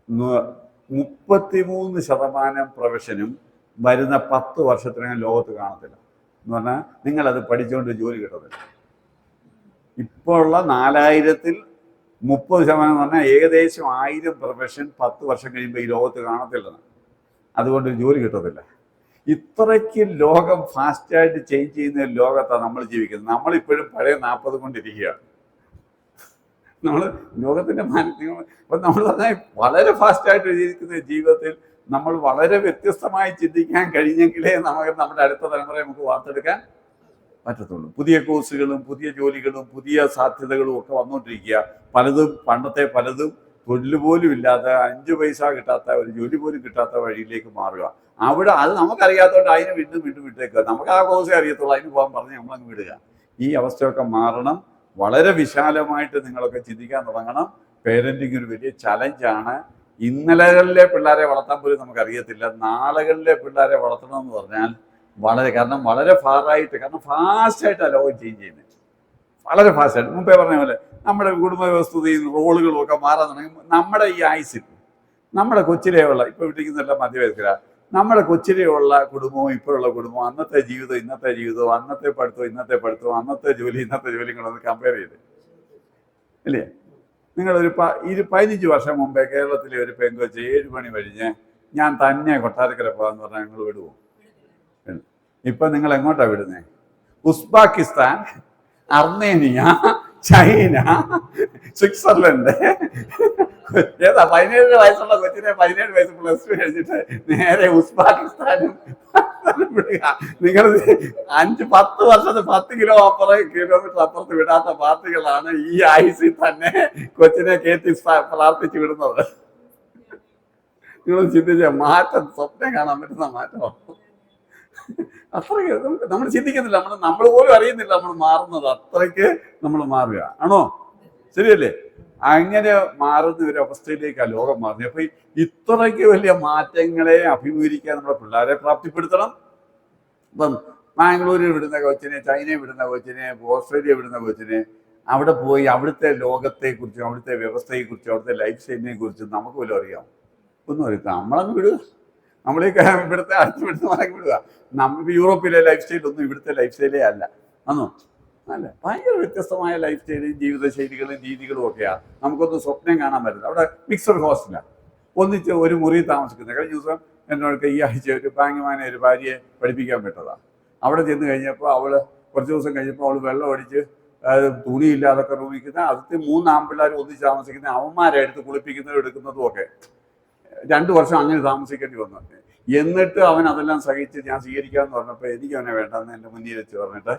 [SPEAKER 1] 33% പ്രൊഫഷനും വരുന്ന 10 വർഷത്തിനകം ലോകത്ത് കാണത്തില്ല. എന്ന് പറഞ്ഞാൽ നിങ്ങളത് പഠിച്ചുകൊണ്ട് ജോലി കിട്ടത്തില്ല. ഇപ്പോൾ ഉള്ള 4000-ൽ 30% എന്ന് പറഞ്ഞാൽ ഏകദേശം 1000 പ്രൊഫഷൻ 10 വർഷം കഴിയുമ്പോൾ ഈ ലോകത്ത് കാണത്തില്ലെന്ന്. അതുകൊണ്ട് ജോലി കിട്ടത്തില്ല. ഇത്രയ്ക്ക് ലോകം ഫാസ്റ്റായിട്ട് ചേഞ്ച് ചെയ്യുന്ന ലോകത്താണ് നമ്മൾ ജീവിക്കുന്നത്. നമ്മളിപ്പോഴും പഴയ 40 കൊണ്ടിരിക്കുകയാണ്. നമ്മൾ ലോകത്തിൻ്റെ അപ്പം നമ്മൾ പറഞ്ഞാൽ വളരെ ഫാസ്റ്റായിട്ട് ജീവിക്കുന്ന ജീവിതത്തിൽ നമ്മൾ വളരെ വ്യത്യസ്തമായി ചിന്തിക്കാൻ കഴിഞ്ഞെങ്കിലേ നമ്മുടെ അടുത്ത തലമുറയെ നമുക്ക് വാർത്തെടുക്കാൻ പറ്റത്തുള്ളൂ. പുതിയ കോഴ്സുകളും പുതിയ ജോലികളും പുതിയ സാധ്യതകളും ഒക്കെ വന്നുകൊണ്ടിരിക്കുക. പലതും തൊഴിൽ പോലും ഇല്ലാതെ 5 പൈസ കിട്ടാത്ത, ഒരു ജോലി പോലും കിട്ടാത്ത വഴിയിലേക്ക് മാറുക. അവിടെ അത് നമുക്കറിയാത്തതുകൊണ്ട് അതിന് വീണ്ടും വിട്ടേക്കുക. നമുക്ക് ആ കോഴ്സേ അറിയത്തുള്ളൂ, അതിന് പോകാൻ പറഞ്ഞ് നമ്മളങ്ങ് വിടുക. ഈ അവസ്ഥയൊക്കെ മാറണം. വളരെ വിശാലമായിട്ട് നിങ്ങളൊക്കെ ചിന്തിക്കാൻ തുടങ്ങണം. പേരൻറ്റിങ് ഒരു വലിയ ചലഞ്ചാണ്. ഇന്നലകളിലെ പിള്ളേരെ വളർത്താൻ പോലും നമുക്കറിയത്തില്ല. നാളുകളിലെ പിള്ളേരെ വളർത്തണമെന്ന് പറഞ്ഞാൽ കാരണം വളരെ ഫാസ്റ്റായിട്ടാണ് ലോകം ചേഞ്ച് ചെയ്യുന്നത്. വളരെ ഫാസ്റ്റായിട്ട്. മുമ്പേ പറഞ്ഞ പോലെ നമ്മുടെ കുടുംബ വ്യവസ്ഥയും റോളുകളും ഒക്കെ മാറാൻ തുടങ്ങി. നമ്മുടെ ഈ ആയുസിൽ നമ്മുടെ കൊച്ചിലെയുള്ള ഇപ്പോൾ വിട്ടിരിക്കുന്നെല്ലാം മധ്യവയസ്കരാണ്. നമ്മുടെ കൊച്ചിലെയുള്ള കുടുംബവും ഇപ്പോഴുള്ള കുടുംബവും, അന്നത്തെ ജീവിതവും ഇന്നത്തെ ജീവിതവും, അന്നത്തെ പഠിത്തവും അന്നത്തെ ജോലികളൊന്ന് കമ്പയർ ചെയ്ത് ഇല്ലേ? നിങ്ങളൊരു 15 വർഷം മുമ്പേ കേരളത്തിലെ ഒരു പെങ്കൊച്ച് 7 മണി കഴിഞ്ഞ് ഞാൻ തന്നെ കൊട്ടാരക്കര പോകാമെന്ന് പറഞ്ഞാൽ നിങ്ങൾ വിടുവോ? ഇപ്പം നിങ്ങൾ എങ്ങോട്ടാണ് വിടുന്നത്? ഉസ്ബാക്കിസ്ഥാൻ, അർമേനിയ, ചൈന, സ്വിറ്റ്സർലൻഡ്, ഏതാ 17 വയസ്സുള്ള കൊച്ചിനെ 17 വയസ്സ് +2 കഴിഞ്ഞിട്ട് നേരെ ഉസ്ബാക്കിസ്ഥാനും വിടുക. നിങ്ങൾ 5-10 വർഷത്തെ 10 കിലോമീറ്റർ അപ്പുറത്ത് വിടാത്ത പാർട്ടികളാണ് ഈ ആയുസിൽ തന്നെ കൊച്ചിനെ കയറ്റി പ്രാർത്ഥിച്ചു വിടുന്നത്. നിങ്ങൾ ചിന്തിച്ച മാറ്റം, സ്വപ്നം കാണാൻ പറ്റുന്ന മാറ്റം അത്രയ്ക്ക് നമ്മൾ ചിന്തിക്കുന്നില്ല. നമ്മൾ പോലും അറിയുന്നില്ല നമ്മൾ മാറുന്നത്. അത്രയ്ക്ക് നമ്മൾ മാറുക ആണോ? ശരിയല്ലേ? അങ്ങനെ മാറുന്ന ഒരു അവസ്ഥയിലേക്കാണ് ലോകം മാറുന്നത്. അപ്പൊ ഇത്രയ്ക്ക് വലിയ മാറ്റങ്ങളെ അഭിമുഖീകരിക്കാൻ നമ്മുടെ പിള്ളേരെ പ്രാപ്തിപ്പെടുത്തണം. ഇപ്പം ബാംഗ്ലൂരിൽ വിടുന്ന കൊച്ചിനെ, ചൈനയിൽ വിടുന്ന കൊച്ചിനെ, ഓസ്ട്രേലിയ വിടുന്ന കൊച്ചിനെ അവിടെ പോയി അവിടുത്തെ ലോകത്തെക്കുറിച്ചും അവിടുത്തെ വ്യവസ്ഥയെക്കുറിച്ചും അവിടുത്തെ ലൈഫ് സ്റ്റൈലിനെ കുറിച്ചും നമുക്ക് വല്ലതും അറിയാം? ഒന്നും അറിയാം. നമ്മളങ്ങ് വിടുക. നമ്മളീ ഇവിടുത്തെ അടുത്ത് വിടുന്നവരങ്ങ് വിടുക. യൂറോപ്പിലെ ലൈഫ് സ്റ്റൈൽ ഒന്നും ഇവിടുത്തെ ലൈഫ് സ്റ്റൈലേ അല്ല. ആണോ? അല്ല, ഭയങ്കര വ്യത്യസ്തമായ ലൈഫ് സ്റ്റൈലും ജീവിതശൈലികളും രീതികളും ഒക്കെയാണ്. നമുക്കൊന്നും സ്വപ്നം കാണാൻ പറ്റില്ല. അവിടെ മിക്സഡ് ഹോസ്റ്റലാണ്, ഒന്നിച്ച് ഒരു മുറി താമസിക്കുന്നത്. കഴിഞ്ഞ ദിവസം എന്നോട് ഈ ആഴ്ച ഒരു ബാങ്ക് മാനേജർ ഭാര്യയെ പഠിപ്പിക്കാൻ പറ്റതാണ്. അവിടെ ചെന്ന് കഴിഞ്ഞപ്പോൾ അവള് കുറച്ച് ദിവസം കഴിഞ്ഞപ്പോൾ അവള് വെള്ളം അടിച്ച് തുണിയില്ലാതൊക്കെ റൂമിക്കുന്ന അതിൽ 3 ആൺപിള്ളേർ ഒന്നിച്ച് താമസിക്കുന്ന അവന്മാരെ എടുത്ത് കുളിപ്പിക്കുന്നതും എടുക്കുന്നതും ഒക്കെ 2 വർഷം അങ്ങനെ താമസിക്കേണ്ടി വന്നു. എന്നിട്ട് അവൻ അതെല്ലാം സഹിച്ച് ഞാൻ സ്വീകരിക്കാമെന്ന് പറഞ്ഞപ്പോൾ എനിക്ക് അവനെ വേണ്ടെന്ന് എൻ്റെ മുന്നിൽ വെച്ച് പറഞ്ഞിട്ട്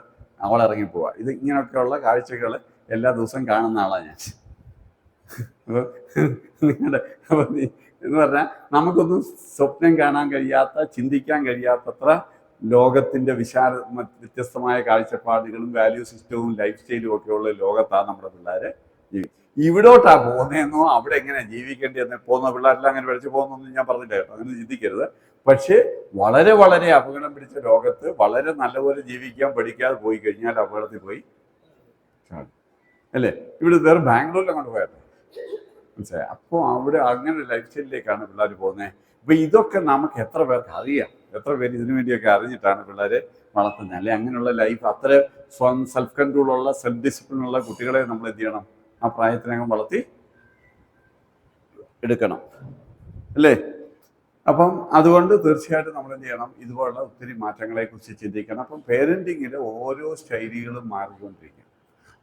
[SPEAKER 1] അവൾ ഇറങ്ങിപ്പോവാ. ഇത് ഇങ്ങനെയൊക്കെയുള്ള കാഴ്ചകൾ എല്ലാ ദിവസവും കാണുന്ന ആളാണ് ഞാൻ. നിങ്ങളുടെ എന്ന് പറഞ്ഞാൽ നമുക്കൊന്നും സ്വപ്നം കാണാൻ കഴിയാത്ത, ചിന്തിക്കാൻ കഴിയാത്തത്ര ലോകത്തിന്റെ വ്യത്യസ്തമായ കാഴ്ചപ്പാടുകളും വാല്യൂ സിസ്റ്റവും ലൈഫ് സ്റ്റൈലും ഒക്കെ ഉള്ള ലോകത്താണ് നമ്മുടെ പിള്ളേര് ഇവിടോട്ടാ പോകുന്നതെന്നോ അവിടെ എങ്ങനെ ജീവിക്കേണ്ടതെന്ന് പോകുന്ന പിള്ളേരെല്ലാം അങ്ങനെ പഠിച്ചു പോകുന്നൊന്നും ഞാൻ പറഞ്ഞില്ല കേട്ടോ, അങ്ങനെ ചിന്തിക്കരുത്. പക്ഷേ വളരെ വളരെ അപകടം പിടിച്ച ലോകത്ത് വളരെ നല്ലപോലെ ജീവിക്കാൻ പഠിക്കാതെ പോയി കഴിഞ്ഞാൽ അപകടത്തിൽ പോയി അല്ലേ? ഇവിടെ വേറെ ബാംഗ്ലൂരിൽ അങ്ങോട്ട് പോയല്ലേ മനസ്സിലായി. അപ്പോൾ അവിടെ അങ്ങനെ ലൈഫ് സ്റ്റൈലിലേക്കാണ് പിള്ളേർ പോകുന്നത്. അപ്പൊ ഇതൊക്കെ നമുക്ക് എത്ര പേർക്ക് അറിയാം? എത്ര പേര് ഇതിനു വേണ്ടിയൊക്കെ അറിഞ്ഞിട്ടാണ് പിള്ളേരെ വളർത്തുന്നത്? അല്ലെ അങ്ങനെയുള്ള ലൈഫ്, അത്ര സെൽഫ് കൺട്രോൾ ഉള്ള, സെൽഫ് ഡിസിപ്ലിൻ ഉള്ള കുട്ടികളെ നമ്മൾ എന്ത് ചെയ്യണം? ആ പ്രായത്തിനകം വളർത്തി എടുക്കണം അല്ലേ? അപ്പം അതുകൊണ്ട് തീർച്ചയായിട്ടും നമ്മൾ എന്ത് ചെയ്യണം? ഇതുപോലുള്ള ഒത്തിരി മാറ്റങ്ങളെ കുറിച്ച് ചിന്തിക്കണം. അപ്പം പേരൻറ്റിങ്ങിൽ ഓരോ ശൈലികളും മാറിക്കൊണ്ടിരിക്കും.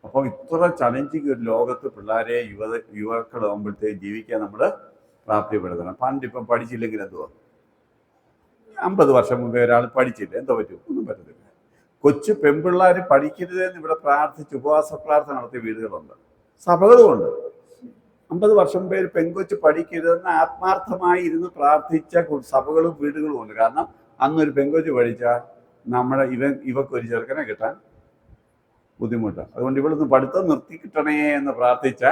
[SPEAKER 1] അപ്പം ഇത്ര ചലഞ്ചിങ് ഒരു ലോകത്ത് പിള്ളേരെ യുവാക്കളാകുമ്പോഴത്തേക്ക് ജീവിക്കാൻ നമ്മൾ പ്രാപ്തിപ്പെടുത്തണം. പണ്ടിപ്പം പഠിച്ചില്ലെങ്കിൽ എന്തുവാ? 50 വർഷം മുമ്പേ ഒരാൾ പഠിച്ചില്ല, എന്തോ പറ്റും? ഒന്നും പറ്റത്തില്ല. കൊച്ചു പെൺപിള്ളേർ പഠിക്കരുതെന്ന് ഇവിടെ പ്രാർത്ഥിച്ച് ഉപവാസ പ്രാർത്ഥന നടത്തിയ വീടുകളുണ്ട്, സഭകളുമുണ്ട്. 50 വർഷം മുമ്പേ ഒരു പെൺകൊച്ച് പഠിക്കരുതെന്ന് ആത്മാർത്ഥമായി ഇരുന്ന് പ്രാർത്ഥിച്ച സഭകളും വീടുകളും ഉണ്ട്. കാരണം അന്നൊരു പെൺകൊച്ച് പഠിച്ചാൽ നമ്മുടെ ഇവക്കൊരു ചെറുക്കനെ കിട്ടാൻ ബുദ്ധിമുട്ടാണ്. അതുകൊണ്ട് ഇവിടുന്ന് പഠിത്തം നിർത്തി കിട്ടണേ എന്ന് പ്രാർത്ഥിച്ച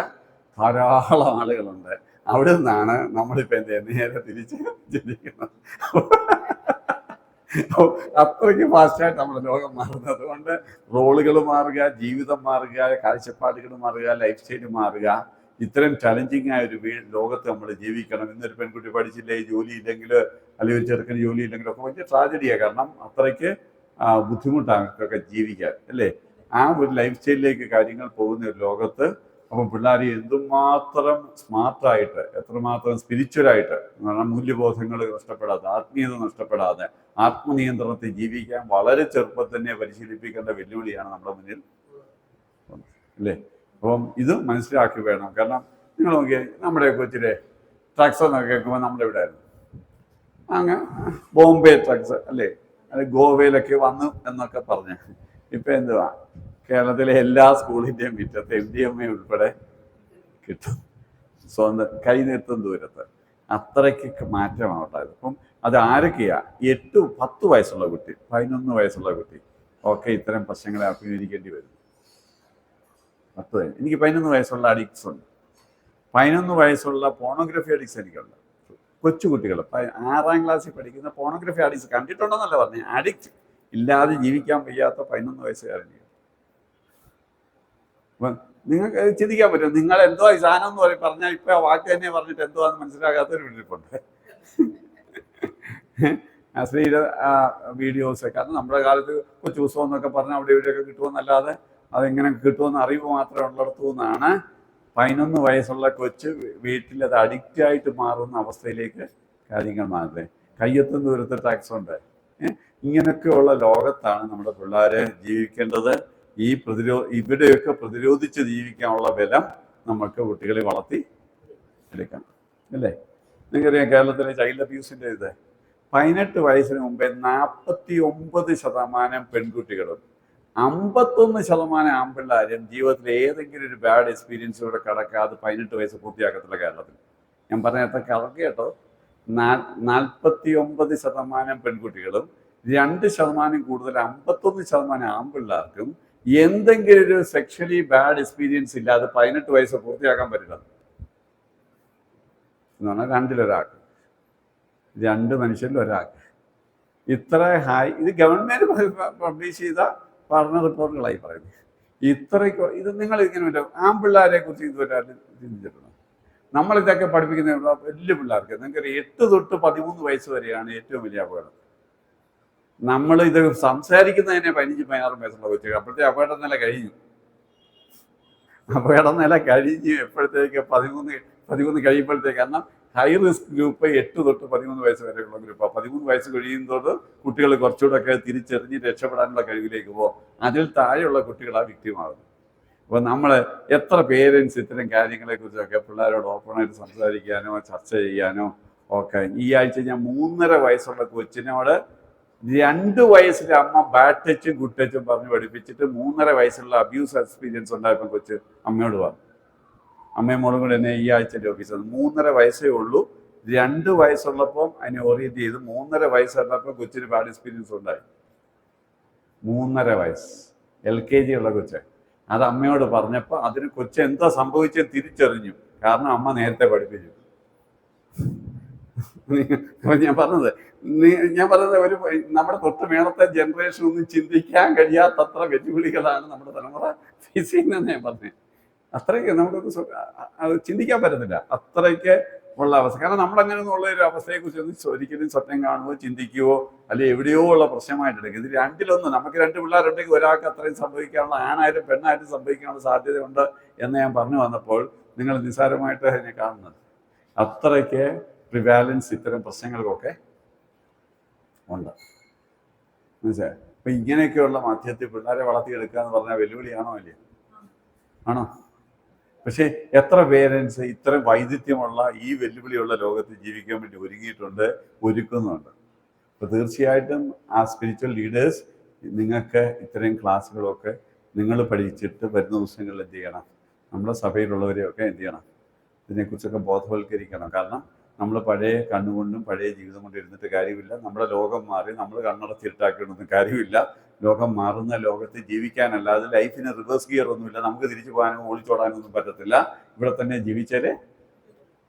[SPEAKER 1] ധാരാളം ആളുകളുണ്ട്. അവിടെ നിന്നാണ് നമ്മളിപ്പോൾ നേരെ തിരിച്ച് ചിന്തിക്കുന്നത്. അത്രയ്ക്ക് ഫാസ്റ്റായിട്ട് നമ്മുടെ ലോകം മാറുന്നത്. അതുകൊണ്ട് റോളുകൾ മാറുക, ജീവിതം മാറുക, കാഴ്ചപ്പാടുകൾ മാറുക, ലൈഫ് സ്റ്റൈൽ മാറുക. ഇത്രയും ചലഞ്ചിങ് ആയ ഒരു ലോകത്ത് നമ്മൾ ജീവിക്കണം. ഇന്നൊരു പെൺകുട്ടി പഠിച്ചില്ലേ, ജോലി ഇല്ലെങ്കിൽ, അല്ലെങ്കിൽ ഒരു ചെറുക്കന് ജോലി ഇല്ലെങ്കിലും ഒക്കെ വലിയ ട്രാജഡിയാണ്. കാരണം അത്രയ്ക്ക് ബുദ്ധിമുട്ടാണ് ഒക്കെ ജീവിക്കാൻ അല്ലേ? ആ ഒരു ലൈഫ് സ്റ്റൈലിലേക്ക് കാര്യങ്ങൾ പോകുന്ന ഒരു ലോകത്ത് അപ്പം പിള്ളേർ എന്തുമാത്രം സ്മാർട്ടായിട്ട്, എത്രമാത്രം സ്പിരിച്വലായിട്ട്, മൂല്യബോധങ്ങൾ നഷ്ടപ്പെടാതെ, ആത്മീയത നഷ്ടപ്പെടാതെ, ആത്മനിയന്ത്രണത്തിൽ ജീവിക്കാൻ വളരെ ചെറുപ്പത്തിൽ തന്നെ പരിശീലിപ്പിക്കേണ്ട വെല്ലുവിളിയാണ് നമ്മുടെ മുന്നിൽ അല്ലേ? അപ്പം ഇത് മനസ്സിലാക്കി വേണം. കാരണം നിങ്ങൾ നോക്കിയാൽ നമ്മുടെ കൊച്ചിലെ ട്രക്സ് എന്നൊക്കെ കേൾക്കുമ്പോൾ നമ്മുടെ ഇവിടെ ആയിരുന്നു അങ്ങ് ബോംബെ ട്രക്സ് അല്ലേ, അത് ഗോവയിലൊക്കെ വന്നു എന്നൊക്കെ പറഞ്ഞ് ഇപ്പം എന്തുവാ കേരളത്തിലെ എല്ലാ സ്കൂളിൻ്റെയും മുറ്റത്ത് MDMA ഉൾപ്പെടെ കിട്ടും, സ്വന്തം കൈനീട്ടും ദൂരത്ത്. അത്രയ്ക്ക് മാറ്റമാവട്ടെ. അപ്പം അത് ആരൊക്കെയാ? 8-10 വയസ്സുള്ള കുട്ടി, 11 വയസ്സുള്ള കുട്ടി ഒക്കെ ഇത്തരം പ്രശ്നങ്ങളെ അഭിമുഖീകരിക്കേണ്ടി വരും. 10 വയസ്സ്. എനിക്ക് 11 വയസ്സുള്ള അഡിക്ട്സ് ഉണ്ട്. 11 വയസ്സുള്ള പോണോഗ്രഫി അഡിക്ട്സ് എനിക്കുണ്ട്. കൊച്ചുകുട്ടികൾ 6ാം ക്ലാസ്സിൽ പഠിക്കുന്ന പോണോഗ്രഫി അഡിക്ട്സ് കണ്ടിട്ടുണ്ടെന്നല്ല പറഞ്ഞു, അഡിക്റ്റ് ഇല്ലാതെ ജീവിക്കാൻ വയ്യാത്ത 11 വയസ്സുകാരൻ. അപ്പം നിങ്ങൾക്ക് ചിന്തിക്കാൻ പറ്റും, നിങ്ങൾ എന്തോ ഈ സാധനം എന്ന് പറഞ്ഞാൽ ഇപ്പം ആ വാക്ക് തന്നെ പറഞ്ഞിട്ട് എന്തോ എന്ന് മനസ്സിലാകാത്തൊരു വിളിപ്പുണ്ട്. അശ്ലീല വീഡിയോസ്. കാരണം നമ്മുടെ കാലത്ത് കൊച്ചു പുസ്തകം എന്നൊക്കെ പറഞ്ഞാൽ അവിടെ ഇവിടെയൊക്കെ കിട്ടുമെന്നല്ലാതെ അതെങ്ങനെ കിട്ടുമെന്ന് അറിവ് മാത്രമേ ഉള്ളിടത്തു നിന്നാണ് 11 വയസ്സുള്ള കൊച്ച് വീട്ടിൽ അത് അഡിക്റ്റായിട്ട് മാറുന്ന അവസ്ഥയിലേക്ക് കാര്യങ്ങൾ മാറുന്നത്. കയ്യെത്തും ദൂരത്ത് ടാക്സ് ഉണ്ട്. ഇങ്ങനെയൊക്കെയുള്ള ലോകത്താണ് നമ്മുടെ പിള്ളേരെ ജീവിക്കേണ്ടത്. ഇവിടെയൊക്കെ പ്രതിരോധിച്ച് ജീവിക്കാനുള്ള ബലം നമുക്ക് കുട്ടികളെ വളർത്തി എടുക്കണം, അല്ലേ? നിങ്ങൾക്കറിയാം കേരളത്തിലെ ചൈൽഡ് അബ്യൂസിൻ്റെ 18 വയസ്സിന് മുമ്പേ 49% പെൺകുട്ടികളും 51% ആൺപിള്ളേരും ജീവിതത്തിൽ ഏതെങ്കിലും ഒരു ബാഡ് എക്സ്പീരിയൻസിലൂടെ കടക്കാതെ 18 വയസ്സ് പൂർത്തിയാക്കത്തില്ല കേരളത്തിൽ. ഞാൻ പറഞ്ഞ എത്ര കറക്റ്റ് കേട്ടോ. 49% പെൺകുട്ടികളും 2% കൂടുതൽ 51% ആൺപിള്ളേർക്കും എന്തെങ്കിലും ഒരു സെക്ഷലി ബാഡ് എക്സ്പീരിയൻസ് ഇല്ലാതെ 18 വയസ്സ് പൂർത്തിയാക്കാൻ പറ്റില്ല എന്ന് പറഞ്ഞാൽ രണ്ടിലൊരാൾക്ക്, 2 മനുഷ്യരിൽ ഒരാൾക്ക്. ഇത്ര ഹൈ, ഇത് ഗവൺമെന്റ് പബ്ലിഷ് ചെയ്ത പഠന റിപ്പോർട്ടുകളായി പറയുന്നത്. ഇത്രയ്ക്ക് ഇത് നിങ്ങൾ ഇങ്ങനെ പറ്റും. ആൺപിള്ളേരെ കുറിച്ച് ഇതുവരെ ചിന്തിച്ചിട്ടുണ്ട്? നമ്മളിതൊക്കെ പഠിപ്പിക്കുന്ന വലിയ പിള്ളേർക്ക് നിങ്ങൾക്ക് 8 തൊട്ട് 13 വയസ്സ് വരെയാണ് ഏറ്റവും വലിയ അപകടം. നമ്മൾ ഇത് സംസാരിക്കുന്നതിനെ 15-16 വയസ്സുള്ള കൊച്ചുകൾ, അപ്പോഴത്തെ അപകട നില കഴിഞ്ഞു. എപ്പോഴത്തേക്ക് 13 കഴിയുമ്പോഴത്തേക്ക്. കാരണം ഹൈ റിസ്ക് ഗ്രൂപ്പ് 8 തൊട്ട് 13 വയസ്സ് വരെയുള്ള ഗ്രൂപ്പാണ്. 13 വയസ്സ് കഴിയുന്നതോട് കുട്ടികൾ കുറച്ചുകൂടെ ഒക്കെ തിരിച്ചറിഞ്ഞ് രക്ഷപ്പെടാനുള്ള കഴിവിലേക്ക് പോകും. അതിൽ താഴെയുള്ള കുട്ടികളാണ് വിക്ടിമാകുന്നത്. അപ്പോൾ നമ്മൾ എത്ര പേരൻസ് ഇത്തരം കാര്യങ്ങളെ കുറിച്ചൊക്കെ പിള്ളേരോട് ഓപ്പണായിട്ട് സംസാരിക്കാനോ ചർച്ച ചെയ്യാനോ ഒക്കെ. ഈ ആഴ്ച ഞാൻ 3.5 വയസ്സുള്ള കൊച്ചിനോട് 2 വയസ്സിലെ അമ്മ ബാഡ് ടച്ചും ഗുഡ് ടച്ചും പറഞ്ഞ് പഠിപ്പിച്ചിട്ട് 3.5 വയസ്സുള്ള അബ്യൂസ് എക്സ്പീരിയൻസ് ഉണ്ടായപ്പോൾ കൊച്ച് അമ്മയോട് പറഞ്ഞു. അമ്മയും മോളും കൂടെ എന്നെ ഈ ആഴ്ചയുടെ ഓഫീസിൽ 3.5 വയസ്സേ ഉള്ളൂ. 2 വയസ്സുള്ളപ്പോൾ അതിനെ ഓറിയൻറ്റ് ചെയ്ത് 3.5 വയസ്സുള്ളപ്പോൾ കൊച്ചിന് ബാഡ് എക്സ്പീരിയൻസ് ഉണ്ടായി. 3.5 വയസ്സ് LKG ഉള്ള കൊച്ച് അത് അമ്മയോട് പറഞ്ഞപ്പോൾ അതിന് കൊച്ച് എന്താ സംഭവിച്ചത് തിരിച്ചറിഞ്ഞു. കാരണം അമ്മ നേരത്തെ പഠിപ്പിച്ചു. ഞാൻ പറഞ്ഞത് ഒരു നമ്മുടെ തൊട്ട് മേളത്തെ ജനറേഷൻ ഒന്നും ചിന്തിക്കാൻ കഴിയാത്തത്ര വെല്ലുവിളികളാണ് നമ്മുടെ തലമുറ ഫേസ് ചെയ്യുന്നതെന്ന് ഞാൻ പറഞ്ഞത്. അത്രയ്ക്ക് നമുക്കൊക്കെ ചിന്തിക്കാൻ പറ്റുന്നില്ല, അത്രയ്ക്ക് ഉള്ള അവസ്ഥ. കാരണം നമ്മളങ്ങനെയൊന്നും ഉള്ള ഒരു അവസ്ഥയെക്കുറിച്ച് ഒരിക്കലും സ്വപ്നം കാണുകയോ ചിന്തിക്കുകയോ അല്ലെങ്കിൽ എവിടെയോ ഉള്ള പ്രശ്നമായിട്ട് എടുക്കും. ഇത് രണ്ടിലൊന്ന്. നമുക്ക് 2 പിള്ളേരുണ്ടെങ്കിൽ ഒരാൾക്ക് അത്രയും സംഭവിക്കാനുള്ള, ആണായാലും പെണ്ണായാലും സംഭവിക്കാനുള്ള സാധ്യതയുണ്ട് എന്ന് ഞാൻ പറഞ്ഞു വന്നപ്പോൾ നിങ്ങൾ നിസ്സാരമായിട്ട് അതിനെ കാണുന്നത്. അത്രയ്ക്ക് പ്രിവാലൻസ് ഇത്തരം പ്രശ്നങ്ങൾക്കൊക്കെ ഉണ്ട്, മനസ്സിലായി? അപ്പൊ ഇങ്ങനെയൊക്കെയുള്ള മധ്യത്തിൽ പിള്ളേരെ വളർത്തിയെടുക്കുക എന്ന് പറഞ്ഞാൽ വെല്ലുവിളിയാണോ അല്ലേ? ആണോ? പക്ഷെ എത്ര പേരൻസ് ഇത്രയും വൈവിധ്യമുള്ള ഈ വെല്ലുവിളിയുള്ള ലോകത്ത് ജീവിക്കാൻ വേണ്ടി ഒരുക്കുന്നുണ്ട്. അപ്പോൾ തീർച്ചയായിട്ടും ആ സ്പിരിച്വൽ ലീഡേഴ്സ് നിങ്ങൾക്ക് ഇത്രയും ക്ലാസ്സുകളൊക്കെ നിങ്ങൾ പഠിച്ചിട്ട് വരുന്ന ദിവസങ്ങളിൽ എന്ത് ചെയ്യണം? നമ്മുടെ സഭയിലുള്ളവരെയൊക്കെ എന്ത് ചെയ്യണം? ഇതിനെക്കുറിച്ചൊക്കെ ബോധവൽക്കരിക്കണം. കാരണം നമ്മൾ പഴയ കണ്ണുകൊണ്ടും പഴയ ജീവിതം കൊണ്ട് ഇരുന്നിട്ട് കാര്യമില്ല. നമ്മുടെ ലോകം മാറി നമ്മൾ കണ്ണടച്ചിട്ടാക്കിയിട്ടൊന്നും കാര്യമില്ല. ലോകം മാറുന്ന ലോകത്ത് ജീവിക്കാനല്ലാതെ ലൈഫിന് റിവേഴ്സ് ഗിയർ ഒന്നുമില്ല. നമുക്ക് തിരിച്ചു പോകാനോ ഓടിച്ചോടാനൊന്നും പറ്റത്തില്ല. ഇവിടെ തന്നെ ജീവിച്ചാലേ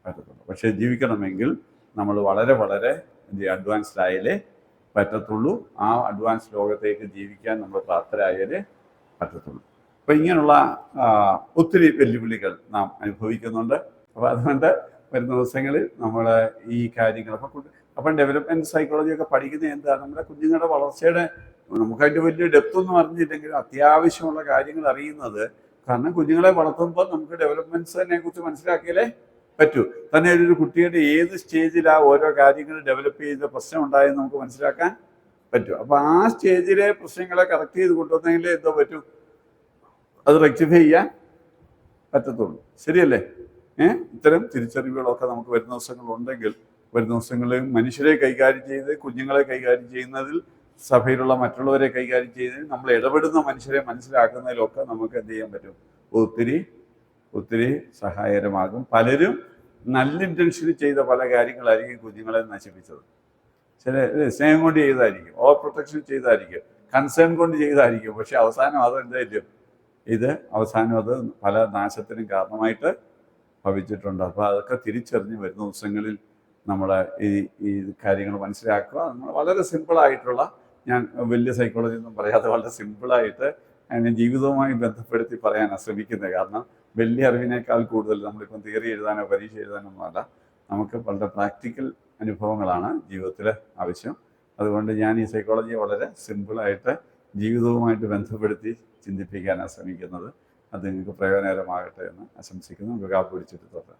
[SPEAKER 1] പറ്റത്തുള്ളൂ. പക്ഷെ ജീവിക്കണമെങ്കിൽ നമ്മൾ വളരെ വളരെ അഡ്വാൻസ്ഡ് ആയാലേ പറ്റത്തുള്ളൂ. ആ അഡ്വാൻസ് ലോകത്തേക്ക് ജീവിക്കാൻ നമ്മൾ പ്രാപ്തരായാലേ പറ്റത്തുള്ളൂ. അപ്പം ഇങ്ങനെയുള്ള ഒത്തിരി വെല്ലുവിളികൾ നാം അനുഭവിക്കുന്നുണ്ട്. അപ്പോൾ അതുകൊണ്ട് വരുന്ന ദിവസങ്ങളിൽ നമ്മൾ ഈ കാര്യങ്ങൾ അപ്പം ഡെവലപ്മെൻറ്റ് സൈക്കോളജിയൊക്കെ പഠിക്കുന്നത് എന്താണ്? നമ്മുടെ കുഞ്ഞുങ്ങളുടെ വളർച്ചയുടെ നമുക്കതിൻ്റെ വലിയ ഡെപ്ത് ഒന്നും അറിഞ്ഞില്ലെങ്കിലും അത്യാവശ്യമുള്ള കാര്യങ്ങൾ അറിയുന്നത്. കാരണം കുഞ്ഞുങ്ങളെ വളർത്തുമ്പോൾ നമുക്ക് ഡെവലപ്മെൻറ്റ്സിനെ കുറിച്ച് മനസ്സിലാക്കിയാലേ പറ്റൂ. തന്നെ ഒരു കുട്ടിയുടെ ഏത് സ്റ്റേജിലാണ് ഓരോ കാര്യങ്ങൾ ഡെവലപ്പ് ചെയ്ത പ്രശ്നം ഉണ്ടായെന്ന് നമുക്ക് മനസ്സിലാക്കാൻ പറ്റും. അപ്പോൾ ആ സ്റ്റേജിലെ പ്രശ്നങ്ങളെ കറക്റ്റ് ചെയ്ത് കൊണ്ടുവന്നെങ്കിലേ എന്തോ പറ്റൂ, അത് റെക്ടിഫൈ ചെയ്യാൻ പറ്റത്തുള്ളൂ. ശരിയല്ലേ? ഇത്തരം തിരിച്ചറിവുകളൊക്കെ നമുക്ക് വരുന്ന ദിവസങ്ങളുണ്ടെങ്കിൽ വരുന്ന ദിവസങ്ങളിൽ മനുഷ്യരെ കൈകാര്യം ചെയ്ത് കുഞ്ഞുങ്ങളെ കൈകാര്യം ചെയ്യുന്നതിൽ, സഭയിലുള്ള മറ്റുള്ളവരെ കൈകാര്യം ചെയ്യുന്നതിൽ, നമ്മൾ ഇടപെടുന്ന മനുഷ്യരെ മനസ്സിലാക്കുന്നതിലൊക്കെ നമുക്ക് എന്ത് ചെയ്യാൻ പറ്റും? ഒത്തിരി സഹായകരമാകും. പലരും നല്ല ഇൻറ്റൻഷനിൽ ചെയ്ത പല കാര്യങ്ങളായിരിക്കും കുഞ്ഞുങ്ങളെ നശിപ്പിച്ചത്. ചില സ്നേഹം കൊണ്ട് ചെയ്തായിരിക്കും, ഓവർ പ്രൊട്ടക്ഷൻ ചെയ്തായിരിക്കും, കൺസേൺ കൊണ്ട് ചെയ്തായിരിക്കും. പക്ഷെ അവസാനം അത് എന്തായാലും അവസാനം അത് പല നാശത്തിനും കാരണമായിട്ട് ഭവിച്ചിട്ടുണ്ട്. അപ്പോൾ അതൊക്കെ തിരിച്ചറിഞ്ഞ് വരുന്ന ദിവസങ്ങളിൽ നമ്മൾ ഈ കാര്യങ്ങൾ മനസ്സിലാക്കുക. നമ്മൾ വളരെ സിമ്പിളായിട്ടുള്ള, ഞാൻ വലിയ സൈക്കോളജി ഒന്നും പറയാതെ വളരെ സിമ്പിളായിട്ട് അതിനെ ജീവിതവുമായി ബന്ധപ്പെടുത്തി പറയാനാണ് ശ്രമിക്കുന്നത്. കാരണം വലിയ അറിവിനേക്കാൾ കൂടുതൽ നമ്മളിപ്പം തിയറി എഴുതാനോ പരീക്ഷ എഴുതാനോ ഒന്നുമല്ല, നമുക്ക് വളരെ പ്രാക്ടിക്കൽ അനുഭവങ്ങളാണ് ജീവിതത്തിൽ ആവശ്യം. അതുകൊണ്ട് ഞാൻ ഈ സൈക്കോളജിയെ വളരെ സിമ്പിളായിട്ട് ജീവിതവുമായിട്ട് ബന്ധപ്പെടുത്തി ചിന്തിപ്പിക്കാനാണ് ശ്രമിക്കുന്നത്. അത് നിങ്ങൾക്ക് പ്രയോജനകരമാകട്ടെ എന്ന് ആശംസിക്കുന്നു. നമുക്ക് കാപ്പ് പിടിച്ചിട്ട് തൊട്ട്